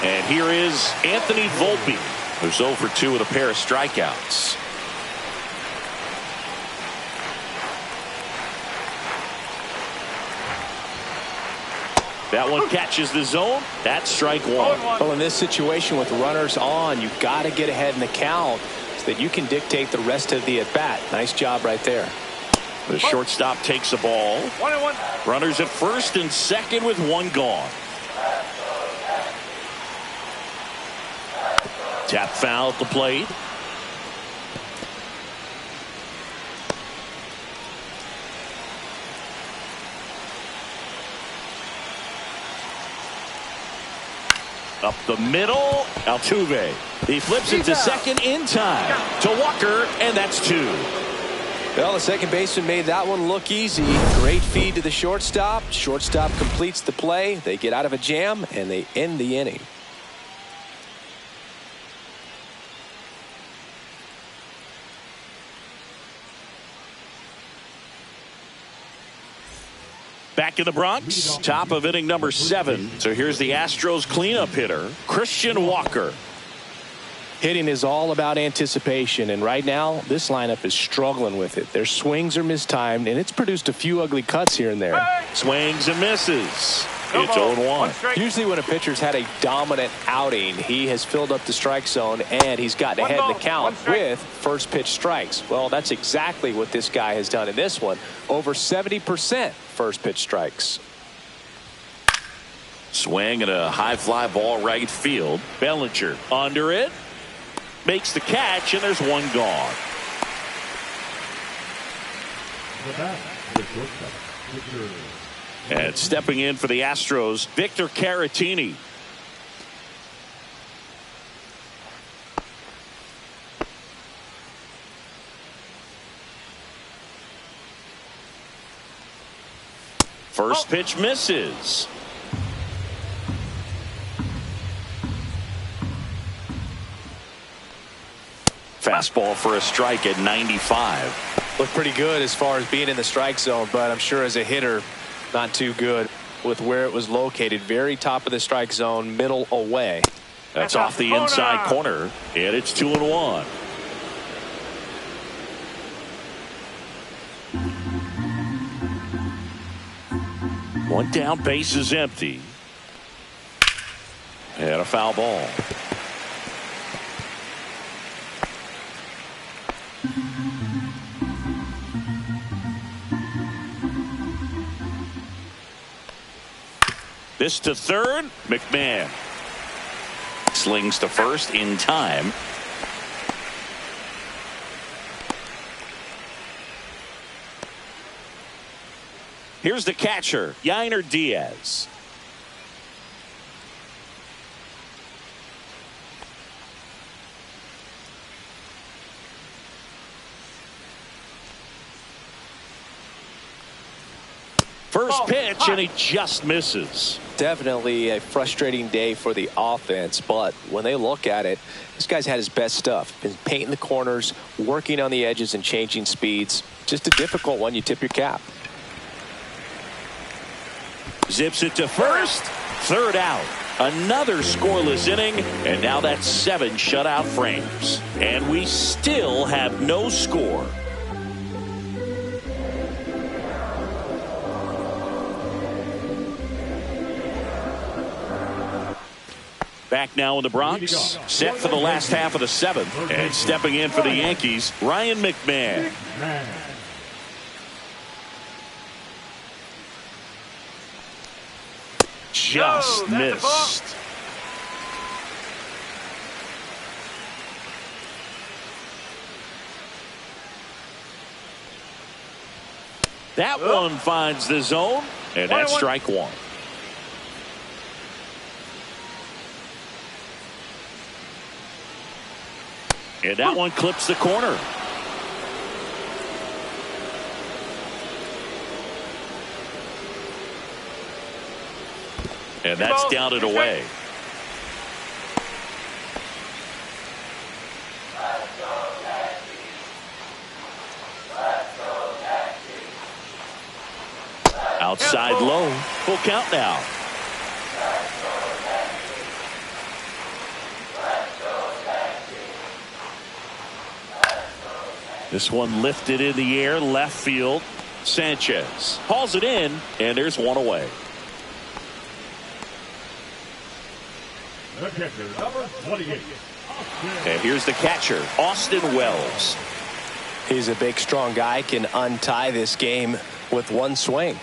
And here is Anthony Volpe, who's 0 for 2 with a pair of strikeouts. That one catches the zone. That's strike 1. Well, in this situation with runners on, you've got to get ahead in the count so that you can dictate the rest of the at-bat. Nice job right there. The shortstop takes the ball. 1-1. Runners at first and second with one gone. Tap foul at the plate. Up the middle, Altuve. He flips it to second in time. To Walker, and that's 2. Well, the second baseman made that one look easy. Great feed to the shortstop. Shortstop completes the play. They get out of a jam, and they end the inning. Back in the Bronx, top of inning number 7. So here's the Astros cleanup hitter, Christian Walker. Hitting is all about anticipation, and right now this lineup is struggling with it. Their swings are mistimed, and it's produced a few ugly cuts here and there. Swings and misses. It's 0-1. Usually when a pitcher's had a dominant outing, he has filled up the strike zone and he's gotten ahead in the count with first pitch strikes. Well, that's exactly what this guy has done in this one. Over 70% first pitch strikes. Swing and a high fly ball right field. Bellinger under it. Makes the catch, and there's one gone. And stepping in for the Astros, Victor Caratini. First pitch misses. Fastball for a strike at 95. Looked pretty good as far as being in the strike zone, but I'm sure as a hitter, not too good with where it was located. Very top of the strike zone, middle away. That's off the inside corner, and it's 2-1. One down, base is empty. And a foul ball. This to third. McMahon slings to first in time. Here's the catcher, Yainer Diaz. First pitch, and he just misses. Definitely a frustrating day for the offense, but when they look at it, this guy's had his best stuff. Been painting the corners, working on the edges, and changing speeds. Just a difficult one. You tip your cap. Zips it to first. Third out. Another scoreless inning, and now that's 7 shutout frames. And we still have no score. Back now in the Bronx, set for the last half of the 7th, and stepping in for the Yankees, Ryan McMahon. Just missed. That one finds the zone, and that's strike 1. And that one clips the corner. And that's down and away. Outside low. Full count now. This one lifted in the air, left field. Sanchez hauls it in, and there's one away. The catcher, number 28. And here's the catcher, Austin Wells. He's a big, strong guy, can untie this game with one swing.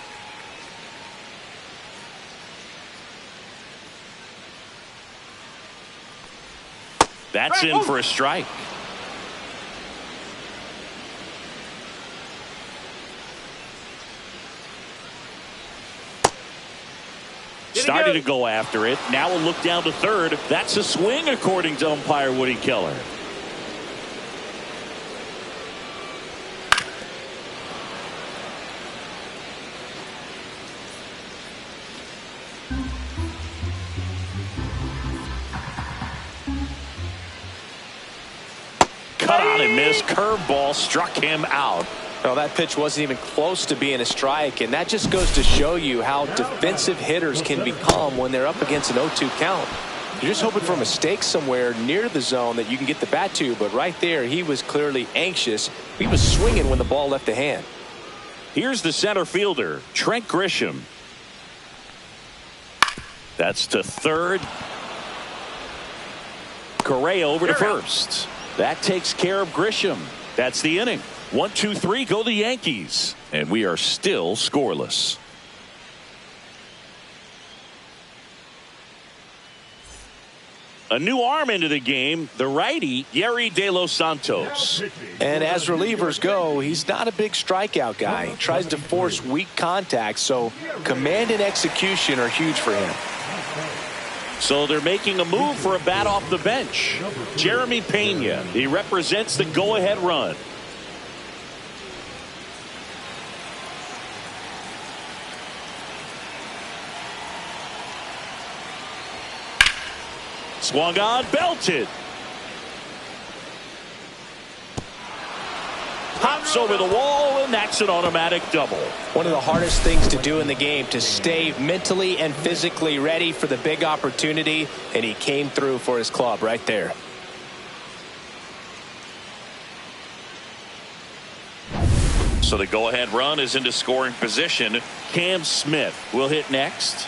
That's in for a strike. Starting to go after it. Now we'll look down to third. That's a swing, according to umpire Woody Keller. Cut on and missed. Curveball struck him out. Well, that pitch wasn't even close to being a strike, and that just goes to show you how defensive hitters can become when they're up against an 0-2 count. You're just hoping for a mistake somewhere near the zone that you can get the bat to, but right there, he was clearly anxious. He was swinging when the ball left the hand. Here's the center fielder, Trent Grisham. That's to third. Correa over to first. That takes care of Grisham. That's the inning. 1, 2, 3, go the Yankees. And we are still scoreless. A new arm into the game, the righty, Yerry De Los Santos. And as relievers go, he's not a big strikeout guy. He tries to force weak contact, so command and execution are huge for him. So they're making a move for a bat off the bench. Jeremy Pena, he represents the go-ahead run. Swung on, belted. Pops over the wall, and that's an automatic double. One of the hardest things to do in the game, to stay mentally and physically ready for the big opportunity, and he came through for his club right there. So the go-ahead run is into scoring position. Cam Smith will hit next.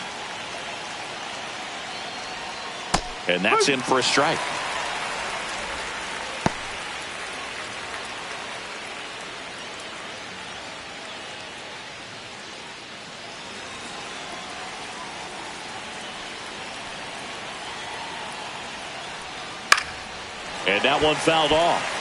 And that's in for a strike. And that one fouled off.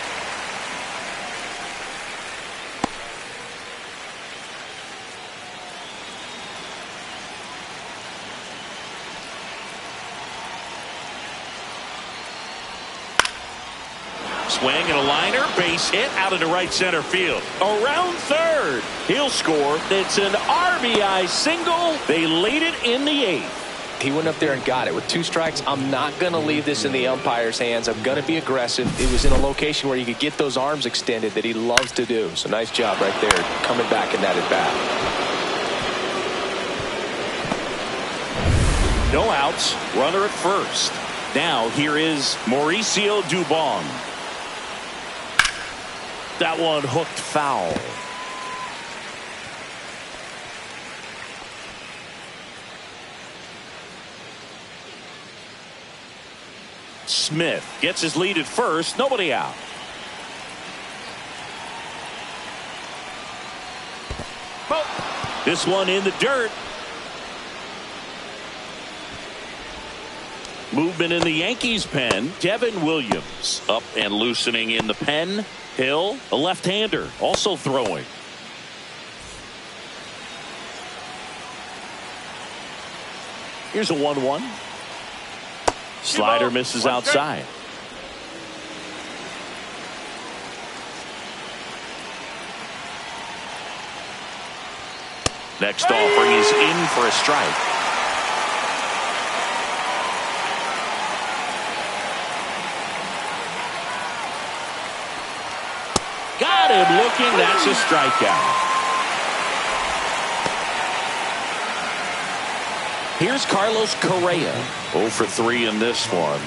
Swing and a liner, base hit out into right center field. Around third, he'll score. It's an RBI single. They laid it in the 8th. He went up there and got it. With 2 strikes, I'm not going to leave this in the umpire's hands. I'm going to be aggressive. It was in a location where you could get those arms extended that he loves to do. So nice job right there, coming back in that at bat. No outs. Runner at first. Now here is Mauricio Dubon. That one hooked foul. Smith gets his lead at first. Nobody out. This one in the dirt. Movement in the Yankees pen. Devin Williams up and loosening in the pen. Hill, a left-hander, also throwing. Here's a 1-1. Slider misses outside. Next offering is in for a strike. Got him looking. That's a strikeout. Here's Carlos Correa. 0 for 3 in this one.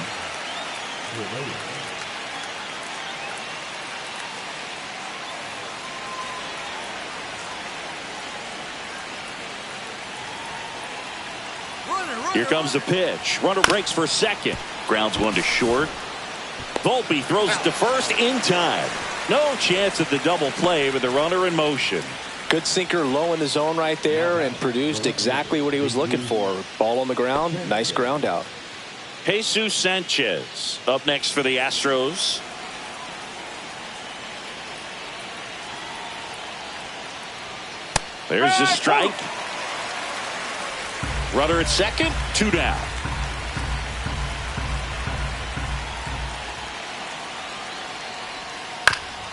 Here comes the pitch. Runner breaks for second. Grounds one to short. Volpe throws it to first in time. No chance at the double play with the runner in motion. Good sinker low in the zone right there and produced exactly what he was looking for. Ball on the ground. Nice ground out. Jesus Sanchez up next for the Astros. There's the strike. Runner at second. 2 down.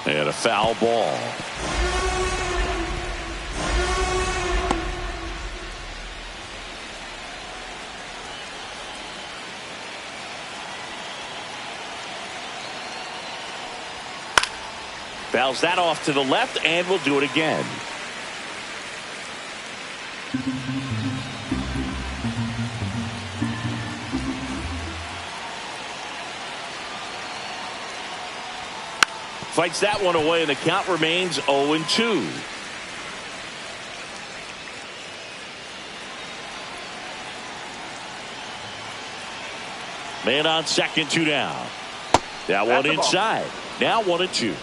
And a foul ball. Fouls that off to the left, and we'll do it again. Fights that one away, and the count remains 0-2. Man on second, 2 down. That one inside. Now 1-2.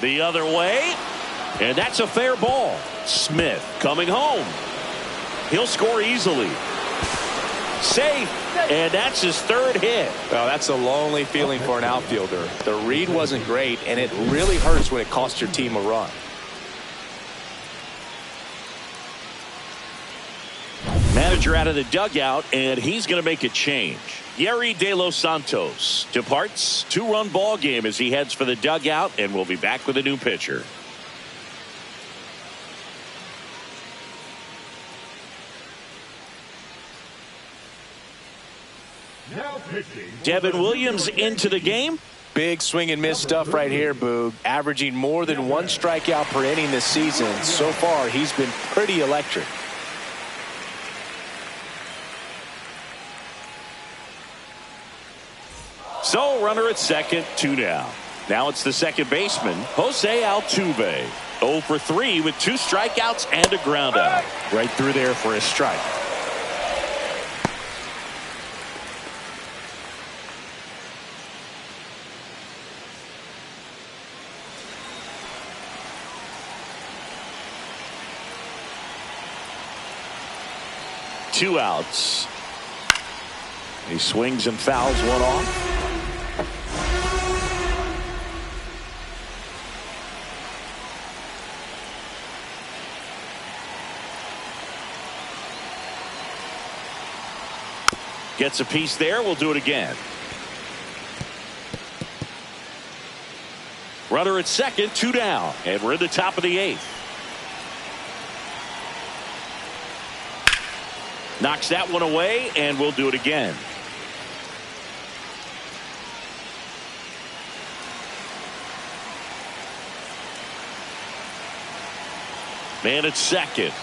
The other way, and that's a fair ball. Smith coming home. He'll score easily. Safe, and that's his 3rd hit. Well, that's a lonely feeling for an outfielder. The read wasn't great, and it really hurts when it costs your team a run. Manager out of the dugout, and he's going to make a change. Yerry De Los Santos departs. 2-run ball game as he heads for the dugout, and we'll be back with a new pitcher. Now pitching. Devin Williams into the game. Big swing and miss stuff right here, Boog. Averaging more than 1 strikeout per inning this season. So far, he's been pretty electric. So runner at second, 2 down. Now it's the second baseman, Jose Altuve. 0 for 3 with 2 strikeouts and a ground out. Right through there for a strike. Two outs. He swings and fouls one off. Gets a piece there. We'll do it again. Runner at second, 2 down, and we're in the top of the 8th. Knocks that one away, and we'll do it again. Man at second.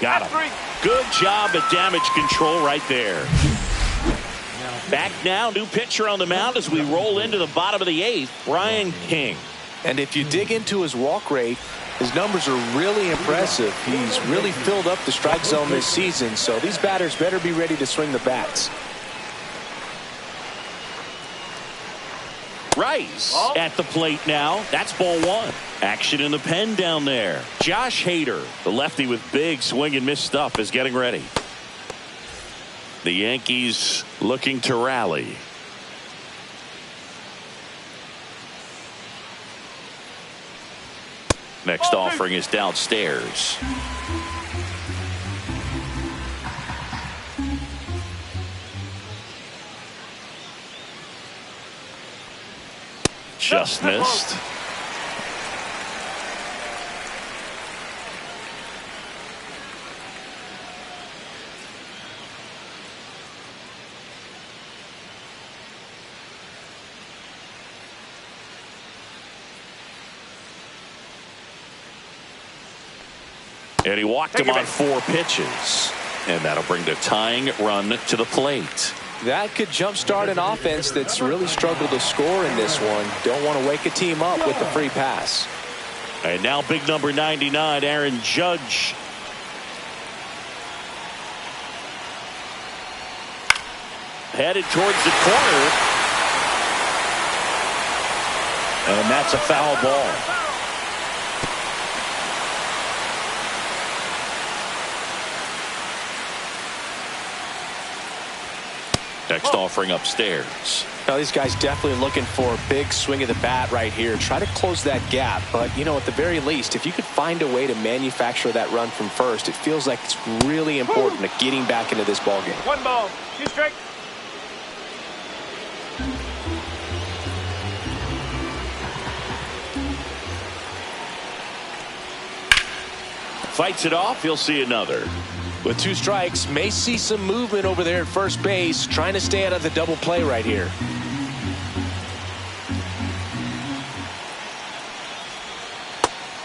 Got him. Good job at damage control right there. Back now, new pitcher on the mound as we roll into the bottom of the 8th, Brian King. And if you dig into his walk rate, his numbers are really impressive. He's really filled up the strike zone this season, so these batters better be ready to swing the bats. Rice at the plate now. That's ball 1. Action in the pen down there. Josh Hader, the lefty with big swing and miss stuff, is getting ready. The Yankees looking to rally. Next offering is downstairs. Just missed. And he walked him on 4 pitches. And that'll bring the tying run to the plate. That could jumpstart an offense that's really struggled to score in this one. Don't want to wake a team up with the free pass. And now big number 99, Aaron Judge. Headed towards the corner. And that's a foul ball. Next offering upstairs. Now these guys definitely looking for a big swing of the bat right here. Try to close that gap. But, you know, at the very least, if you could find a way to manufacture that run from first, it feels like it's really important to getting back into this ballgame. 1 ball, 2 strikes. Fights it off. He'll see another. With 2 strikes, may see some movement over there at first base, trying to stay out of the double play right here.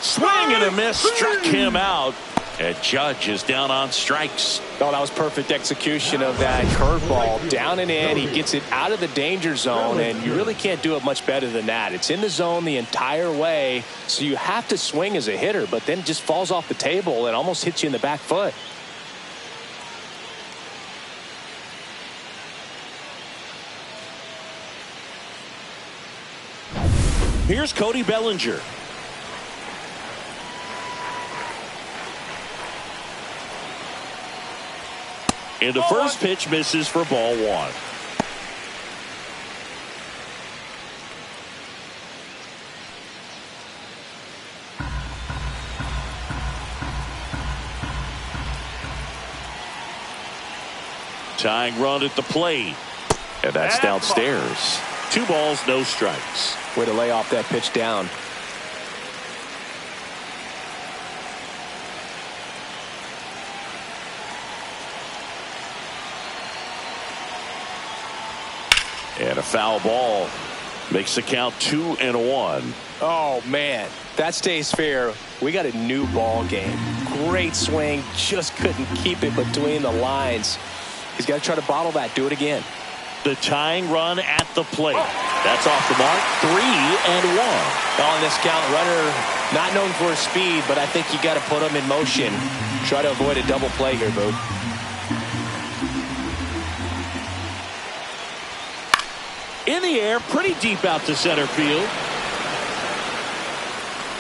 Swing and a miss, struck him out. And Judge is down on strikes. Oh, that was perfect execution of that curveball. Down and in, he gets it out of the danger zone, and you really can't do it much better than that. It's in the zone the entire way, so you have to swing as a hitter, but then it just falls off the table and almost hits you in the back foot. Here's Cody Bellinger. And the first pitch misses for ball 1. Tying run at the plate. And that's downstairs. 2 balls, no strikes. Way to lay off that pitch down. And a foul ball makes the count 2-1. Oh, man, that stays fair. We got a new ball game. Great swing, just couldn't keep it between the lines. He's got to try to bottle that. Do it again. The tying run at the plate. That's off the mark. 3-1. On this count, runner not known for his speed, but I think you got to put him in motion. Try to avoid a double play here, Boog. In the air, pretty deep out to center field.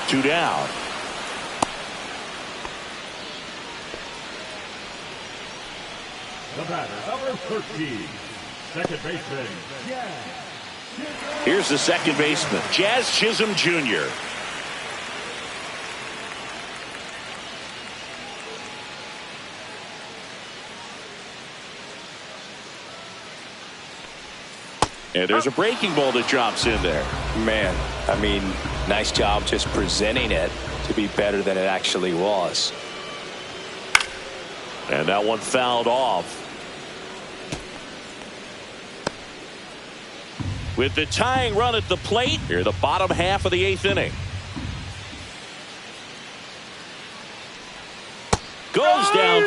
2 down. The batter, number 13, second baseman, Jazz. Here's the second baseman, Jazz Chisholm Jr. And there's a breaking ball that drops in there. Man, I mean, nice job just presenting it to be better than it actually was. And that one fouled off. With the tying run at the plate, here the bottom half of the 8th inning.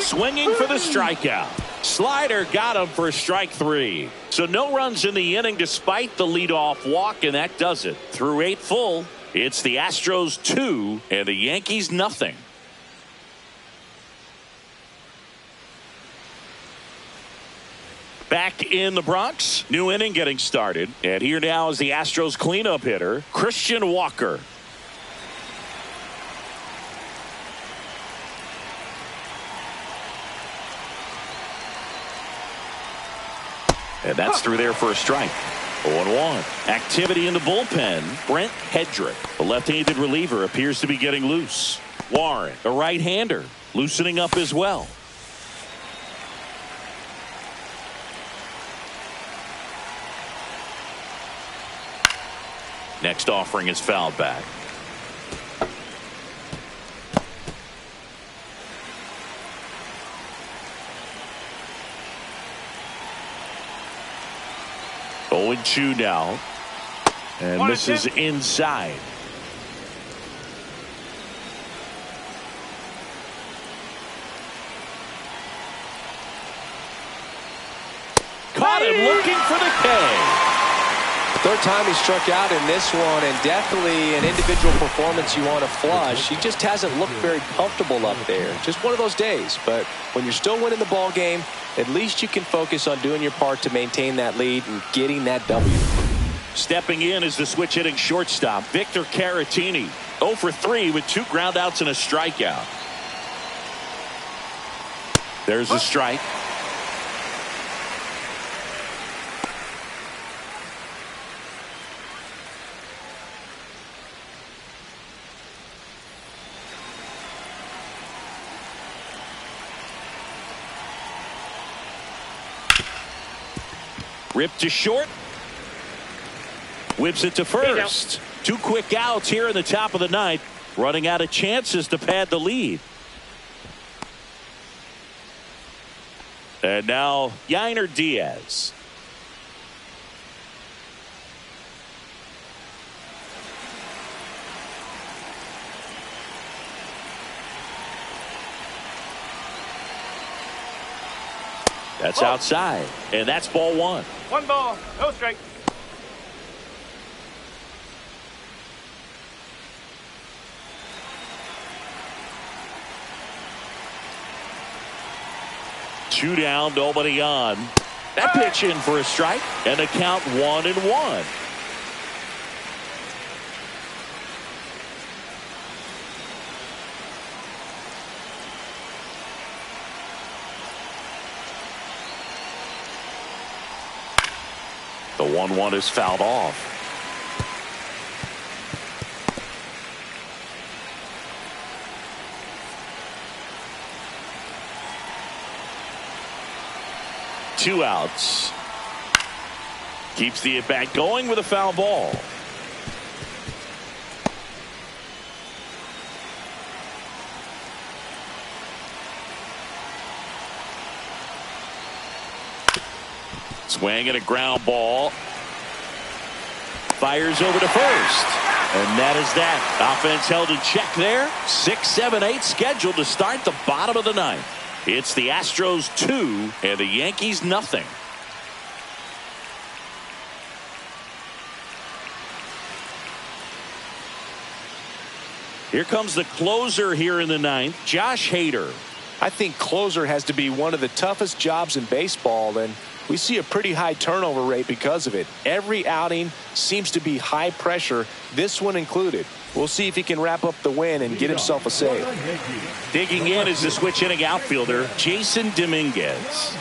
swinging for the strikeout. Slider got him for strike 3. So no runs in the inning despite the leadoff walk, and that does it. Through 8 full, it's the Astros 2 and the Yankees nothing. Back in the Bronx, new inning getting started. And here now is the Astros cleanup hitter, Christian Walker. And that's through there for a strike. 0-1. Activity in the bullpen. Brent Hedrick, the left-handed reliever, appears to be getting loose. Warren, the right-hander, loosening up as well. Next offering is fouled back. Oh, 0-2 now. And this is inside. Caught him looking for the K. Third time he struck out in this one, and definitely an individual performance you want to flush. He just hasn't looked very comfortable up there. Just one of those days. But when you're still winning the ball game, at least you can focus on doing your part to maintain that lead and getting that W. Stepping in is the switch hitting shortstop, Victor Caratini. 0 for 3 with 2 groundouts and a strikeout. There's a strike. Ripped to short. Whips it to first. 2 quick outs here in the top of the 9th. Running out of chances to pad the lead. And now Yainer Diaz. That's outside. And that's ball 1. 1 ball, no strike. Two down, nobody on. That pitch in for a strike, and the count 1-1. The 1-1 is fouled off. Two outs. Keeps the at-bat going with a foul ball. Swing and a ground ball. Fires over to first. And that is that. Offense held in check there. 6, 7, 8 scheduled to start the bottom of the 9th. It's the Astros 2 and the Yankees nothing. Here comes the closer here in the 9th, Josh Hader. I think closer has to be one of the toughest jobs in baseball, and we see a pretty high turnover rate because of it. Every outing seems to be high pressure, this one included. We'll see if he can wrap up the win and get himself a save. Digging in is the switch hitting outfielder, Jason Dominguez.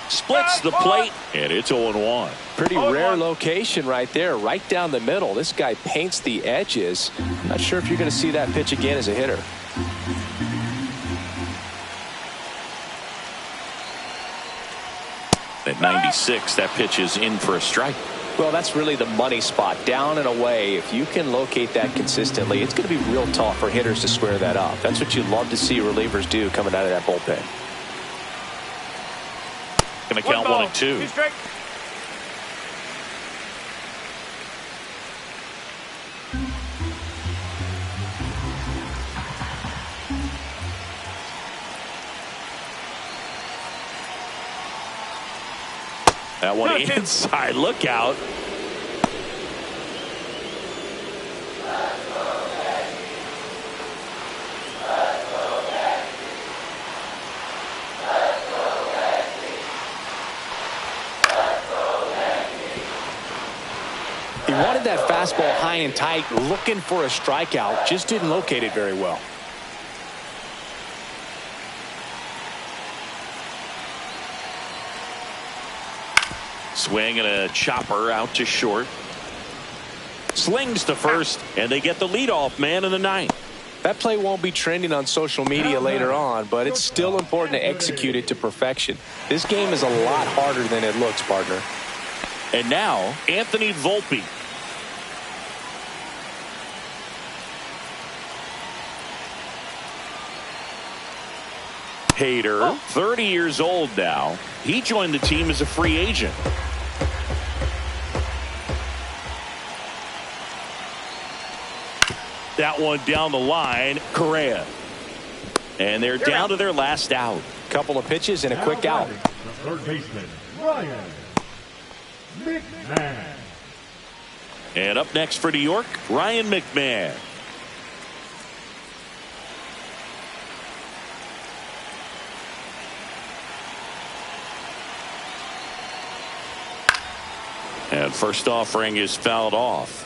Splits the plate, and it's 0-1. Pretty rare location right there, right down the middle. This guy paints the edges. Not sure if you're going to see that pitch again as a hitter. At 96, that pitch is in for a strike. Well, that's really the money spot, down and away. If you can locate that consistently, it's going to be real tough for hitters to square that up. That's what you love to see relievers do coming out of that bullpen. Going to count 1 and 2. 2 strike. That one inside. Look out. He wanted that fastball high and tight, looking for a strikeout. Just didn't locate it very well. Swing and a chopper out to short. Slings to first, and they get the leadoff man in the ninth. That play won't be trending on social media later on, but it's still important to execute it to perfection. This game is a lot harder than it looks, partner. And now, Anthony Volpe. Hader, 30 years old now. He joined the team as a free agent. That one down the line, Correa. And they're down to their last out. Couple of pitches and a quick out. The third baseman, Ryan McMahon. And up next for New York, Ryan McMahon. And first offering is fouled off.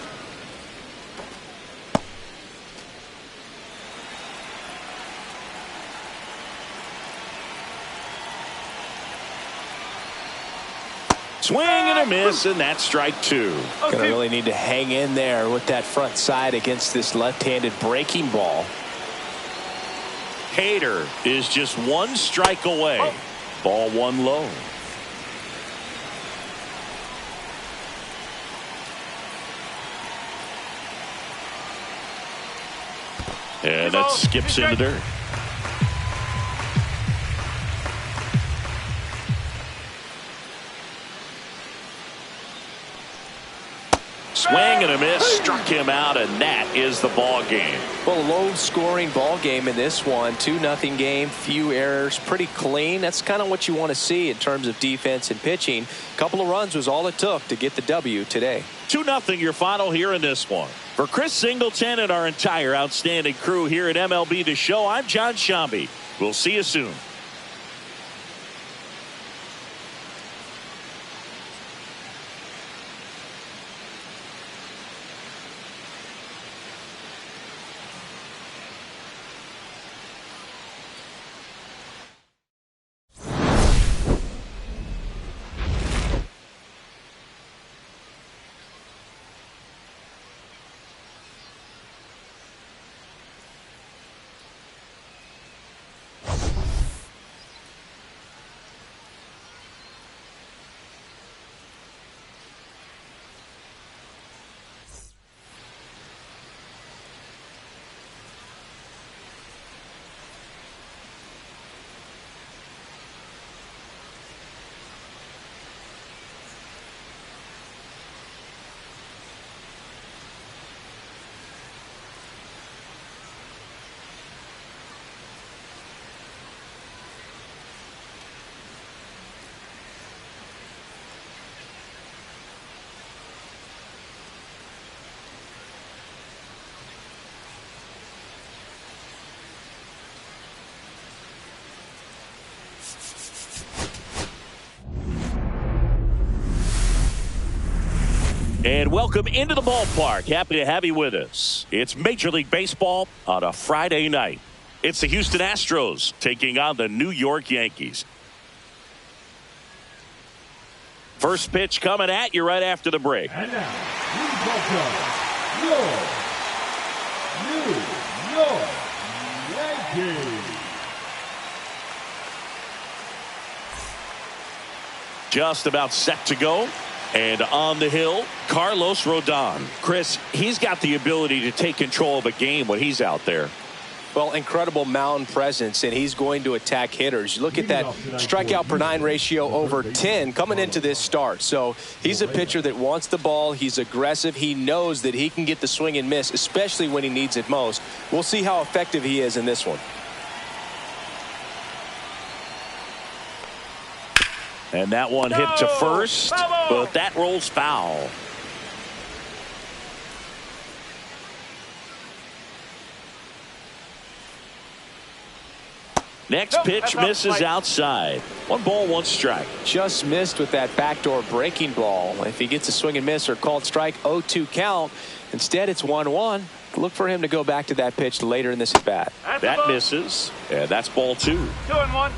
Swing and a miss, and that's strike two. Gonna really need to hang in there with that front side against this left-handed breaking ball. Hader is just one strike away. Ball one low. And that skips in the dirt. Swing and a miss, struck him out, and that is the ball game. Well, a low-scoring ball game in this one. 2-0 game, few errors, pretty clean. That's kind of what you want to see in terms of defense and pitching. A couple of runs was all it took to get the W today. 2-0 your final here in this one. For Chris Singleton and our entire outstanding crew here at MLB The Show, I'm John Shambi. We'll see you soon. And welcome into the ballpark. Happy to have you with us. It's Major League Baseball on a Friday night. It's the Houston Astros taking on the New York Yankees. First pitch coming at you right after the break. And now, please welcome your New York Yankees. Just about set to go. And on the hill, Carlos Rodon. Chris, he's got the ability to take control of a game when he's out there. Well, incredible mound presence, and he's going to attack hitters. You look at that strikeout per 9 ratio over 10 coming into this start. So he's a pitcher that wants the ball. He's aggressive. He knows that he can get the swing and miss, especially when he needs it most. We'll see how effective he is in this one. And that one hit to first, but that rolls foul. Next pitch misses outside. 1 ball, 1 strike. Just missed with that backdoor breaking ball. If he gets a swing and miss or called strike, 0-2 count. Instead, it's 1-1. Look for him to go back to that pitch later in this at bat. That misses, and that's ball 2. 2-1.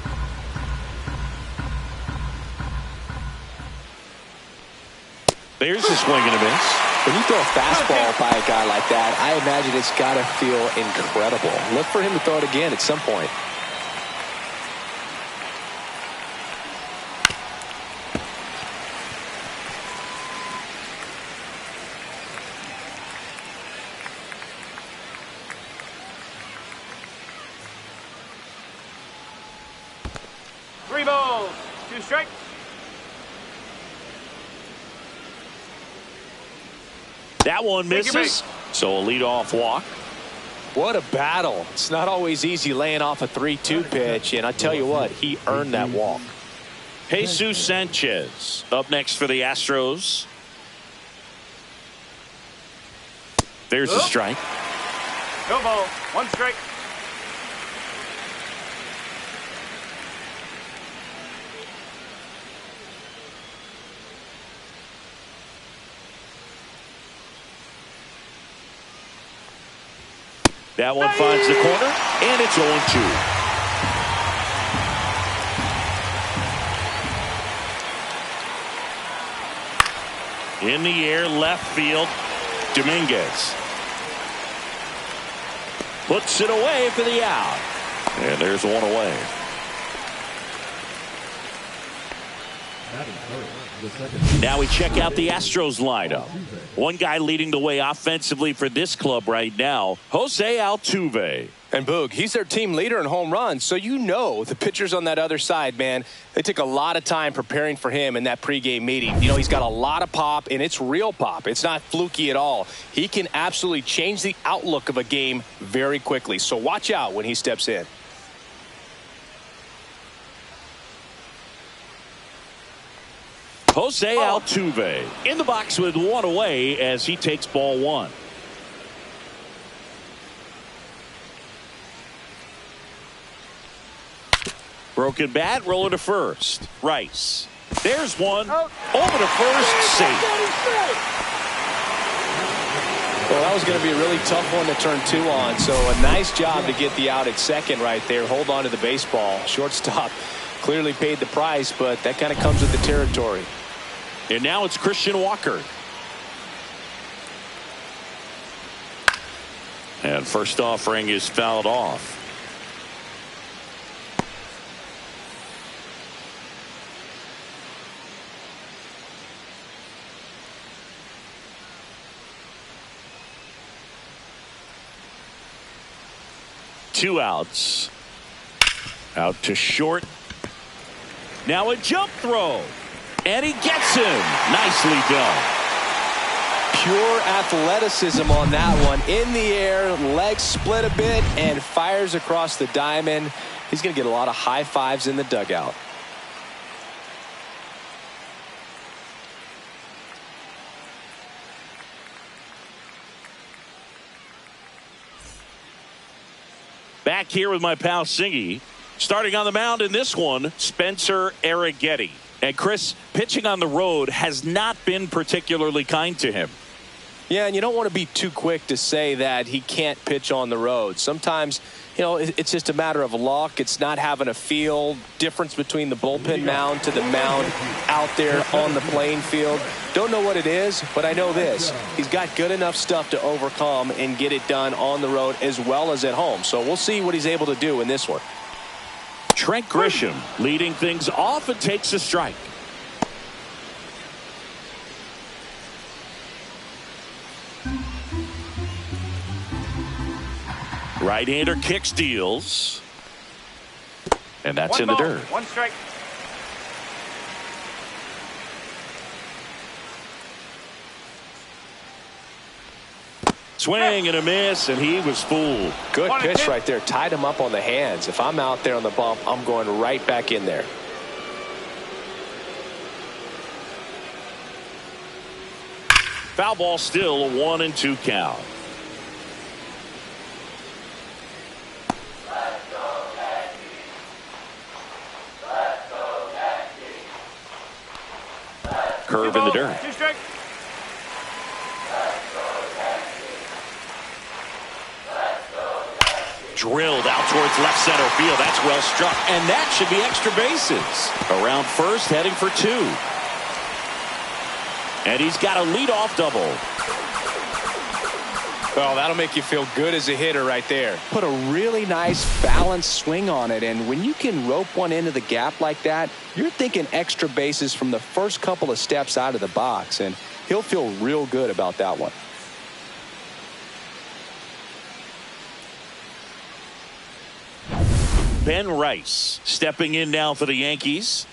There's a swing and a miss. When you throw a fastball by a guy like that, I imagine it's got to feel incredible. Look for him to throw it again at some point. Three balls, 2 strikes. That one misses, so a leadoff walk. What a battle. It's not always easy laying off a 3-2 pitch, and I tell you what, he earned that walk. Jesus Sanchez up next for the Astros. There's a strike. No ball, 1 strike. That one finds the corner, and it's 0-2. In the air, left field, Dominguez puts it away for the out. And there's one away. Now we check out the Astros lineup. One guy leading the way offensively for this club right now, Jose Altuve. And Boog, he's their team leader in home runs, so you know the pitchers on that other side, man, they took a lot of time preparing for him in that pregame meeting. You know, he's got a lot of pop, and it's real pop. It's not fluky at all. He can absolutely change the outlook of a game very quickly, so watch out when he steps in. Jose Altuve in the box with 1 away as he takes ball 1. Broken bat, roller to first. Rice. There's one. Over to first, safe. Well, that was going to be a really tough one to turn 2 on, so a nice job to get the out at second right there. Hold on to the baseball. Shortstop clearly paid the price, but that kind of comes with the territory. And now it's Christian Walker. And first offering is fouled off. Two outs. Out to short. Now a jump throw. And he gets him. Nicely done. Pure athleticism on that one. In the air, legs split a bit, and fires across the diamond. He's going to get a lot of high fives in the dugout. Back here with my pal Singy. Starting on the mound in this one, Spencer Arrighetti. And Chris, pitching on the road has not been particularly kind to him. Yeah, and you don't want to be too quick to say that he can't pitch on the road. Sometimes, you know, it's just a matter of luck. It's not having a feel. Difference between the bullpen mound to the mound out there on the playing field. Don't know what it is, but I know this. He's got good enough stuff to overcome and get it done on the road as well as at home. So we'll see what he's able to do in this one. Trent Grisham leading things off and takes a strike. Right-hander kicks, deals. And that's in the dirt. 1 strike. Swing and a miss, and he was fooled. Good pitch right there. Tied him up on the hands. If I'm out there on the bump, I'm going right back in there. Foul ball, still a 1-2 count. Curve in the dirt. 2 strike. Drilled out towards left center field. That's well struck. And that should be extra bases. Around first, heading for 2. And he's got a leadoff double. Well, that'll make you feel good as a hitter right there. Put a really nice balanced swing on it, and when you can rope one into the gap like that, you're thinking extra bases from the first couple of steps out of the box, and he'll feel real good about that one. Ben Rice stepping in now for the Yankees.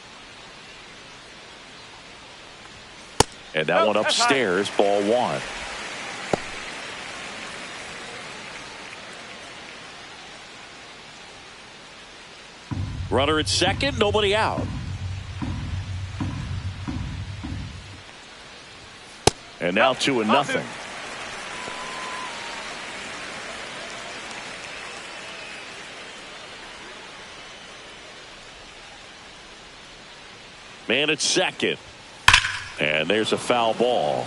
And that one upstairs, ball 1. Runner at second, nobody out. And now 2-0. Man at second. And there's a foul ball.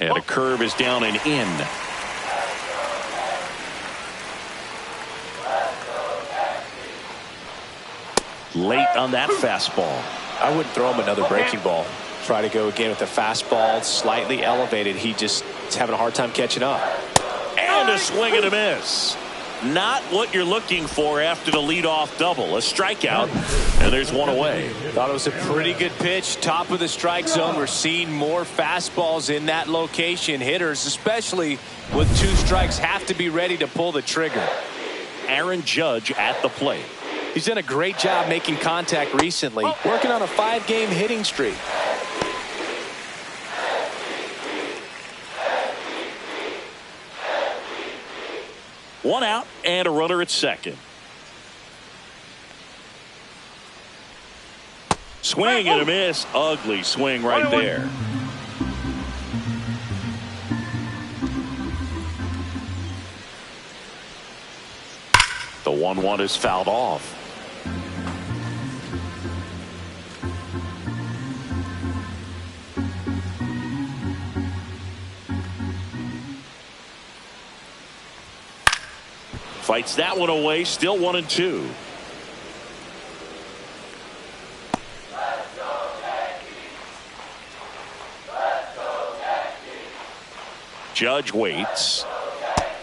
And a curve is down and in. Late on that fastball. I wouldn't throw him another breaking ball. Try to go again with the fastball, slightly elevated. He just is having a hard time catching up. And a swing and a miss. Not what you're looking for after the leadoff double. A strikeout, and there's one away. Thought it was a pretty good pitch. Top of the strike zone. We're seeing more fastballs in that location. Hitters, especially with 2 strikes, have to be ready to pull the trigger. Aaron Judge at the plate. He's done a great job making contact recently, working on a 5-game hitting streak. One out and a runner at second. Swing and a miss. Ugly swing right there. The 1-1 is fouled off. Fights that one away. Still 1-2. Judge waits.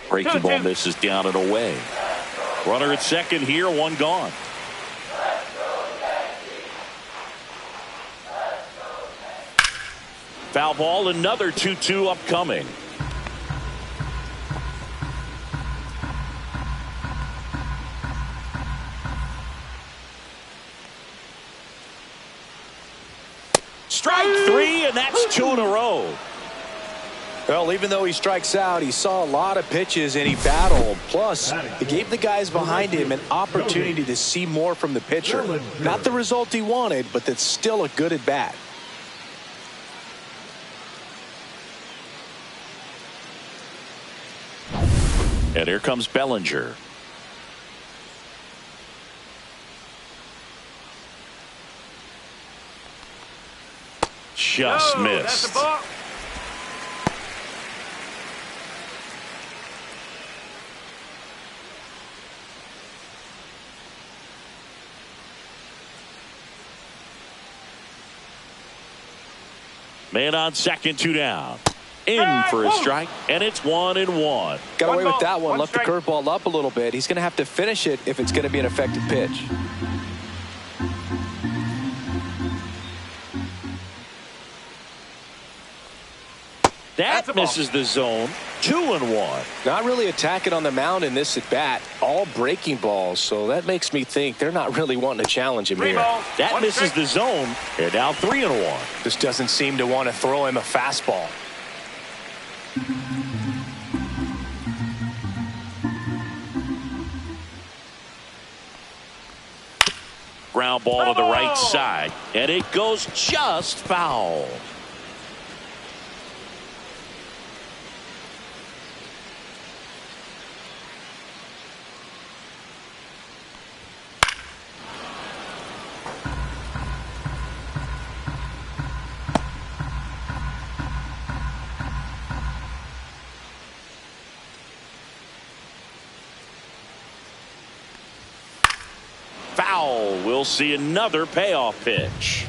Breaking ball misses down and away. Runner at second here, 1 gone. Foul ball, another 2-2 upcoming. Strike 3, and that's 2 in a row. Well, even though he strikes out, he saw a lot of pitches and he battled. Plus, he gave the guys behind him an opportunity to see more from the pitcher. Not the result he wanted, but that's still a good at bat. And here comes Bellinger. Just missed. Man on second, 2 down. In for a strike, and it's 1-1. Got away with that one. Left the curveball up a little bit. He's going to have to finish it if it's going to be an effective pitch. That misses the zone. 2-1. Not really attacking on the mound in this at bat. All breaking balls. So that makes me think they're not really wanting to challenge him here. That misses the zone. And now 3-1. This doesn't seem to want to throw him a fastball. ground ball to the right side, and it goes just foul. Foul. We'll see another payoff pitch.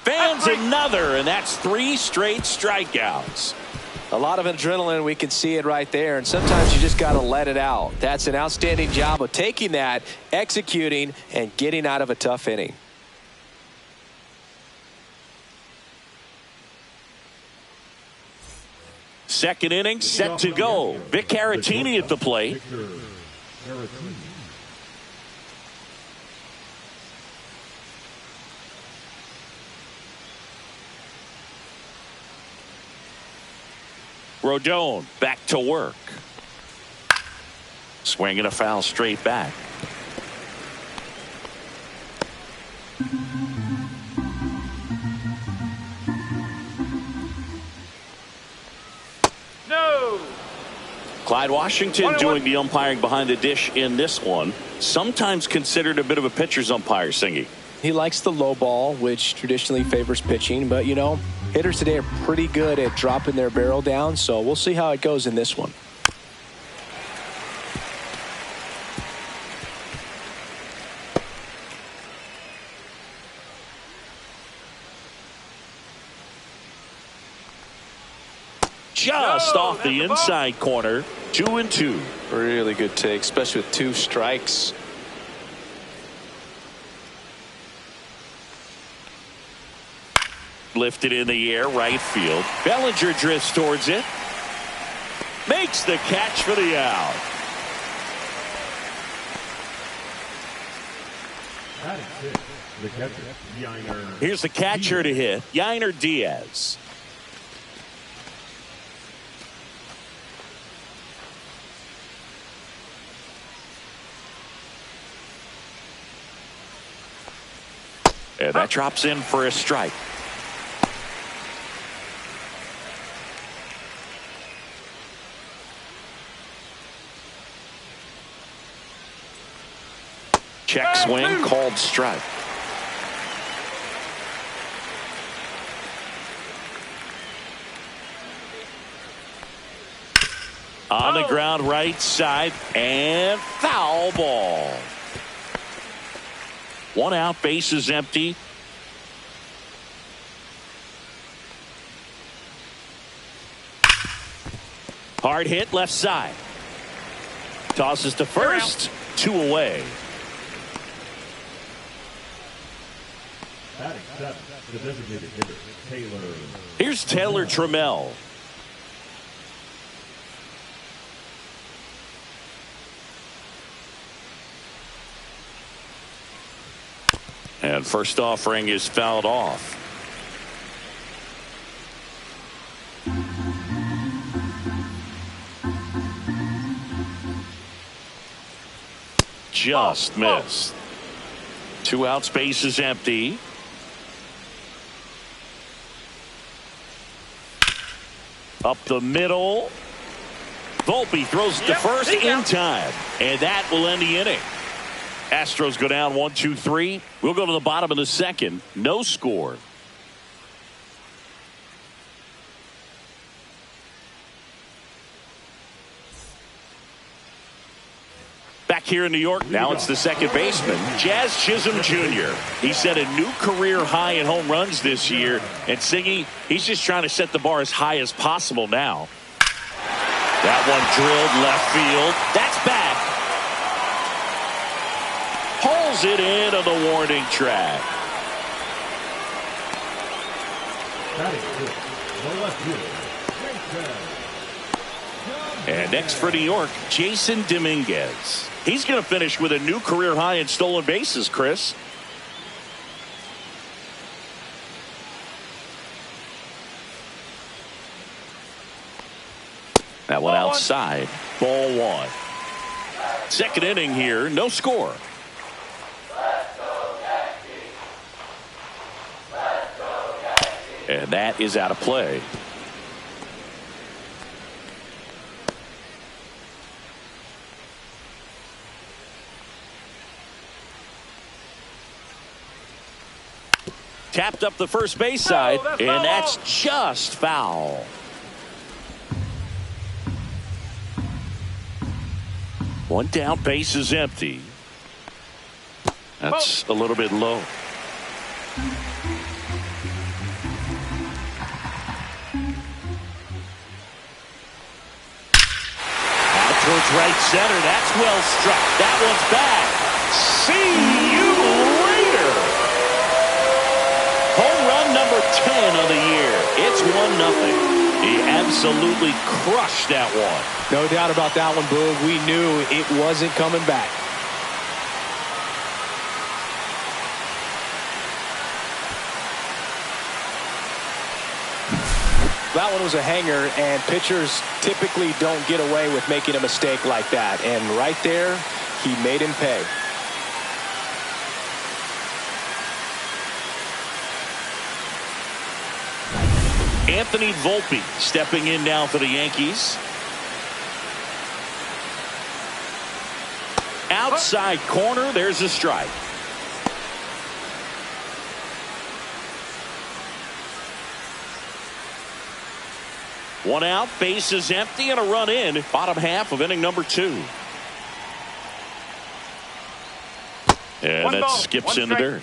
Fans another, and that's 3 straight strikeouts. A lot of adrenaline. We can see it right there, and sometimes you just got to let it out. That's an outstanding job of taking that, executing, and getting out of a tough inning. Second inning set to go. Vic Caratini at the plate. Rodon back to work. Swinging a foul straight back. Clyde Washington doing the umpiring behind the dish in this one. Sometimes considered a bit of a pitcher's umpire, Singy. He likes the low ball, which traditionally favors pitching. But, you know, hitters today are pretty good at dropping their barrel down. So we'll see how it goes in this one. Just off the inside corner. 2-2. Really good take, especially with 2 strikes. Lifted in the air, right field. Bellinger drifts towards it. Makes the catch for the out. Here's the catcher to hit, Yainer Diaz. And that drops in for a strike. Check swing, called strike. On the ground right side, and foul ball. 1 out, bases empty. Hard hit left side. Tosses to first. 2 away. The designated hitter, Taylor. Here's Taylor Trammell. And first offering is fouled off. Just missed. 2 outs, base is empty. Up the middle. Volpe throws it to first in time. And that will end the inning. Astros go down 1-2-3. We'll go to the bottom of the second. No score. Back here in New York, now it's the second baseman, Jazz Chisholm Jr. He set a new career high in home runs this year. And Singy, he's just trying to set the bar as high as possible now. That one drilled left field. That's back. Pulls it in on the warning track. And next for New York, Jason Dominguez. He's going to finish with a new career high in stolen bases, Chris. That one outside. Ball one. Second inning here. No score. And that is out of play. Tapped up the first base side, and that's just foul. One down, base is empty. That's a little bit low. Out towards right center. That's well struck. That one's back. See you later. Home run number 10 of the year. It's 1-0. He absolutely crushed that one. No doubt about that one, Boog. We knew it wasn't coming back. That one was a hanger, and pitchers typically don't get away with making a mistake like that. And right there, he made him pay. Anthony Volpe stepping in now for the Yankees. Outside corner, there's a strike. One out, base is empty, and a run in. Bottom half of inning number 2. And that skips in the dirt.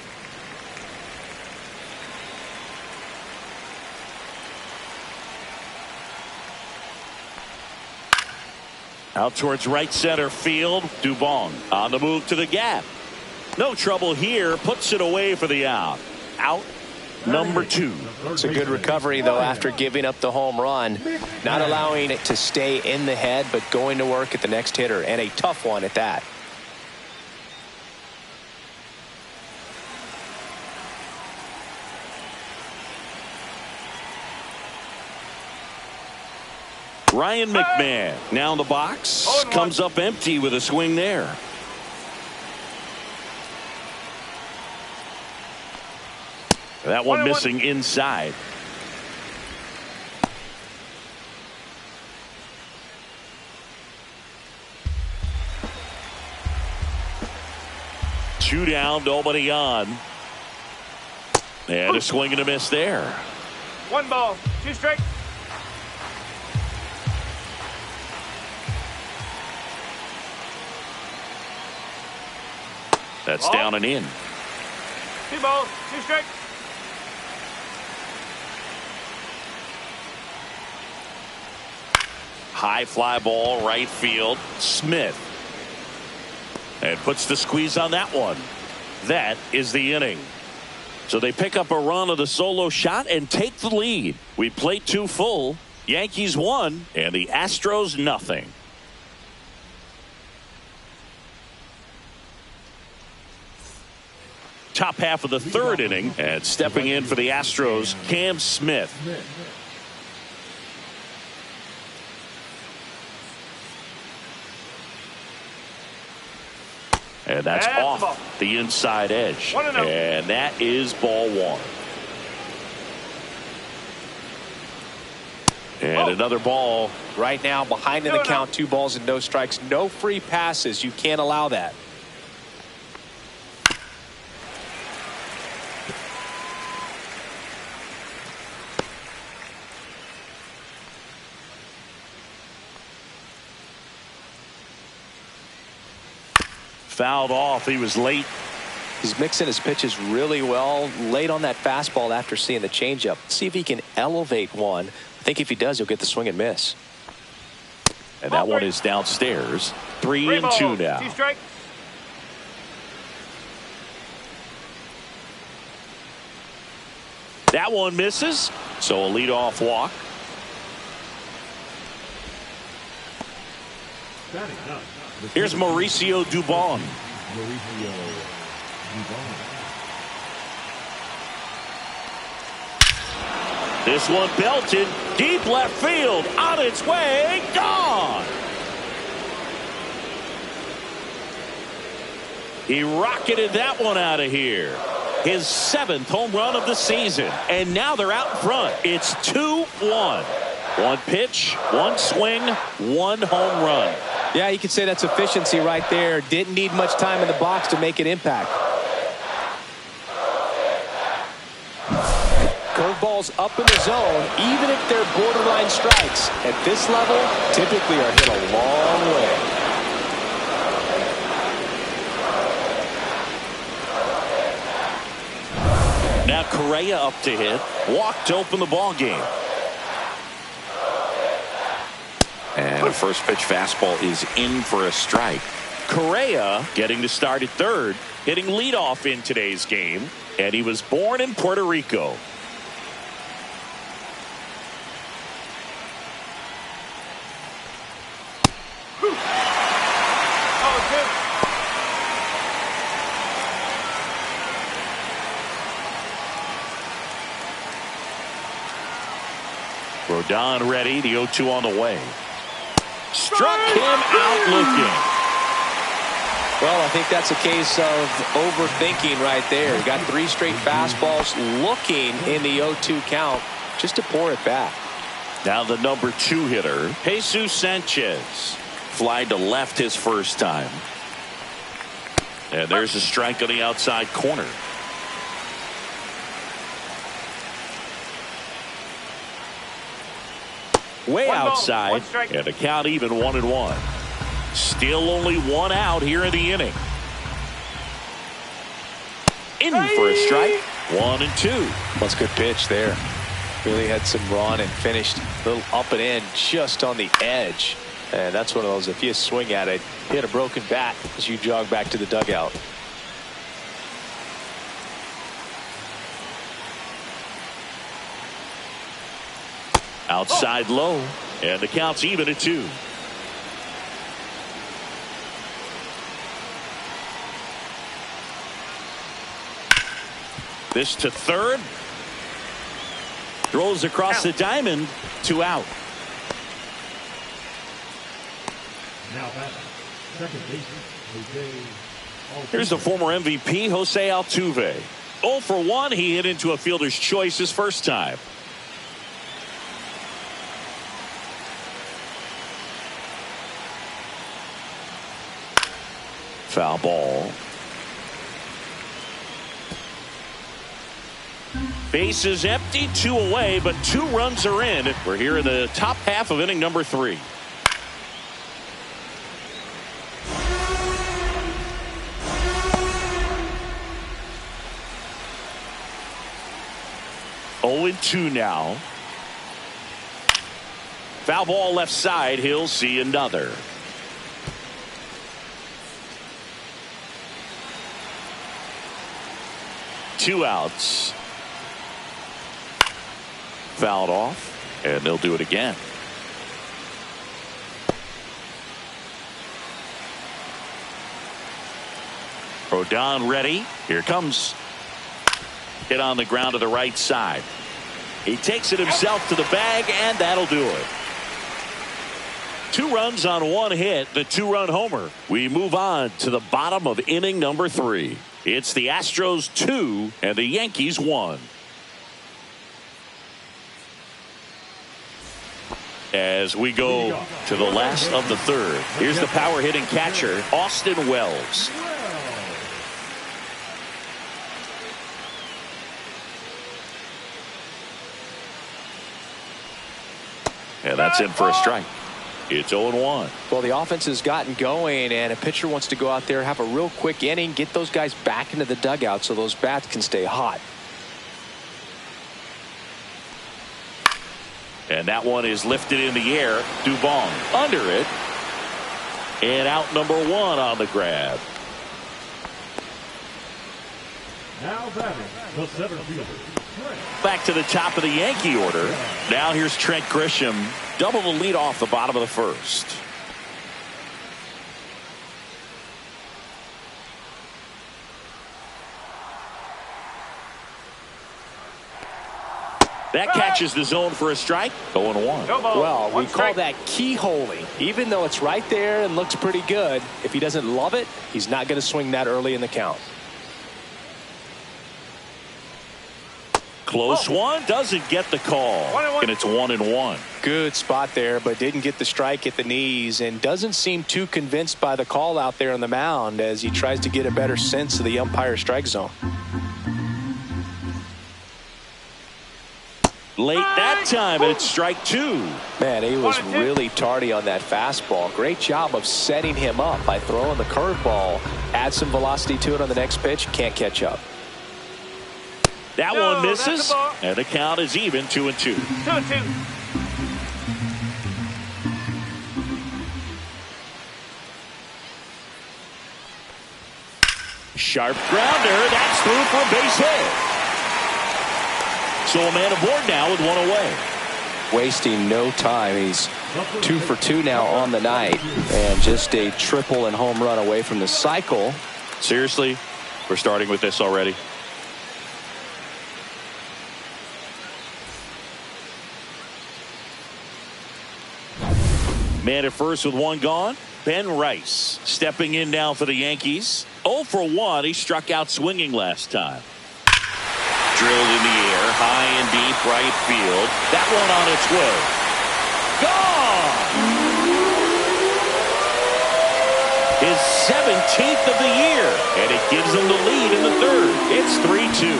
Out towards right center field. Dubon on the move to the gap. No trouble here. Puts it away for the out. Out number 2. It's a good recovery, though, after giving up the home run. Not allowing it to stay in the head, but going to work at the next hitter, and a tough one at that. Ryan McMahon now in the box. Comes up empty with a swing there. That one missing inside. Two down, nobody on. And a swing and a miss there. 1 ball, 2 strikes. That's down and in. 2 balls, 2 strikes. High fly ball, right field. Smith. And puts the squeeze on that one. That is the inning. So they pick up a run of the solo shot and take the lead. We played 2 full. Yankees 1 and the Astros nothing. Top half of the 3rd inning, and stepping in for the Astros, Cam Smith. And that's off the inside edge. And that is ball 1. And another ball. Right now, behind in the count, 2 balls and no strikes. No free passes. You can't allow that. Fouled off. He was late. He's mixing his pitches really well. Late on that fastball after seeing the changeup. See if he can elevate one. I think if he does, he'll get the swing and miss. And that one is downstairs. 3 and 2 now. 2 strikes. That one misses. So a leadoff walk. Here's Mauricio Dubon. This one belted deep left field, on its way, gone. He rocketed that one out of here. His 7th home run of the season. And now they're out in front. It's 2-1. One pitch, one swing, one home run. Yeah, you could say that's efficiency right there. Didn't need much time in the box to make an impact. Curveballs up in the zone, even if they're borderline strikes, at this level, typically are hit a long way. Now Correa up to hit. Walked to open the ball game. And a first pitch fastball is in for a strike. Correa getting to start at third, hitting leadoff in today's game. And he was born in Puerto Rico. Rodon ready. The 0-2 on the way. Struck him out looking. Well, I think that's a case of overthinking right there. He got 3 straight fastballs looking in the 0-2 count just to pour it back. Now the number 2 hitter, Jesus Sanchez. Fly to left his first time. And there's a strike on the outside corner. Way outside, and the count even 1-1. Still only 1 out here in the inning. In for a strike, 1-2. That's a good pitch there. Really had some run and finished a little up and in just on the edge. And that's one of those, if you swing at it, hit a broken bat as you jog back to the dugout. Outside low, and the count's even at 2. This to third. Throws across the diamond. 2 out. Now back, second baseman, Jose Altuve. Here's the former MVP, Jose Altuve. 0 for 1. He hit into a fielder's choice his first time. Foul ball. Base is empty, 2 away, but 2 runs are in. We're here in the top half of inning number 3. Oh, 2 now. Foul ball left side. He'll see another. Two outs. Fouled off, and they'll do it again. Rodon ready. Here comes. Hit on the ground to the right side. He takes it himself to the bag, and that'll do it. 2 runs on 1 hit, the 2-run homer. We move on to the bottom of inning number 3. It's the Astros 2 and the Yankees 1. As we go to the last of the 3rd, here's the power hitting catcher, Austin Wells. And that's in for a strike. It's 0-1. Well, the offense has gotten going, and a pitcher wants to go out there, have a real quick inning, get those guys back into the dugout so those bats can stay hot. And that one is lifted in the air. Dubon under it. And out number 1 on the grab. Now batting, the center fielder, Trent. Back to the top of the Yankee order. Now here's Trent Grisham. Double the lead off the bottom of the 1st. That catches the zone for a strike. 0-1. Well, we call that keyholing. Even though it's right there and looks pretty good, if he doesn't love it, he's not going to swing that early in the count. Close one, doesn't get the call. And it's 1-1. Good spot there, but didn't get the strike at the knees and doesn't seem too convinced by the call out there on the mound as he tries to get a better sense of the umpire's strike zone. Late that time, and it's strike 2. Man, he was really tardy on that fastball. Great job of setting him up by throwing the curveball. Add some velocity to it on the next pitch. Can't catch up. That one misses, and the count is even 2-2. 2-2. Sharp grounder. That's through for a base hit. So a man aboard now with one away. Wasting no time. He's 2 for 2 now on the night, and just a triple and home run away from the cycle. Seriously, we're starting with this already. Man at first with one gone. Ben Rice stepping in now for the Yankees. 0 for 1. He struck out swinging last time. Drilled in the air, high and deep right field. That one on its way. Gone! His 17th of the year, and it gives him the lead in the third. It's 3-2.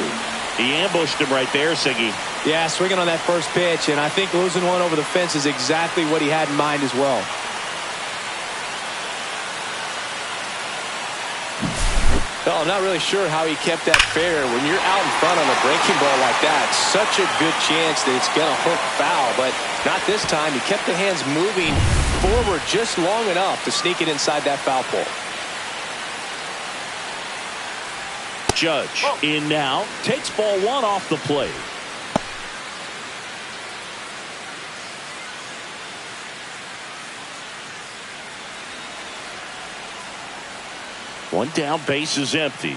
He ambushed him right there, Siggy. Yeah, swinging on that first pitch, and I think losing one over the fence is exactly what he had in mind as well. Well, I'm not really sure how he kept that fair. When you're out in front on a breaking ball like that, such a good chance that it's going to hook foul, but not this time. He kept the hands moving forward just long enough to sneak it inside that foul pole. Judge in now, takes ball 1 off the plate. One down, base is empty.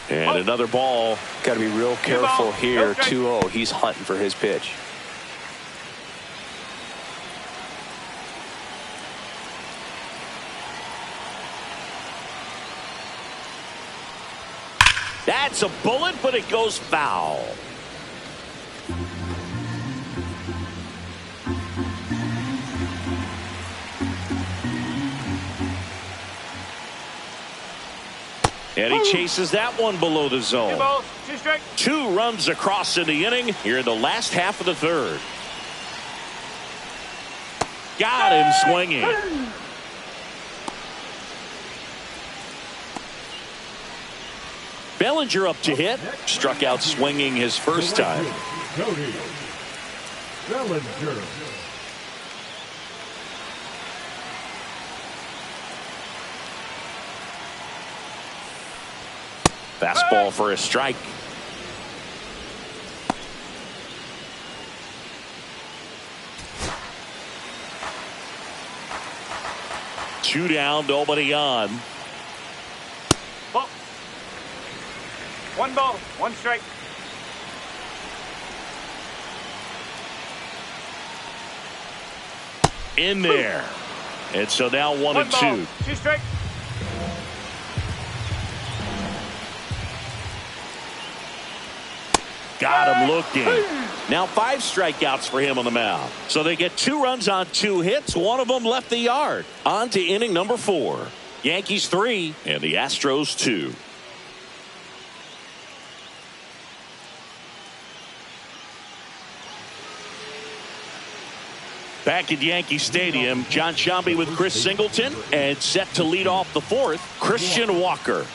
And another ball. Got to be real careful here. 2-0. He's hunting for his pitch. That's a bullet, but it goes foul. And he chases that one below the zone. 2 balls, 2 strikes. 2 runs across in the inning here in the last half of the third. Got him swinging. Bellinger up to hit. Struck out swinging his first time. Cody Bellinger. Fastball for a strike. Two down, nobody on. Ball. 1 ball, 1 strike. In there. And so now 1-2. 2 strikes. Got him looking. Now 5 strikeouts for him on the mound. So they get 2 runs on 2 hits. One of them left the yard. On to inning number 4. Yankees 3 and the Astros 2. Back at Yankee Stadium, John Sciambi with Chris Singleton, and set to lead off the 4th, Christian Walker.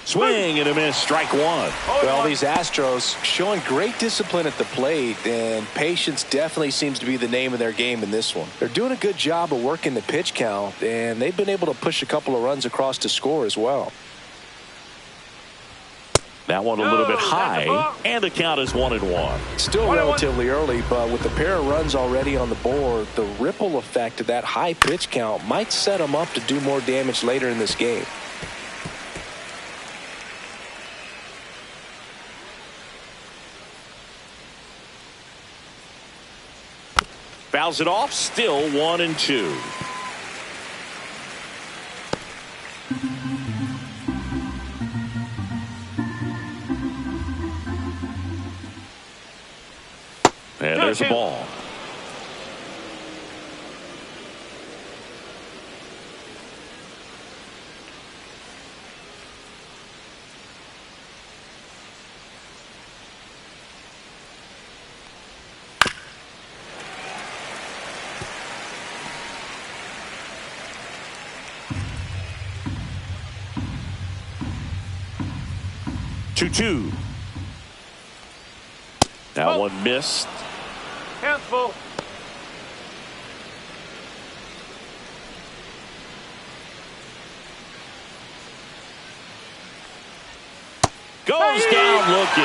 Swing and a miss, strike 1. Well, these Astros showing great discipline at the plate, and patience definitely seems to be the name of their game in this one. They're doing a good job of working the pitch count, and they've been able to push a couple of runs across to score as well. That one a little bit high, and the count is 1-1. Still relatively early, but with a pair of runs already on the board, the ripple effect of that high pitch count might set him up to do more damage later in this game. Fouls it off, still 1-2. And there's a ball. Two. That one missed. Count's full. Goes down looking.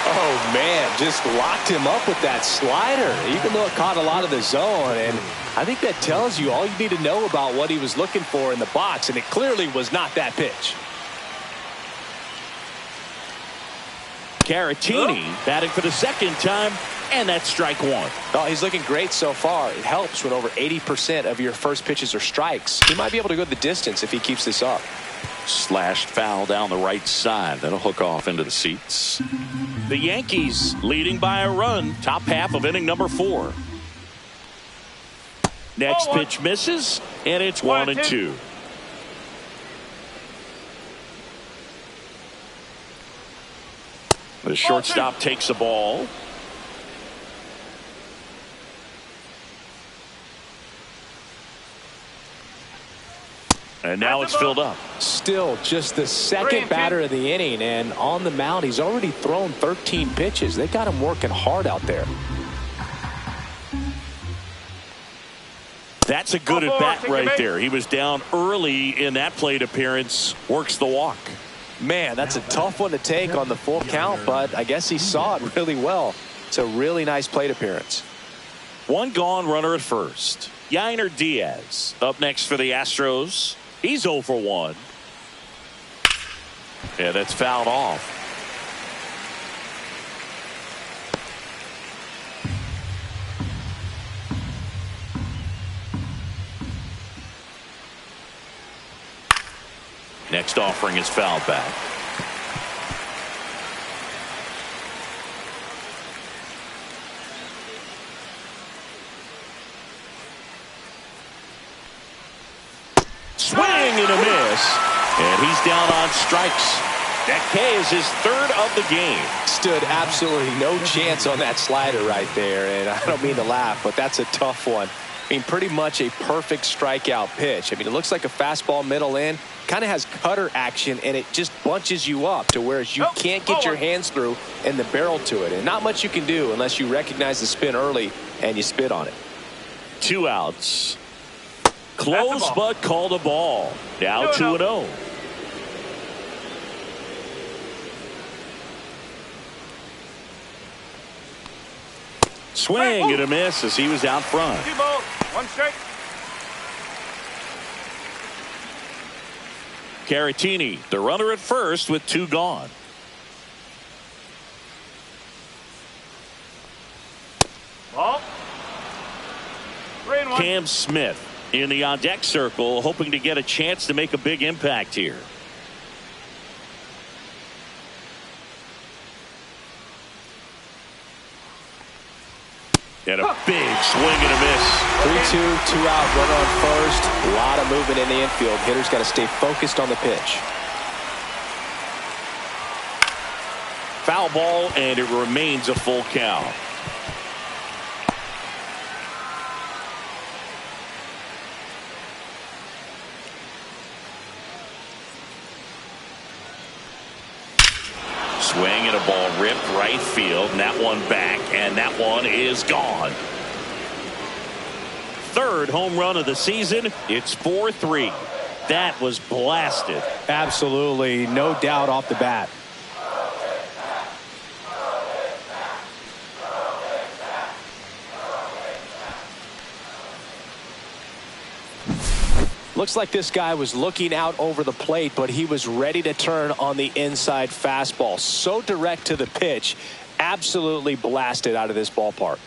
Oh, man, just locked him up with that slider, even though it caught a lot of the zone. And I think that tells you all you need to know about what he was looking for in the box, and it clearly was not that pitch. Caratini batting for the second time, and that's strike one. Oh, he's looking great so far. It helps when over 80% of your first pitches are strikes. He might be able to go the distance if he keeps this up. Slashed foul down the right side. That'll hook off into the seats. The Yankees leading by a run, top half of inning number 4. Next pitch misses, and it's 1-2. The shortstop takes the ball. And now it's filled up. Still just the second batter of the inning, and on the mound he's already thrown 13 pitches. They got him working hard out there. That's a good at bat right there. He was down early in that plate appearance. Works the walk. Man, that's a tough one to take on the full count, but I guess he saw it really well. It's a really nice plate appearance. One gone, runner at first. Yainer Diaz up next for the Astros. He's 0 for 1. Yeah, that's fouled off. Next offering is fouled back. Swing and a miss. And he's down on strikes. That K is his third of the game. Stood absolutely no chance on that slider right there. And I don't mean to laugh, but that's a tough one. I mean, pretty much a perfect strikeout pitch. I mean, it looks like a fastball middle in. Kind of has cutter action, and it just bunches you up to whereas you can't get your hands through and the barrel to it. And not much you can do unless you recognize the spin early and you spit on it. 2 outs. Close, but called a ball. Now 2-0. Swing and a miss as he was out front. 2 balls, 1 strike. Caratini, the runner at first with 2 gone. Ball. 3-1. Cam Smith in the on deck circle, hoping to get a chance to make a big impact here. And a big swing and a miss. 3-2, 2 out, runner on first. A lot of movement in the infield. Hitter's got to stay focused on the pitch. Foul ball, and it remains a full count. Swing and a ball ripped right field, and that one back, and that one is gone. Third home run of the season. It's 4-3. That was blasted. Absolutely, no doubt off the bat. Looks like this guy was looking out over the plate, but he was ready to turn on the inside fastball. So direct to the pitch, absolutely blasted out of this ballpark.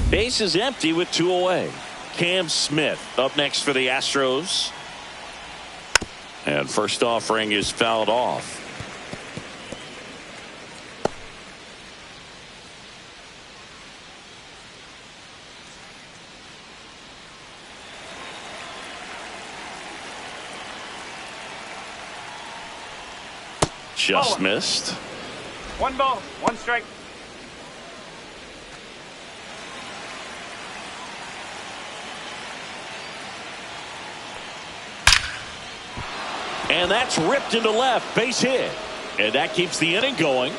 Base is empty with 2 away. Cam Smith up next for the Astros. And first offering is fouled off. Just missed. 1 ball, 1 strike. And that's ripped into left. Base hit. And that keeps the inning going.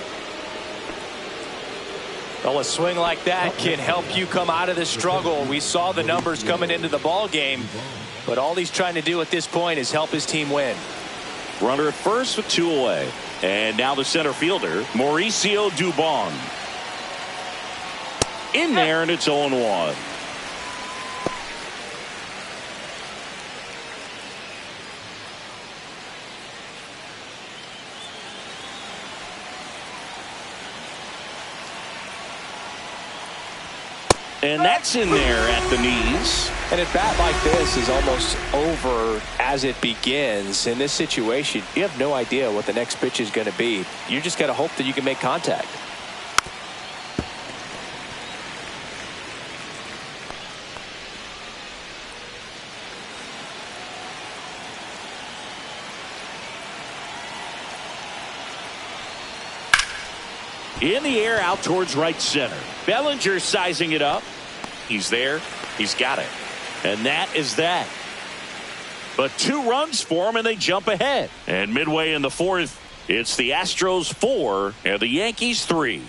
Well, a swing like that can help you come out of the struggle. We saw the numbers coming into the ball game, but all he's trying to do at this point is help his team win. Runner at first with 2 away. And now the center fielder, Mauricio Dubon. In there, and it's 0-1. And that's in there at the knees. And a bat like this is almost over as it begins. In this situation, you have no idea what the next pitch is going to be. You just got to hope that you can make contact. In the air out towards right center. Bellinger sizing it up. He's there. He's got it. And that is that. But 2 runs for him, and they jump ahead. And midway in the 4th, it's the Astros 4 and the Yankees 3.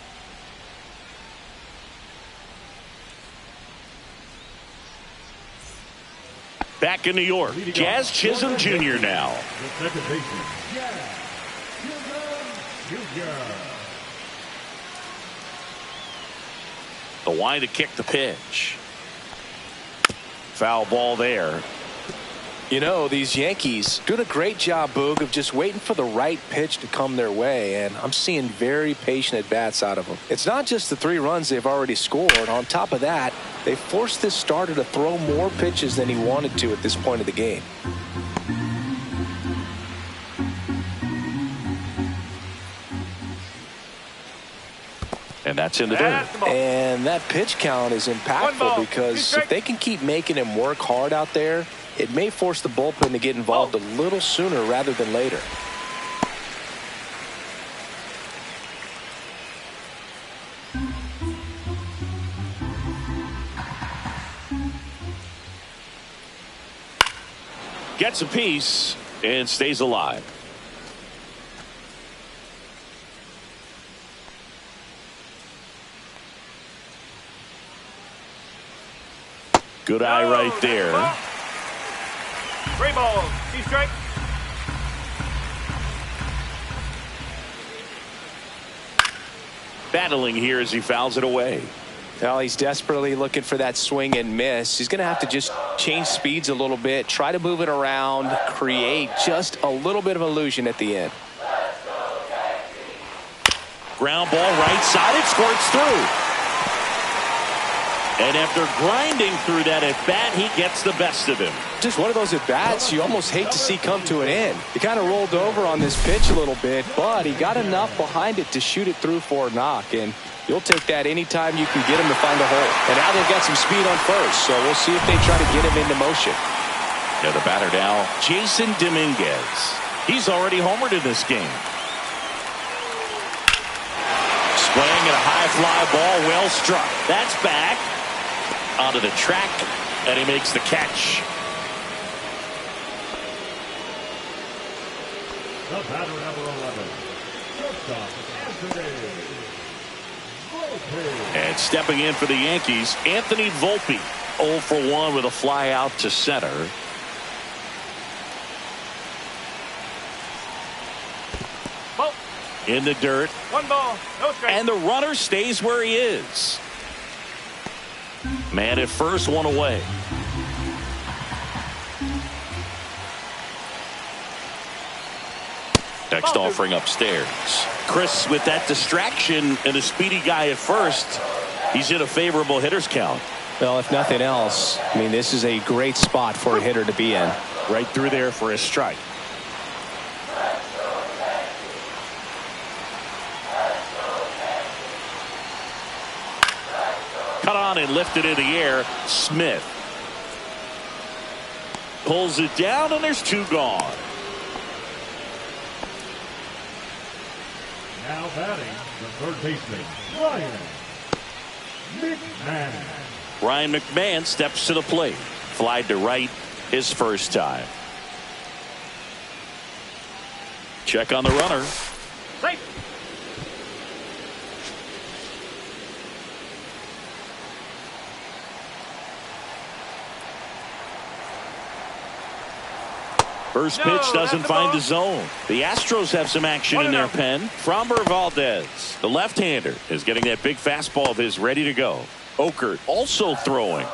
Back in New York, Jazz Chisholm Jr. now. The second baseman, Jazz Chisholm Jr. The line to kick the pitch. Foul ball there. You know, these Yankees doing a great job, Boog, of just waiting for the right pitch to come their way, and I'm seeing very patient at-bats out of them. It's not just the 3 runs they've already scored. On top of that, they forced this starter to throw more pitches than he wanted to at this point of the game. And that's in the dirt. And that pitch count is impactful because if they can keep making him work hard out there, it may force the bullpen to get involved a little sooner rather than later. Gets a piece and stays alive. Good eye right there. 3 balls, 2 strikes. Battling here as he fouls it away. Well, he's desperately looking for that swing and miss. He's going to have to just change speeds a little bit, try to move it around, create just a little bit of illusion at the end. Ground ball right side. It squirts through. And after grinding through that at bat, he gets the best of him. Just one of those at bats you almost hate to see come to an end. He kind of rolled over on this pitch a little bit, but he got enough behind it to shoot it through for a knock. And you'll take that anytime you can get him to find a hole. And now they've got some speed on first, so we'll see if they try to get him into motion. Yeah, the batter now, Jason Dominguez. He's already homered in this game. Swing and a high fly ball, well struck. That's back onto the track, and he makes the catch. The batter number 11, shortstop Anthony Volpe. And stepping in for the Yankees, Anthony Volpe. 0 for 1 with a fly out to center. Ball. In the dirt. 1 ball, no strike. And the runner stays where he is. Man at first, 1 away. Next offering upstairs. Chris, with that distraction and a speedy guy at first, he's in a favorable hitter's count. Well, if nothing else, I mean, this is a great spot for a hitter to be in. Right through there for a strike. Cut on and lifted in the air. Smith pulls it down, and there's 2 gone. Now batting, the third baseman, Ryan McMahon. Ryan McMahon steps to the plate. Flied to right his first time. Check on the runner. Safe. First pitch doesn't find the zone. The Astros have some action in their pen. Framber Valdez, the left-hander, is getting that big fastball of his ready to go. Okert also throwing.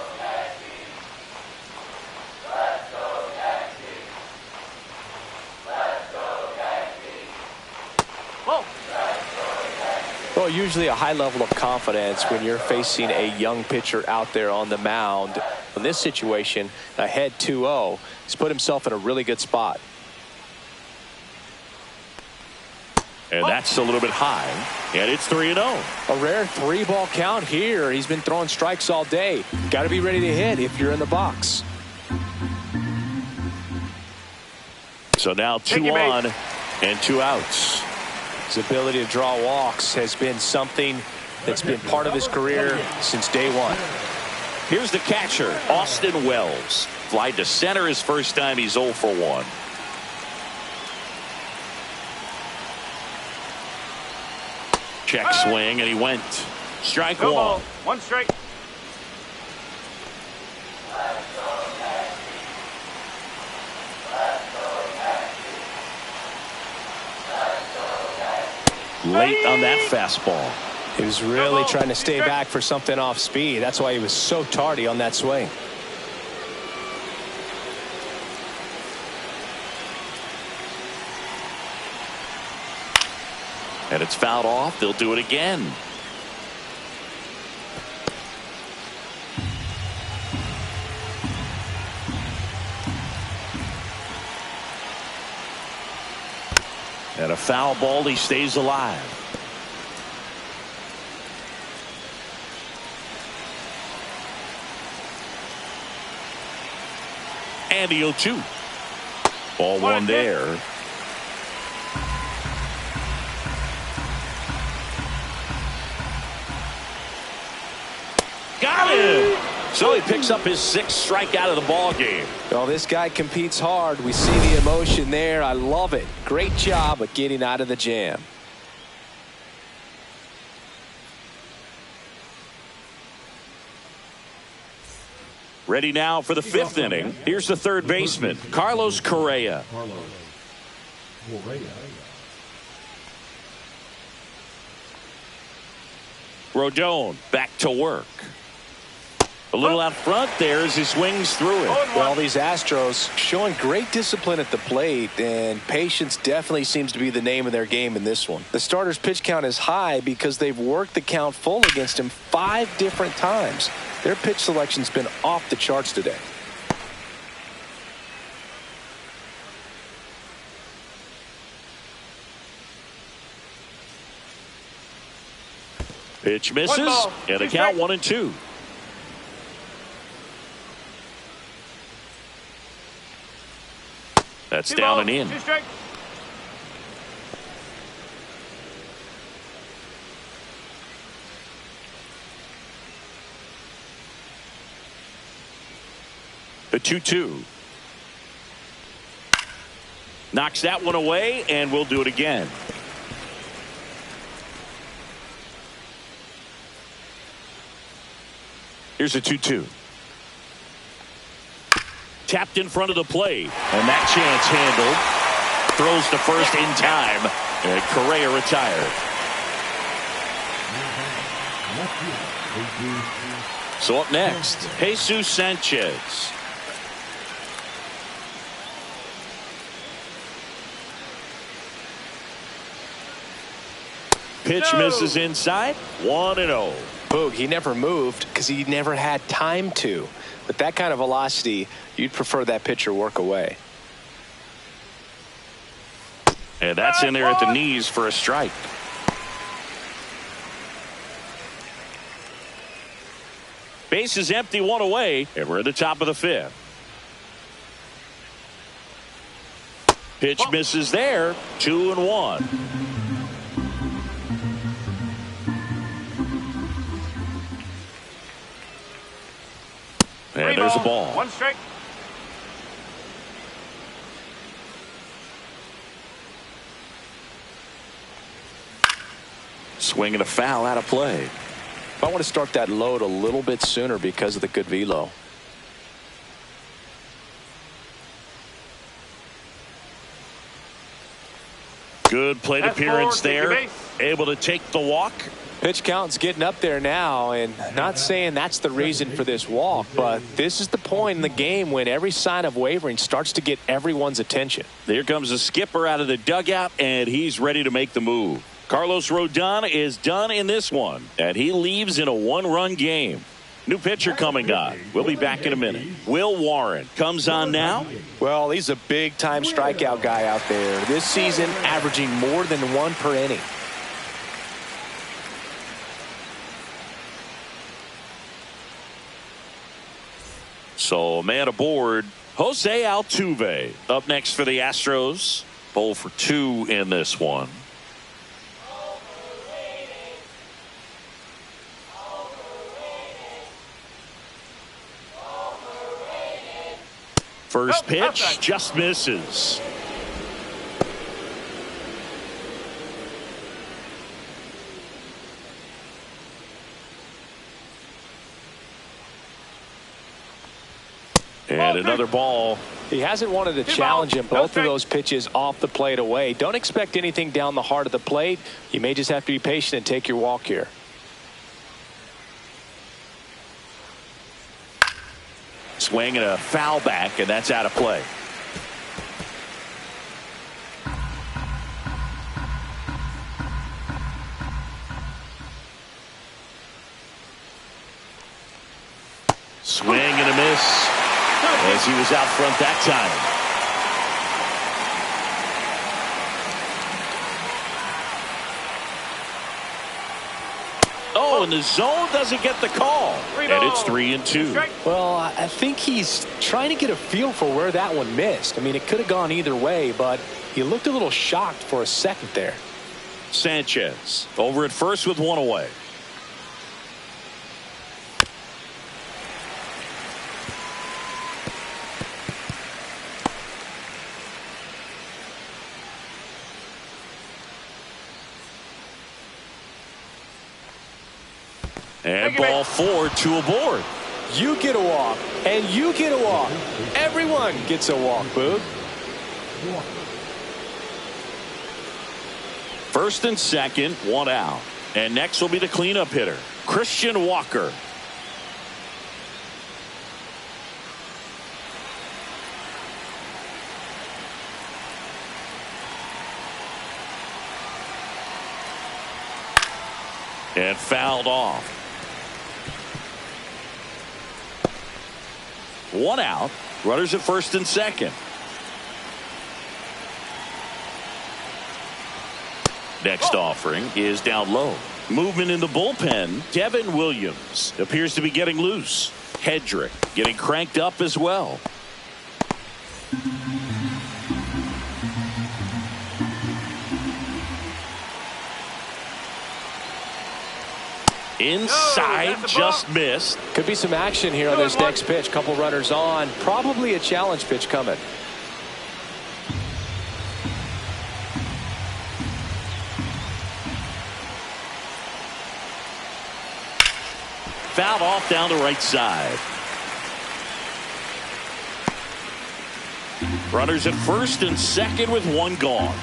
Well, usually a high level of confidence when you're facing a young pitcher out there on the mound. In this situation, ahead 2-0, he's put himself in a really good spot. And that's a little bit high. And it's 3-0. A rare 3-ball count here. He's been throwing strikes all day. Got to be ready to hit if you're in the box. So now 2 on and 2 outs. His ability to draw walks has been something that's been part of his career since day one. Here's the catcher, Austin Wells. Fly to center his first time. He's 0 for 1. Check swing, and he went. Strike No 1. ball, 1 strike. Late on that fastball. He was really trying to stay back for something off speed. That's why he was so tardy on that swing. And it's fouled off. They'll do it again. And a foul ball. He stays alive. And the 0-2. Ball 1 there. Got him. So he picks up his 6th strikeout of the ball game. Well, this guy competes hard. We see the emotion there. I love it. Great job of getting out of the jam. Ready now for the 5th inning. Here's the third baseman, Carlos Correa. Rodon back to work. A little out front there as he swings through it. Well, these Astros showing great discipline at the plate, and patience definitely seems to be the name of their game in this one. The starter's pitch count is high because they've worked the count full against him 5 different times. Their pitch selection's been off the charts today. Pitch misses, and a count 1-2. That's down and in. 2 strikes. The 2-2. Knocks that one away, and we'll do it again. Here's a 2-2. Tapped in front of the plate. And that chance handled. Throws to first in time. And Correa retired. So up next, Jesus Sanchez. Pitch misses inside. 1-0. Boog, he never moved because he never had time to. With that kind of velocity, you'd prefer that pitcher work away. And that's in there at the knees for a strike. Base is empty, 1 away, and we're at the top of the 5th. Pitch misses there. 2-1. And there's a ball. 1 strike. Swing and a foul out of play. I want to start that load a little bit sooner because of the good velo. Good plate appearance there. Able to take the walk. Pitch count's getting up there now, and not saying that's the reason for this walk, but this is the point in the game when every sign of wavering starts to get everyone's attention. Here comes the skipper out of the dugout, and he's ready to make the move. Carlos Rodon is done in this one, and he leaves in a 1-run game. New pitcher coming on. We'll be back in a minute. Will Warren comes on now. Well, he's a big-time strikeout guy out there. This season, averaging more than 1 per inning. So, man aboard, Jose Altuve. Up next for the Astros. 0 for 2 in this one. First pitch just misses. And another ball. He hasn't wanted to challenge him. Both of those pitches off the plate away. Don't expect anything down the heart of the plate. You may just have to be patient and take your walk here. Swing and a foul back, and that's out of play. Swing and a miss as he was out front that time. Oh, and the zone doesn't get the call. And it's 3-2. Well, I think he's trying to get a feel for where that one missed. I mean, it could have gone either way, but he looked a little shocked for a second there. Sanchez over at first with 1 away. And ball 4, 2 aboard. You get a walk, and you get a walk. Everyone gets a walk, Boog. First and second, 1 out. And next will be the cleanup hitter, Christian Walker. And fouled off. 1 out. Runners at first and second. Next offering is down low. Movement in the bullpen. Devin Williams appears to be getting loose. Hedrick getting cranked up as well. Inside, just missed. Could be some action here on this next pitch. Couple runners on. Probably a challenge pitch coming. Fouled off down the right side. Runners at first and second with one gone.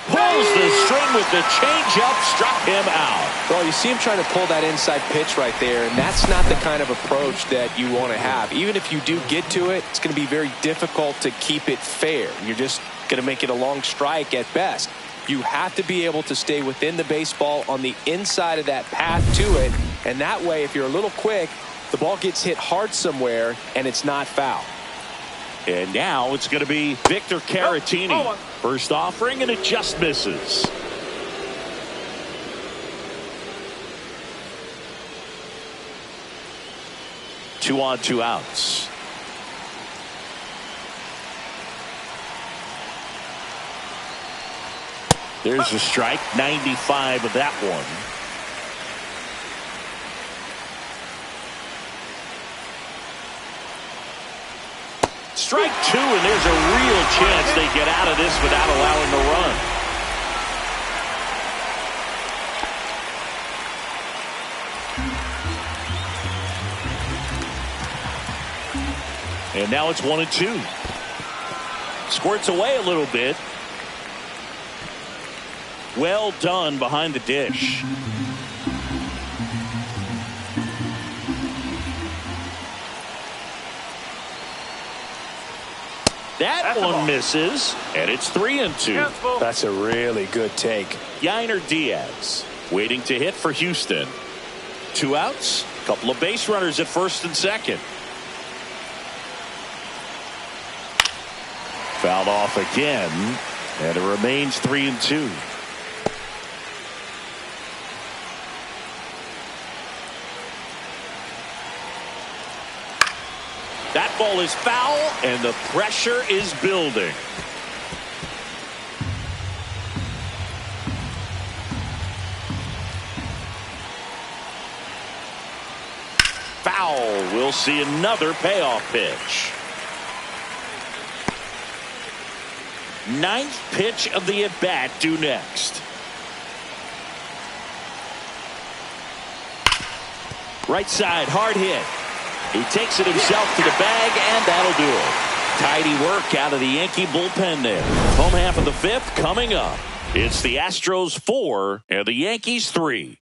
Pulls the string with the changeup, struck him out. Well, you see him trying to pull that inside pitch right there, and that's not the kind of approach that you want to have. Even if you do get to it, it's going to be very difficult to keep it fair. You're just going to make it a long strike at best. You have to be able to stay within the baseball on the inside of that path to it, and that way, if you're a little quick, the ball gets hit hard somewhere, and it's not foul. And now it's going to be Victor Caratini. First offering, and it just misses. Two on, two outs. There's a strike. 95 of that one. Strike two, and there's a real chance they get out of this without allowing the run. And now it's 1-2. Squirts away a little bit. Well done behind the dish. That one misses, and it's 3-2. That's a really good take. Yainer Diaz waiting to hit for Houston. Two outs, couple of base runners at first and second. Fouled off again, and it remains 3-2. That ball is foul, and the pressure is building. Foul. We'll see another payoff pitch. Ninth pitch of the at-bat due next. Right side, hard hit. He takes it himself to the bag, and that'll do it. Tidy work out of the Yankee bullpen there. Home half of the fifth coming up. It's the Astros 4 and the Yankees 3.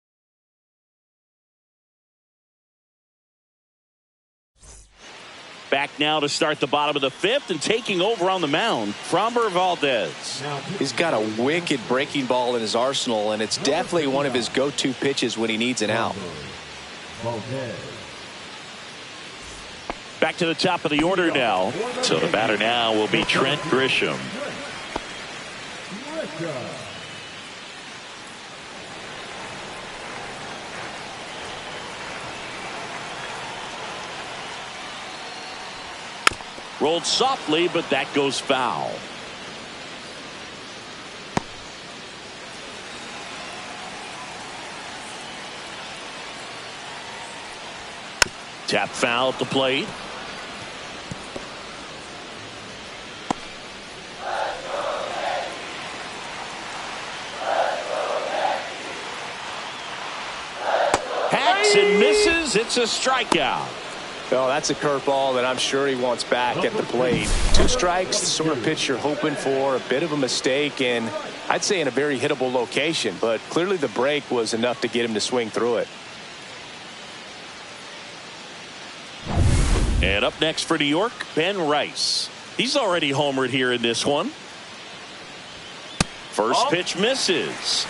Back now to start the bottom of the fifth, and taking over on the mound, Framber Valdez. He's got a wicked breaking ball in his arsenal, and it's definitely one of his go-to pitches when he needs an out. Back to the top of the order now. So the batter now will be Trent Grisham. Rolled softly, but that goes foul. Tap foul at the plate. Hacks and misses. It's a strikeout. Well, that's a curveball that I'm sure he wants back at the plate. Two strikes, the sort of pitch you're hoping for. A bit of a mistake, and I'd say in a very hittable location. But clearly the break was enough to get him to swing through it. And up next for New York, Ben Rice. He's already homered here in this one. First pitch misses.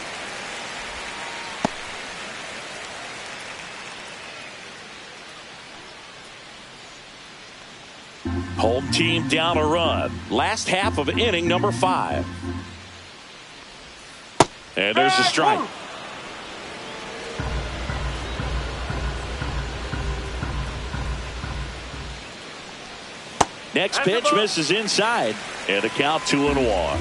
Home team down a run. Last half of inning number 5. And there's a strike. Next pitch misses inside, and a count 2-1.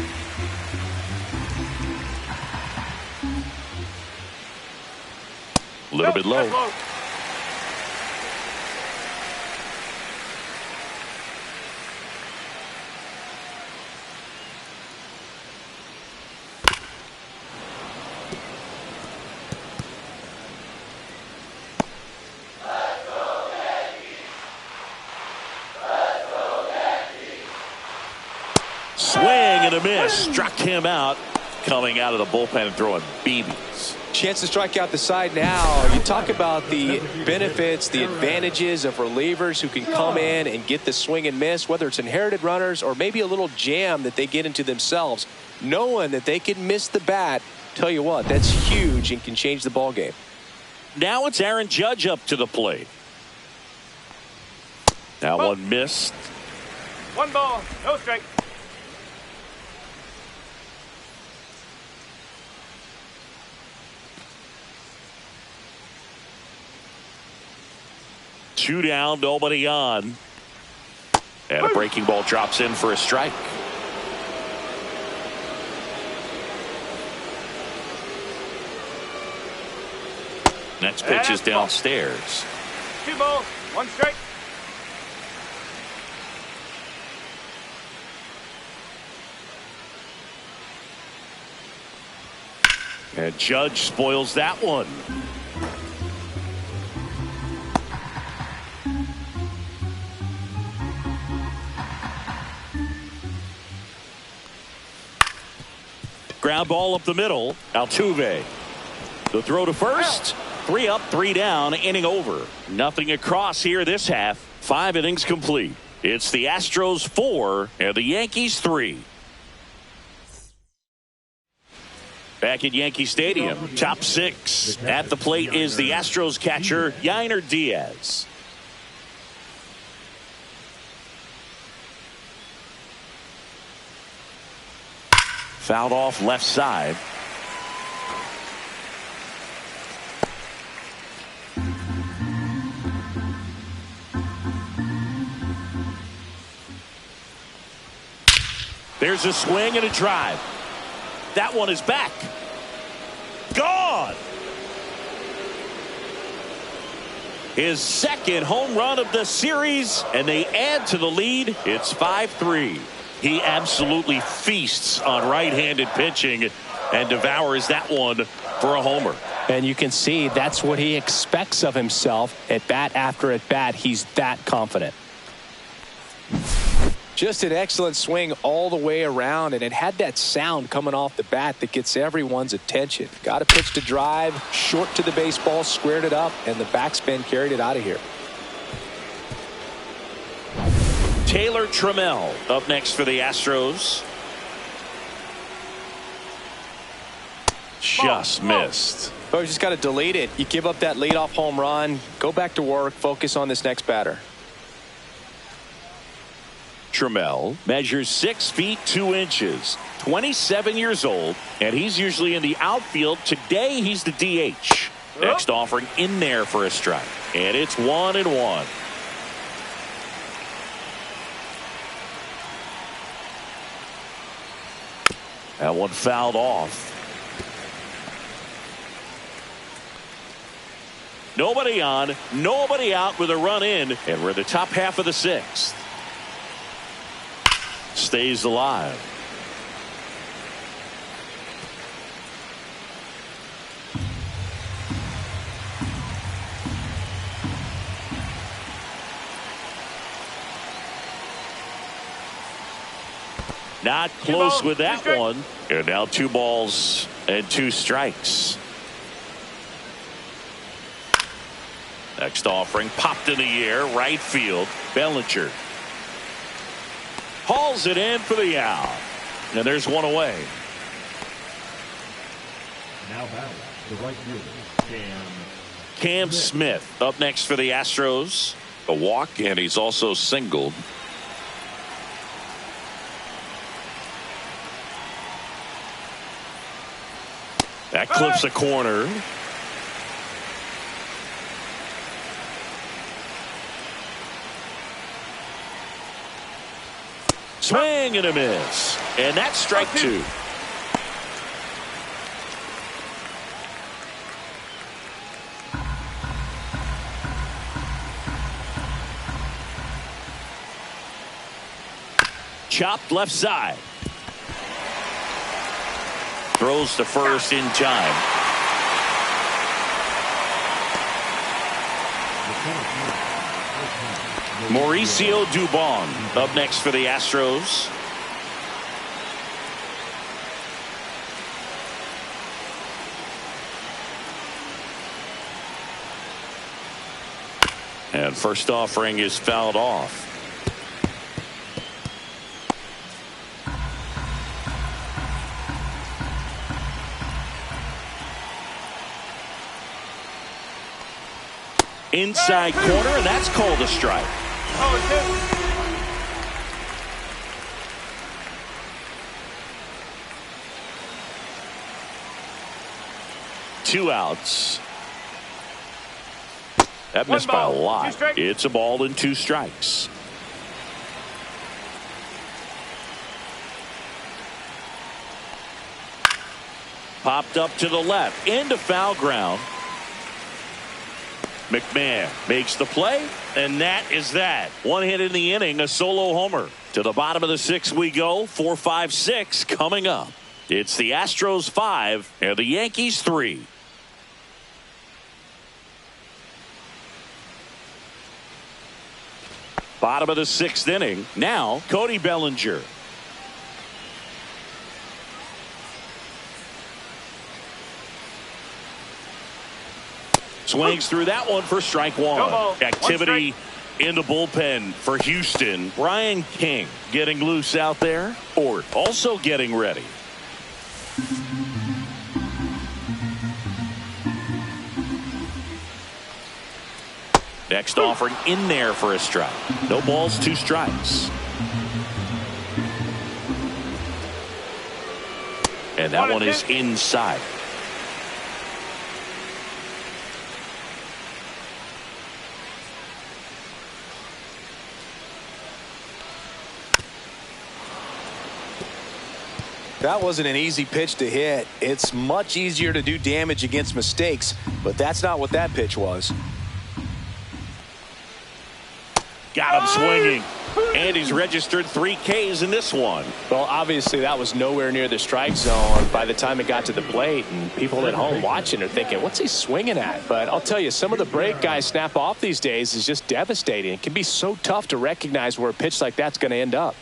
A little bit low. Swing and a miss. Struck him out. Coming out of the bullpen and throwing BBs. Chance to strike out the side now. You talk about the benefits, the advantages of relievers who can come in and get the swing and miss, whether it's inherited runners or maybe a little jam that they get into themselves. Knowing that they can miss the bat, tell you what, that's huge and can change the ball game. Now it's Aaron Judge up to the plate. That one missed. 1 ball, no strike. Two down, nobody on. And a breaking ball drops in for a strike. Next pitch is downstairs. 2 balls, 1 strike. And Judge spoils that one. Ground ball up the middle. Altuve. The throw to first. 3 up, 3 down, inning over. Nothing across here this half. 5 innings complete. It's the Astros 4 and the Yankees 3. Back at Yankee Stadium, top 6. At the plate is the Astros catcher, Yainer Diaz. Fouled off left side. There's a swing and a drive. That one is back. Gone. His second home run of the series, and they add to the lead. It's 5-3. He absolutely feasts on right-handed pitching and devours that one for a homer. And you can see that's what he expects of himself at bat after at bat. He's that confident. Just an excellent swing all the way around, and it had that sound coming off the bat that gets everyone's attention. Got a pitch to drive, short to the baseball, squared it up, and the backspin carried it out of here. Taylor Trammell up next for the Astros. Just missed. Oh, you just got to delete it. You give up that leadoff home run, go back to work, focus on this next batter. Trammell measures 6 feet 2 inches, 27 years old, and he's usually in the outfield. Today he's the DH. Next offering in there for a strike, and it's 1-1. That one fouled off. Nobody on, nobody out with a run in, and we're in the top half of the 6th. Stays alive. Not close with that one. And now 2 balls and 2 strikes. Next offering popped in the air, right field. Bellinger hauls it in for the out. And there's one away. Now batting, the right fielder, Cam Smith up next for the Astros. A walk, and he's also singled. That clips a corner. Swing and a miss. And that's strike 2. Chopped left side. Throws to first in time. Mauricio Dubon up next for the Astros. And first offering is fouled off. Inside corner, and that's called a strike. Two outs. That missed by a lot. It's a ball and 2 strikes. Popped up to the left into foul ground. McMahon makes the play, and that is that. One hit in the inning, a solo homer. To the bottom of the 6th we go. 4, 5, 6 coming up. It's the Astros 5 and the Yankees 3. Bottom of the 6th inning. Now Cody Bellinger. Swings through that one for strike one. Activity in the bullpen for Houston. Brian King getting loose out there. Ford also getting ready. Next offering in there for a strike. No balls, 2 strikes. And that one is inside. That wasn't an easy pitch to hit. It's much easier to do damage against mistakes, but that's not what that pitch was. Got him swinging. And he's registered 3 Ks in this one. Well, obviously that was nowhere near the strike zone by the time it got to the plate, and people at home watching are thinking, what's he swinging at? But I'll tell you, some of the break guys snap off these days is just devastating. It can be so tough to recognize where a pitch like that's going to end up.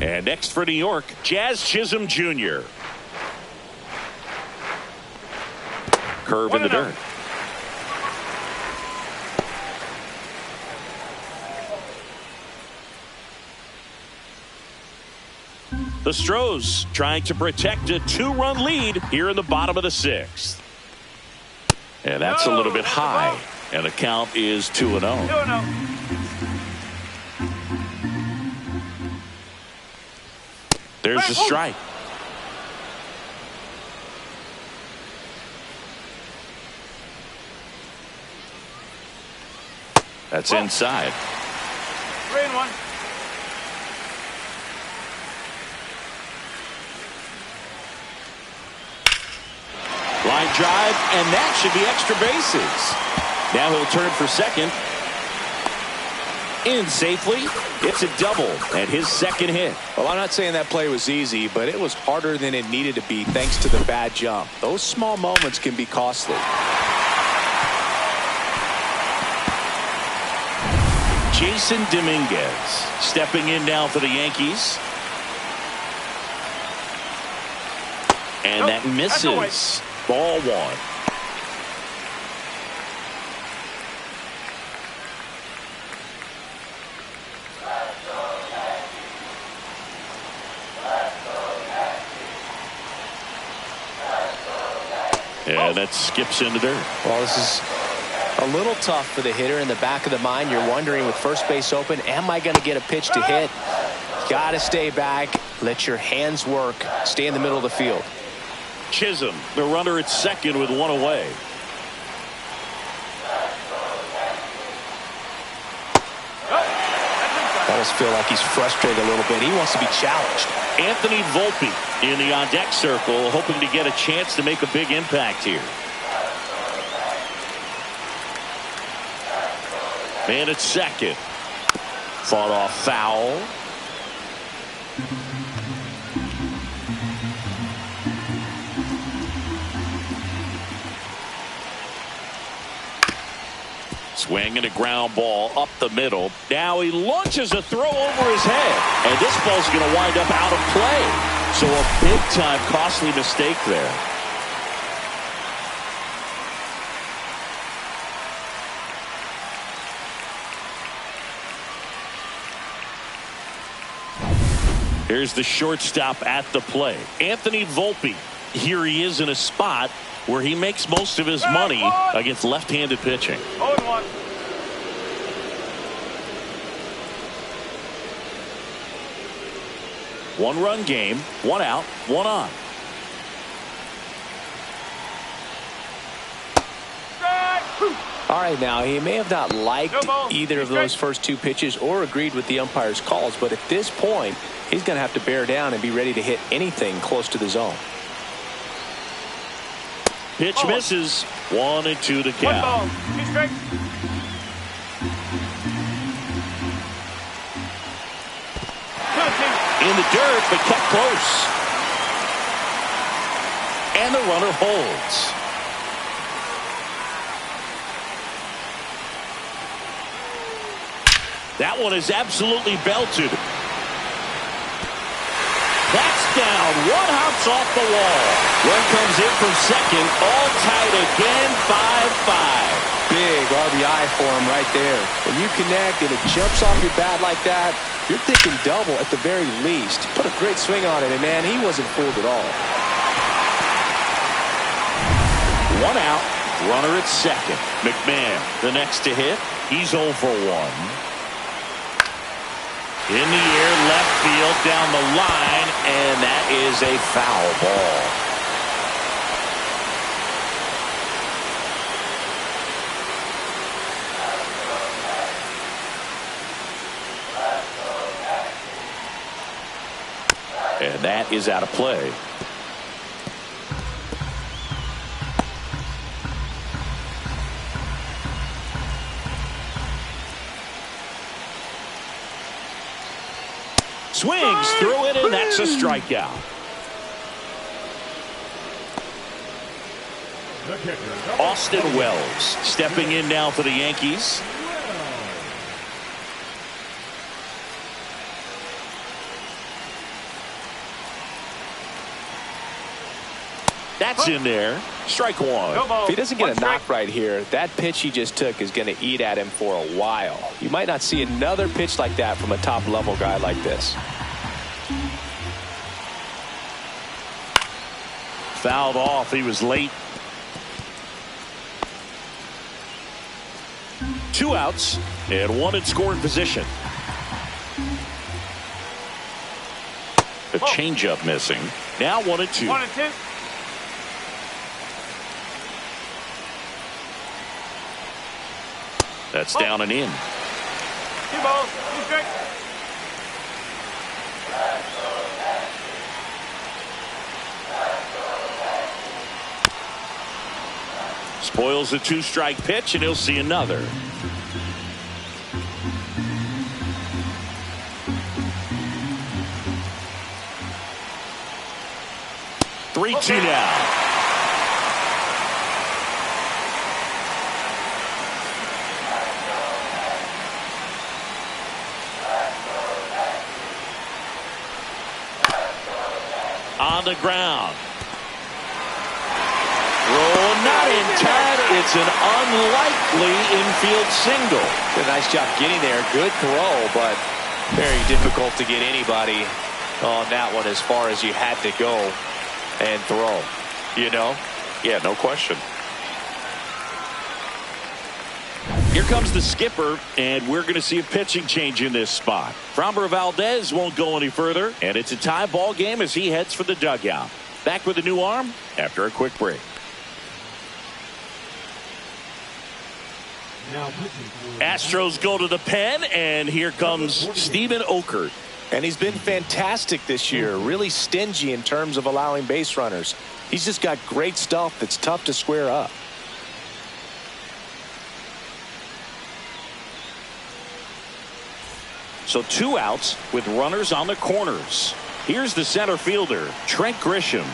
And next for New York, Jazz Chisholm Jr. Curve in the dirt. The Astros trying to protect a 2-run lead here in the bottom of the 6th. And that's a little bit high. And the count is 2-0. There's the strike. That's inside. 3-1. Line drive, and that should be extra bases. Now he'll turn for second. In safely. It's a double and his 2nd hit. Well, I'm not saying that play was easy, but it was harder than it needed to be thanks to the bad jump. Those small moments can be costly. Jason Dominguez stepping in now for the Yankees. And that misses. Ball 1. And that skips into dirt. Well, this is a little tough for the hitter. In the back of the mind, you're wondering with first base open, am I going to get a pitch to hit? Got to stay back. Let your hands work. Stay in the middle of the field. Chisholm, the runner at second with 1 away. I almost feel like he's frustrated a little bit. He wants to be challenged. Anthony Volpe in the on-deck circle, hoping to get a chance to make a big impact here. Man at second. Fought off foul. Swing and a ground ball up the middle. Now he launches a throw over his head. And this ball's going to wind up out of play. So a big-time costly mistake there. Here's the shortstop at the plate, Anthony Volpe. Here he is in a spot where he makes most of his money against left-handed pitching. 0-1. One-run game, one out, one on. All right, now he may have not liked either of those first two pitches or agreed with the umpire's calls, but at this point he's going to have to bear down and be ready to hit anything close to the zone. Pitch misses. 1-2 to count. 1 ball. 2 strikes. In the dirt, but kept close. And the runner holds. That one is absolutely belted. That's down. One hops off the wall. One comes in from second. All tied again. 5-5. Big RBI for him right there. When you connect and it jumps off your bat like that, you're thinking double at the very least. Put a great swing on it, and man, he wasn't fooled at all. One out. Runner at second. McMahon, the next to hit. He's 0 for 1. In the air, left field, down the line, and that is a foul ball. And that is out of play. Swings through it, and that's a strikeout. Austin Wells stepping in now for the Yankees. That's in there. Strike one. If he doesn't get a knock right here, that pitch he just took is going to eat at him for a while. You might not see another pitch like that from a top-level guy like this. Fouled off. He was late. 2 outs and 1 in scoring position. A changeup missing. Now 1-2. 1-2. That's down and in. 2 balls. 2 strikes. Spoils a 2-strike pitch, and he'll see another. Three, 2 now. On the ground. Throw not in time. It's an unlikely infield single. Did a nice job getting there. Good throw, but very difficult to get anybody on that one as far as you had to go and throw. You know? Yeah, no question. Here comes the skipper, and we're going to see a pitching change in this spot. Framber Valdez won't go any further, and it's a tie ball game as he heads for the dugout. Back with a new arm after a quick break. Astros go to the pen, and here comes Steven Okert. And he's been fantastic this year. Really stingy in terms of allowing base runners. He's just got great stuff that's tough to square up. So 2 outs with runners on the corners. Here's the center fielder, Trent Grisham.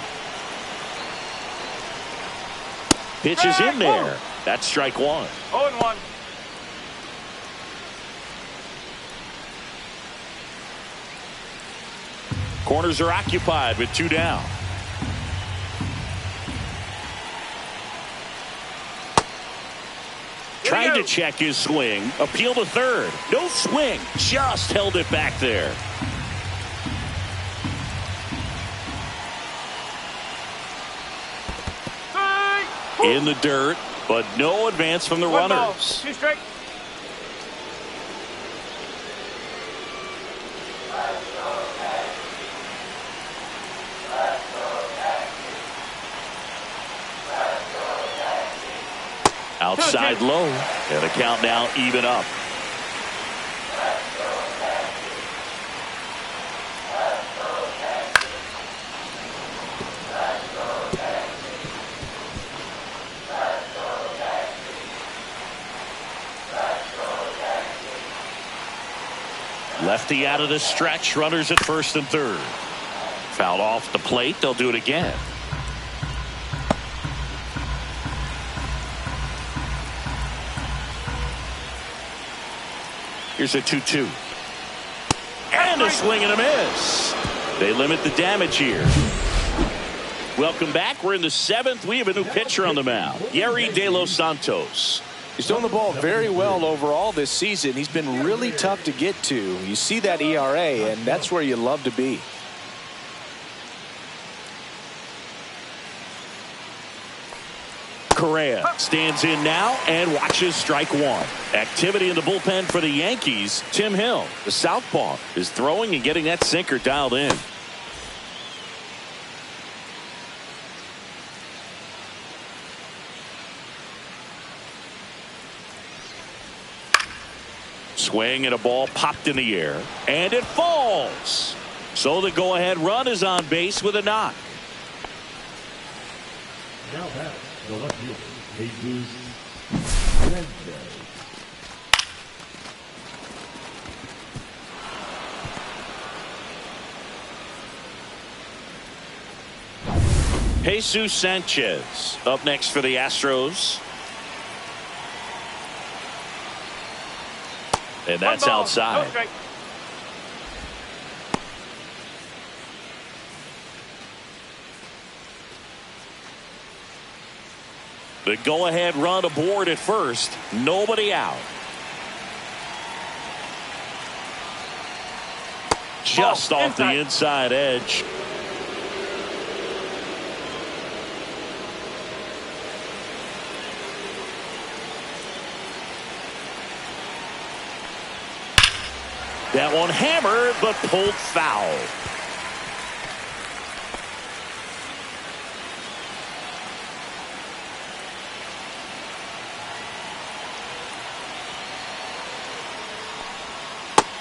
Pitch is in there. That's strike 1. 0-1. Corners are occupied with 2 down. Trying to check his swing. Appeal to third. No swing. Just held it back there. In the dirt, but no advance from the One ball, runners. 2 strikes. Outside low, and a count now even up. Lefty out of the stretch, runners at first and third. Fouled off the plate, they'll do it again. Here's a 2-2. And a swing and a miss. They limit the damage here. Welcome back. We're in the 7th. We have a new pitcher on the mound, Yerry De Los Santos. He's thrown the ball very well overall this season. He's been really tough to get to. You see that ERA, and that's where you love to be. Correa stands in now and watches strike one. Activity in the bullpen for the Yankees. Tim Hill, the southpaw, is throwing and getting that sinker dialed in. Swing and a ball popped in the air, and it falls. So the go-ahead run is on base with a knock. Now back, the left fielder, Jesus Sanchez. Jesus Sanchez up next for the Astros. And that's One ball, outside. no strike. The go-ahead run aboard at first. Nobody out. Just Ball, off the inside edge. That one hammered, but pulled foul.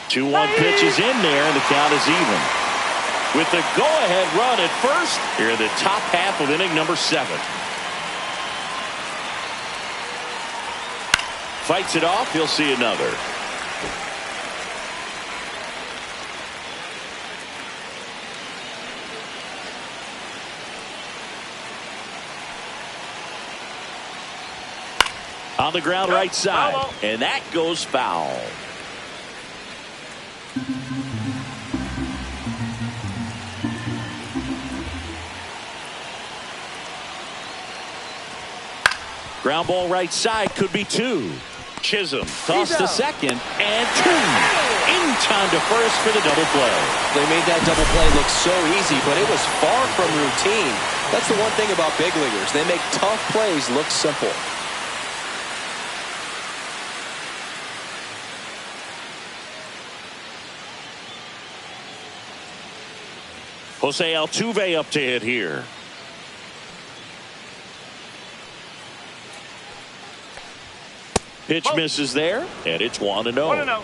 Two-one pitch is in there, and the count is even. With the go-ahead run at first, here in the top half of inning number 7. Fights it off, he'll see another. On the ground right side, and that goes foul. Ground ball right side, could be 2. Chisholm tossed to second, and 2. In time to first for the double play. They made that double play look so easy, but it was far from routine. That's the one thing about big leaguers. They make tough plays look simple. Jose Altuve up to hit here. Pitch misses there, and it's 1-0. 1-0.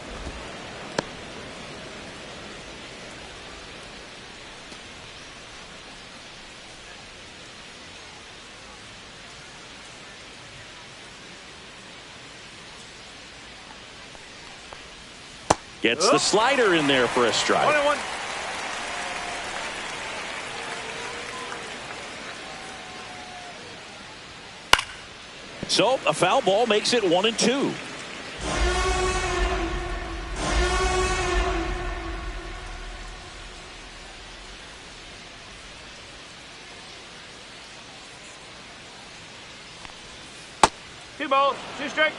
Gets the slider in there for a strike. 1-1. So a foul ball makes it 1-2. Two balls, 2 strikes.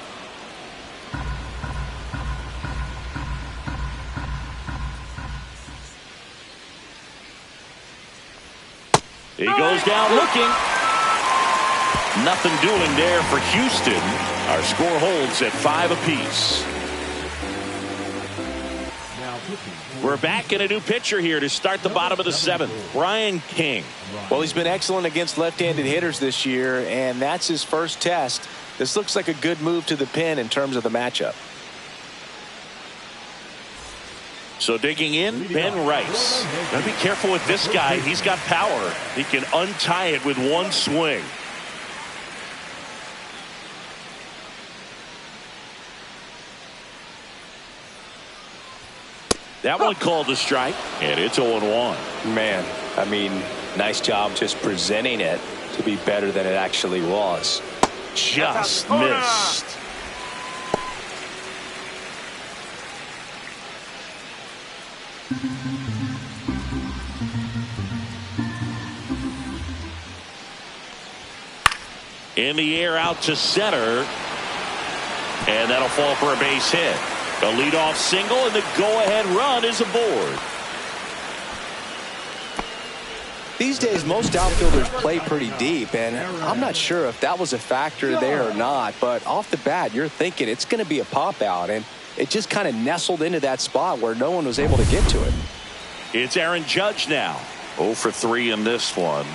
He goes down looking. Nothing doing there for Houston. Our score holds at 5 apiece. We're back in a new pitcher here to start the bottom of the 7th. Brian King. Well, he's been excellent against left-handed hitters this year, and that's his first test. This looks like a good move to the pin in terms of the matchup. So digging in, Ben Rice. Gotta be careful with this guy. He's got power. He can untie it with one swing. That one called a strike, and it's 0-1. Man, I mean, nice job just presenting it to be better than it actually was. Just missed. In the air out to center, and that'll fall for a base hit. A leadoff single, and the go-ahead run is aboard. These days, most outfielders play pretty deep, and I'm not sure if that was a factor there or not, but off the bat, you're thinking it's going to be a pop-out, and it just kind of nestled into that spot where no one was able to get to it. It's Aaron Judge now. 0 for 3 in this one.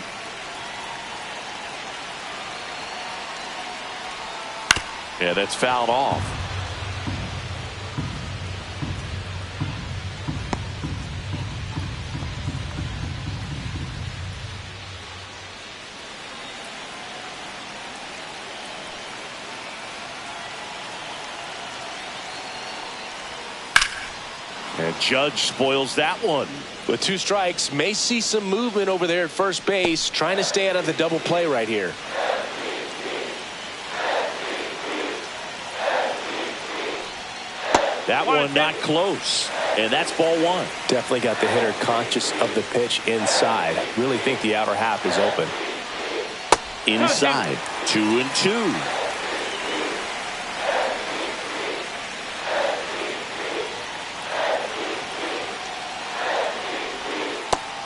Yeah, that's fouled off. And Judge spoils that one. With 2 strikes, may see some movement over there at first base, trying to stay out of the double play right here. That one not close, and that's ball 1. Definitely got the hitter conscious of the pitch inside. Really think the outer half is open. Inside, 2-2.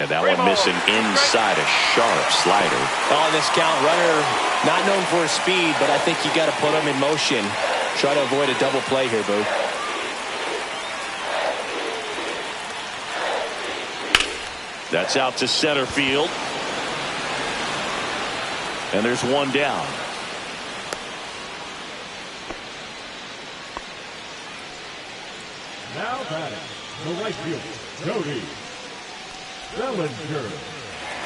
And that one missing inside, a sharp slider. On this count, runner not known for his speed, but I think you got to put him in motion. Try to avoid a double play here, Boo. That's out to center field. And there's one down. Now batting, the right fielder, Cody Bellinger.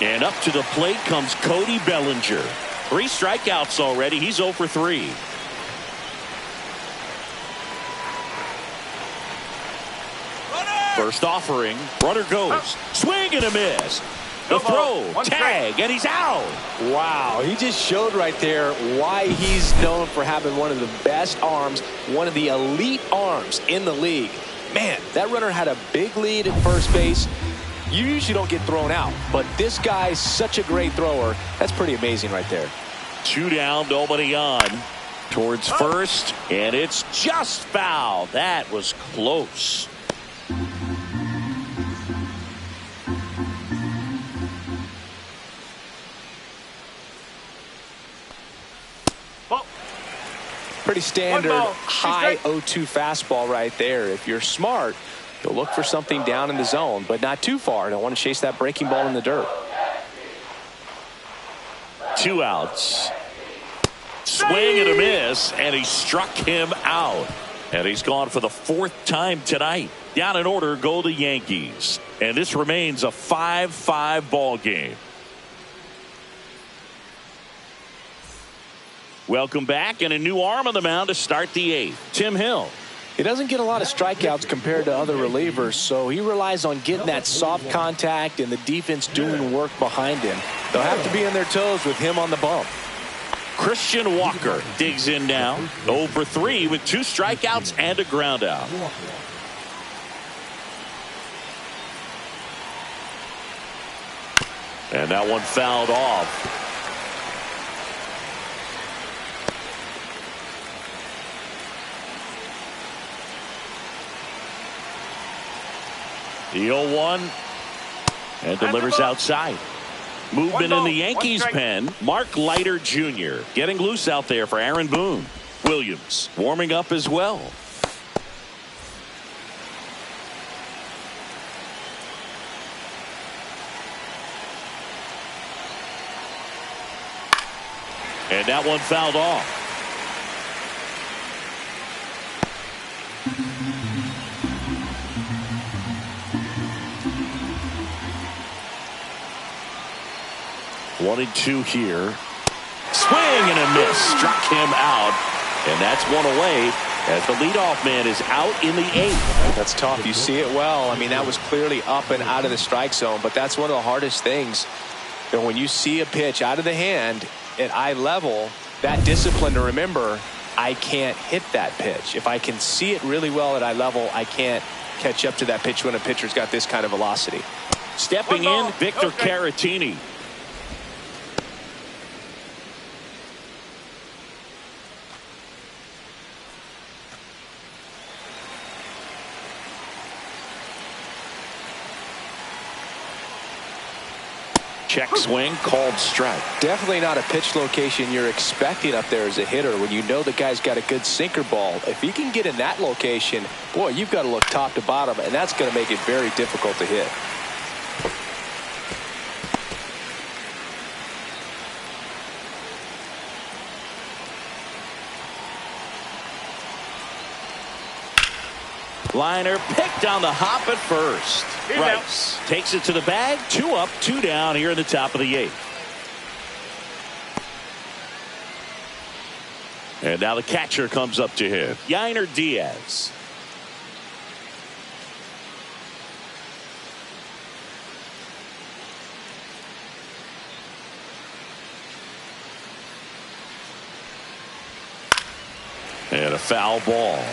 And up to the plate comes Cody Bellinger. 3 strikeouts already. He's 0 for 3. First offering. Runner goes. Swing and a miss. The throw. Tag. And he's out. Wow. He just showed right there why he's known for having one of the best arms, one of the elite arms in the league. Man, that runner had a big lead at first base. You usually don't get thrown out, but this guy's such a great thrower. That's pretty amazing right there. 2 down, nobody on. Towards first, and it's just foul. That was close. Pretty standard high 0-2 fastball right there. If you're smart, you'll look for something down in the zone, but not too far. Don't want to chase that breaking ball in the dirt. 2 outs. Swing and a miss, and he struck him out. And he's gone for the 4th time tonight. Down in order go the Yankees. And this remains a 5-5 ball game. Welcome back, and a new arm on the mound to start the 8th. Tim Hill. He doesn't get a lot of strikeouts compared to other relievers, so he relies on getting that soft contact and the defense doing work behind him. They'll have to be on their toes with him on the bump. Christian Walker digs in now. 0 for 3 with 2 strikeouts and a ground out. And that one fouled off. The 0-1 and delivers outside. Movement in the Yankees pen. Mark Leiter Jr. getting loose out there for Aaron Boone. Williams warming up as well. And that one fouled off. One and two here. Swing and a miss. Struck him out. And that's one away as the leadoff man is out in the eighth. That's tough. You see it well. I mean, that was clearly up and out of the strike zone, but that's one of the hardest things. You know, when you see a pitch out of the hand at eye level, that discipline to remember, I can't hit that pitch. If I can see it really well at eye level, I can't catch up to that pitch when a pitcher's got this kind of velocity. Stepping in, Victor Caratini. Check swing, called strike. Definitely not a pitch location you're expecting up there as a hitter when you know the guy's got a good sinker ball. If he can get in that location, boy, you've got to look top to bottom, and that's going to make it very difficult to hit. Liner picked on the hop at first. Rice takes it to the bag. 2 up, 2 down here in the top of the 8th. And now the catcher comes up to him. Yainer Diaz. And a foul ball.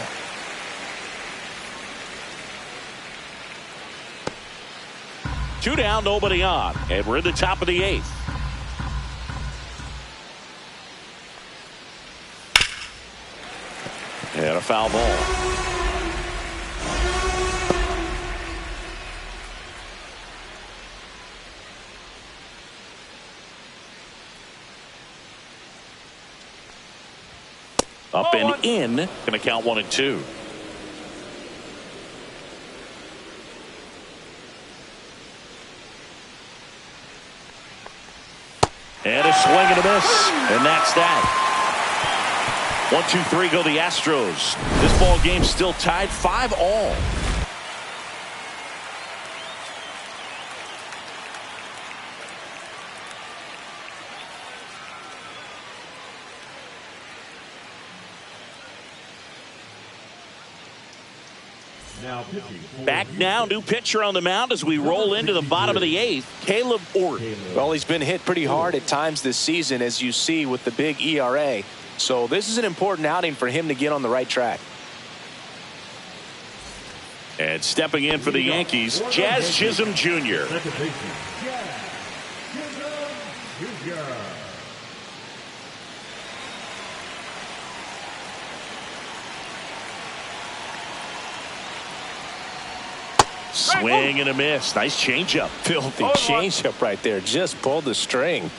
Two down, nobody on, and we're in the top of the 8th. And a foul ball. Up and in, going to count 1 and 2. And a swing and a miss. And that's that. 1, 2, 3 go the Astros. This ball game still tied 5-all. Back now, new pitcher on the mound as we roll into the bottom of the 8th, Caleb Orton. Well, he's been hit pretty hard at times this season, as you see with the big ERA. So this is an important outing for him to get on the right track. And stepping in for the Yankees, Jazz Chisholm Jr. Swing and a miss. Nice changeup. Filthy changeup right there. Just pulled the string.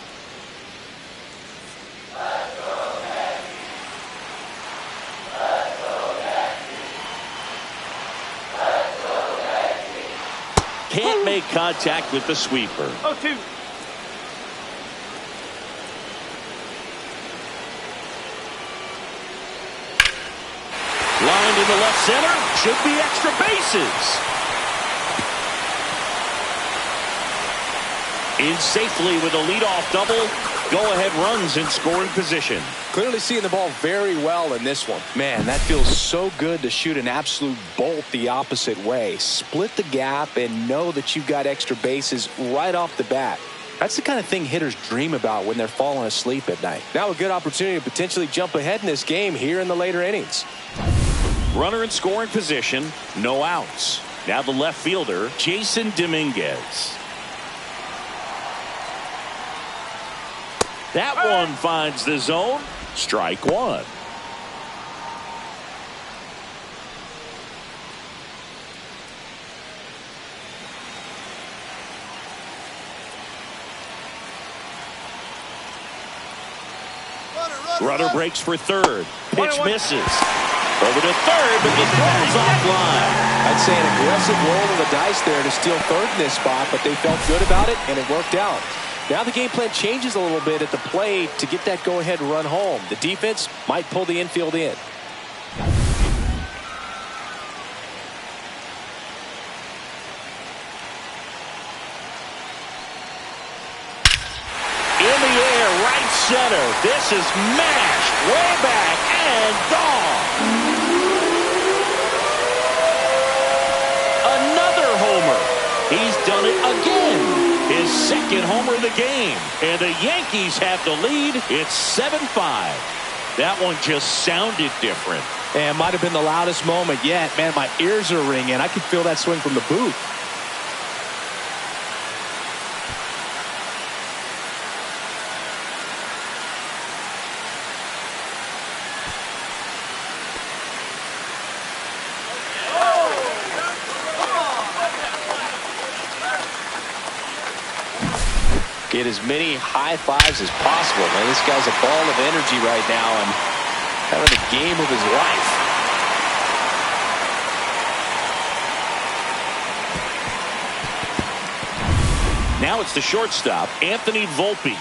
Can't make contact with the sweeper. 0-2. Lined in the left center. Should be extra bases. In safely with a leadoff double. Go-ahead runs in scoring position. Clearly seeing the ball very well in this one. Man, that feels so good to shoot an absolute bolt the opposite way. Split the gap and know that you've got extra bases right off the bat. That's the kind of thing hitters dream about when they're falling asleep at night. Now a good opportunity to potentially jump ahead in this game here in the later innings. Runner in scoring position, no outs. Now the left fielder, Jason Dominguez. That one finds the zone. Strike 1. Runner breaks for third. Pitch misses. Over to third, but the throws offline. I'd say an aggressive roll of the dice there to steal third in this spot, but they felt good about it, and it worked out. Now the game plan changes a little bit at the plate to get that go-ahead run home. The defense might pull the infield in. In the air, right center. This is mashed way back and gone. Another homer. He's done it again. His second homer of the game. And the Yankees have the lead. It's 7-5. That one just sounded different. And might have been the loudest moment yet. Man, my ears are ringing. I could feel that swing from the booth. Get as many high fives as possible. Man, this guy's a ball of energy right now and having the game of his life. Now it's the shortstop, Anthony Volpe.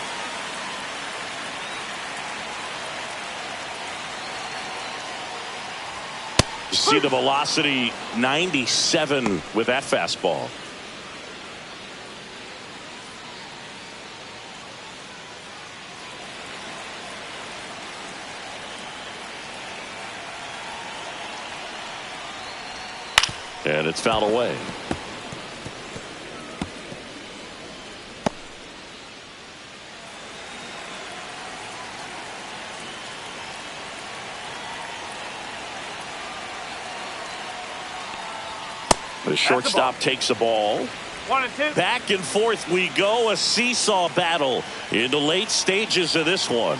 You see the velocity, 97 with that fastball. And it's fouled away. The shortstop takes the ball. 1-2. Back and forth we go. A seesaw battle in the late stages of this one.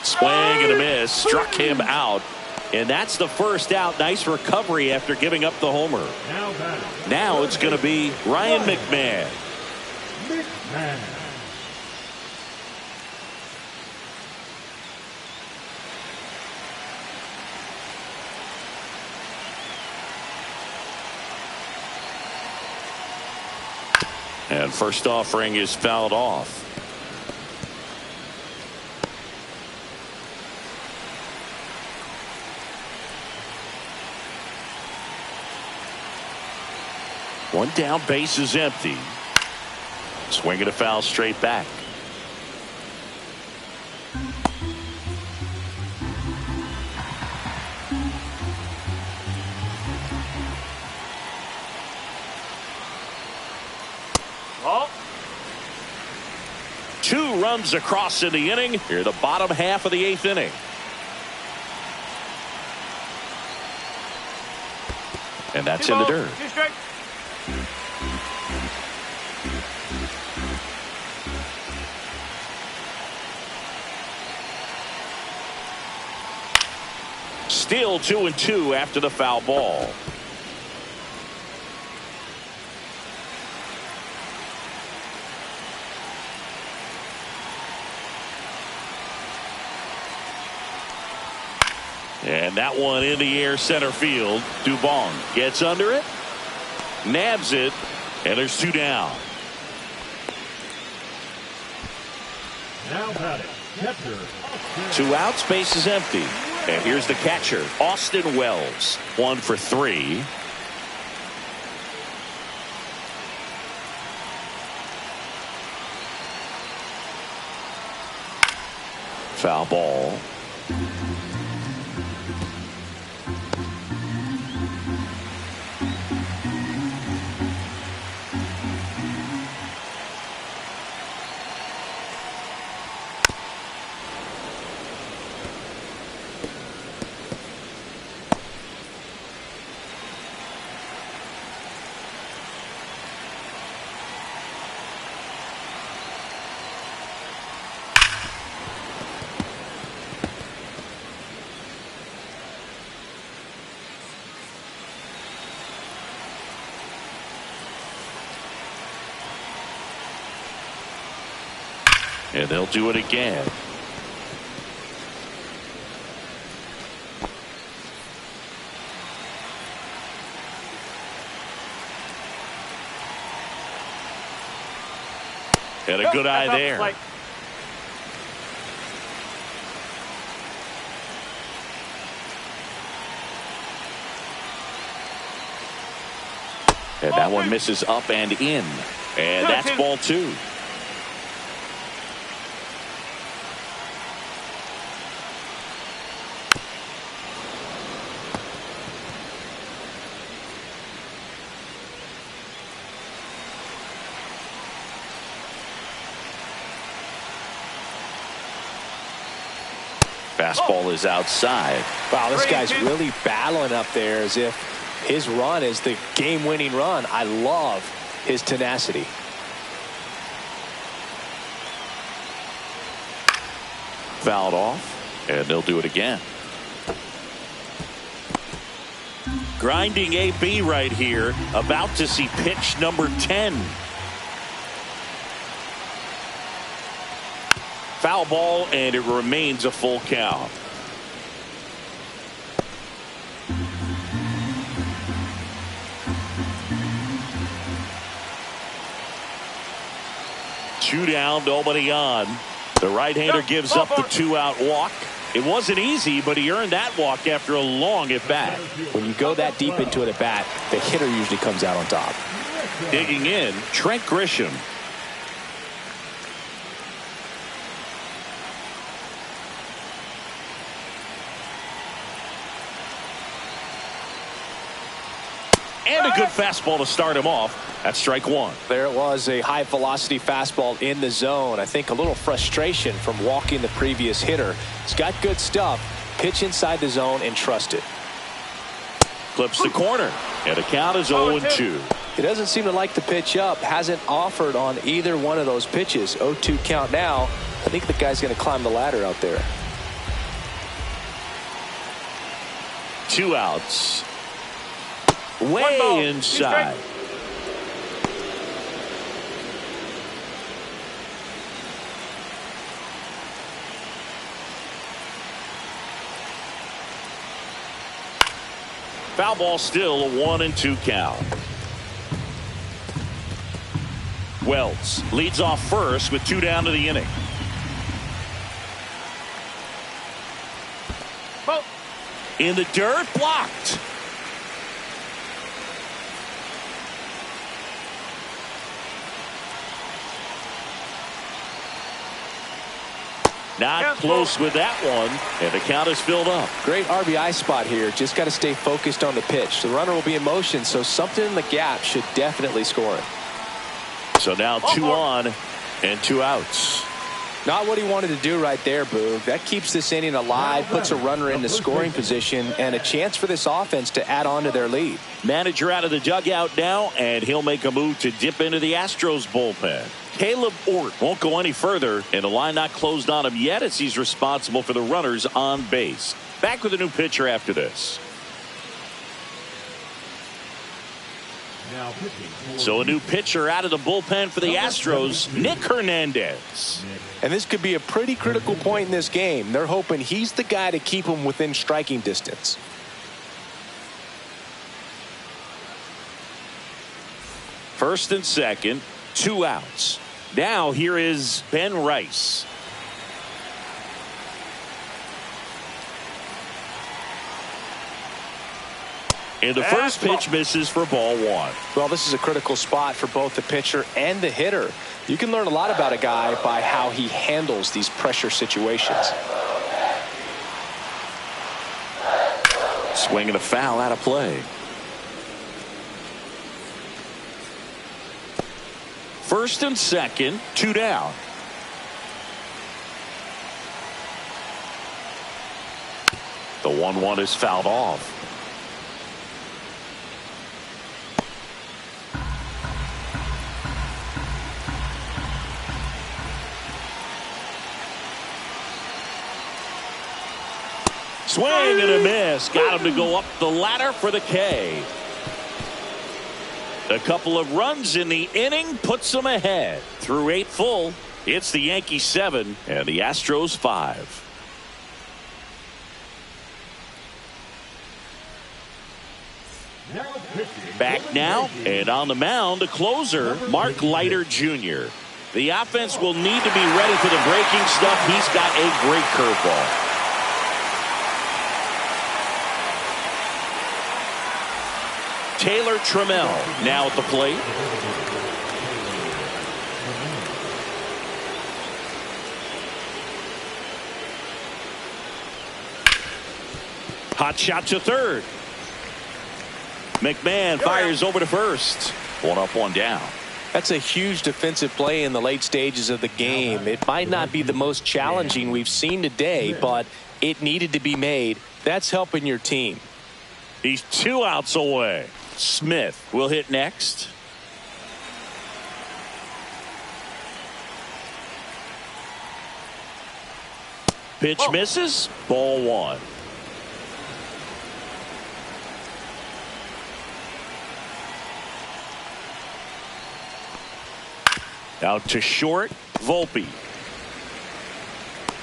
Swing and a miss. Struck him out. And that's the first out. Nice recovery after giving up the homer. Now it's going to be Ryan McMahon. And first offering is fouled off. One down, base is empty. Swinging a foul straight back. Oh. 2 runs across in the inning. Here, the bottom half of the 8th inning. And that's in the dirt. 2 straight. Still 2-2 after the foul ball. And that one in the air center field. Dubon gets under it, nabs it, and there's 2 down. Now batting, catcher, 2 outs, base is empty. And here's the catcher, Austin Wells. 1 for 3. Foul ball. And they'll do it again. Had a good eye there. And that one misses up and in. And that's ball 2. Fastball is outside. Wow, this guy's really battling up there as if his run is the game-winning run. I love his tenacity. Fouled off, and they'll do it again. Grinding AB right here, about to see pitch number 10. Foul ball, and it remains a full count. Two down, nobody on. The right-hander gives up the 2-out walk. It wasn't easy, but he earned that walk after a long at-bat. When you go that deep into an at-bat, the hitter usually comes out on top. Digging in, Trent Grisham. And a good fastball to start him off. That's strike 1. There it was, a high velocity fastball in the zone. I think a little frustration from walking the previous hitter. He's got good stuff. Pitch inside the zone and trust it. Clips the corner. And the count is 0-2. He doesn't seem to like the pitch up. Hasn't offered on either one of those pitches. 0-2 count now. I think the guy's going to climb the ladder out there. 2 outs. Way inside. Foul ball, still a 1-2 count. Wells leads off first with 2 down to the inning. In the dirt, blocked. Not close with that one, and the count is filled up. Great RBI spot here. Just got to stay focused on the pitch. The runner will be in motion, so something in the gap should definitely score him. So now 2 on and 2 outs. Not what he wanted to do right there, Boog. That keeps this inning alive, puts a runner in the scoring position, and a chance for this offense to add on to their lead. Manager out of the dugout now, and he'll make a move to dip into the Astros bullpen. Caleb Ort won't go any further, and the line not closed on him yet as he's responsible for the runners on base. Back with a new pitcher after this. So a new pitcher out of the bullpen for the Astros, Nick Hernandez. And this could be a pretty critical point in this game. They're hoping he's the guy to keep them within striking distance. First and second, 2 outs. Now here is Ben Rice. And the first pitch misses for ball 1. Well, this is a critical spot for both the pitcher and the hitter. You can learn a lot about a guy by how he handles these pressure situations. Swing and a foul out of play. First and second, 2 down. The 1-1 is fouled off. Swing and a miss. Got him to go up the ladder for the K. A couple of runs in the inning puts them ahead. Through 8 full, It's the Yankees 7 and the Astros 5. Back now, and on the mound, the closer, Mark Leiter Jr. The offense will need to be ready for the breaking stuff. He's got a great curveball. Taylor Trammell now at the plate. Hot shot to third. McMahon fires over to first. One up, one down. That's a huge defensive play in the late stages of the game. It might not be the most challenging we've seen today, but it needed to be made. That's helping your team. He's 2 outs away. Smith will hit next. Pitch misses. Ball 1. Out to short, Volpe.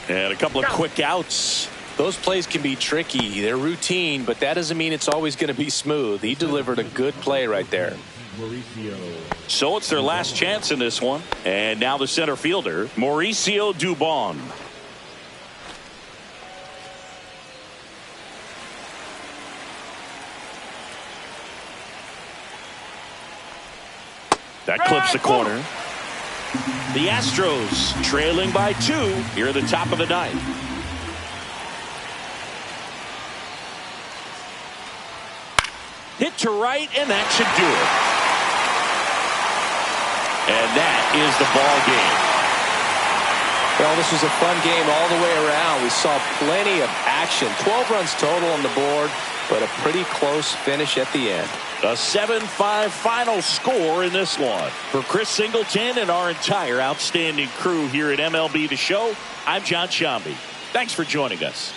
And a couple of quick outs. Those plays can be tricky. They're routine, but that doesn't mean it's always going to be smooth. He delivered a good play right there. So it's their last chance in this one. And now the center fielder, Mauricio Dubon. That clips the corner. The Astros trailing by 2 here at the top of the 9th. Hit to right, and that should do it. And that is the ball game. Well, this was a fun game all the way around. We saw plenty of action. 12 runs total on the board, but a pretty close finish at the end. A 7-5 final score in this one. For Chris Singleton and our entire outstanding crew here at MLB The Show, I'm John Shambi. Thanks for joining us.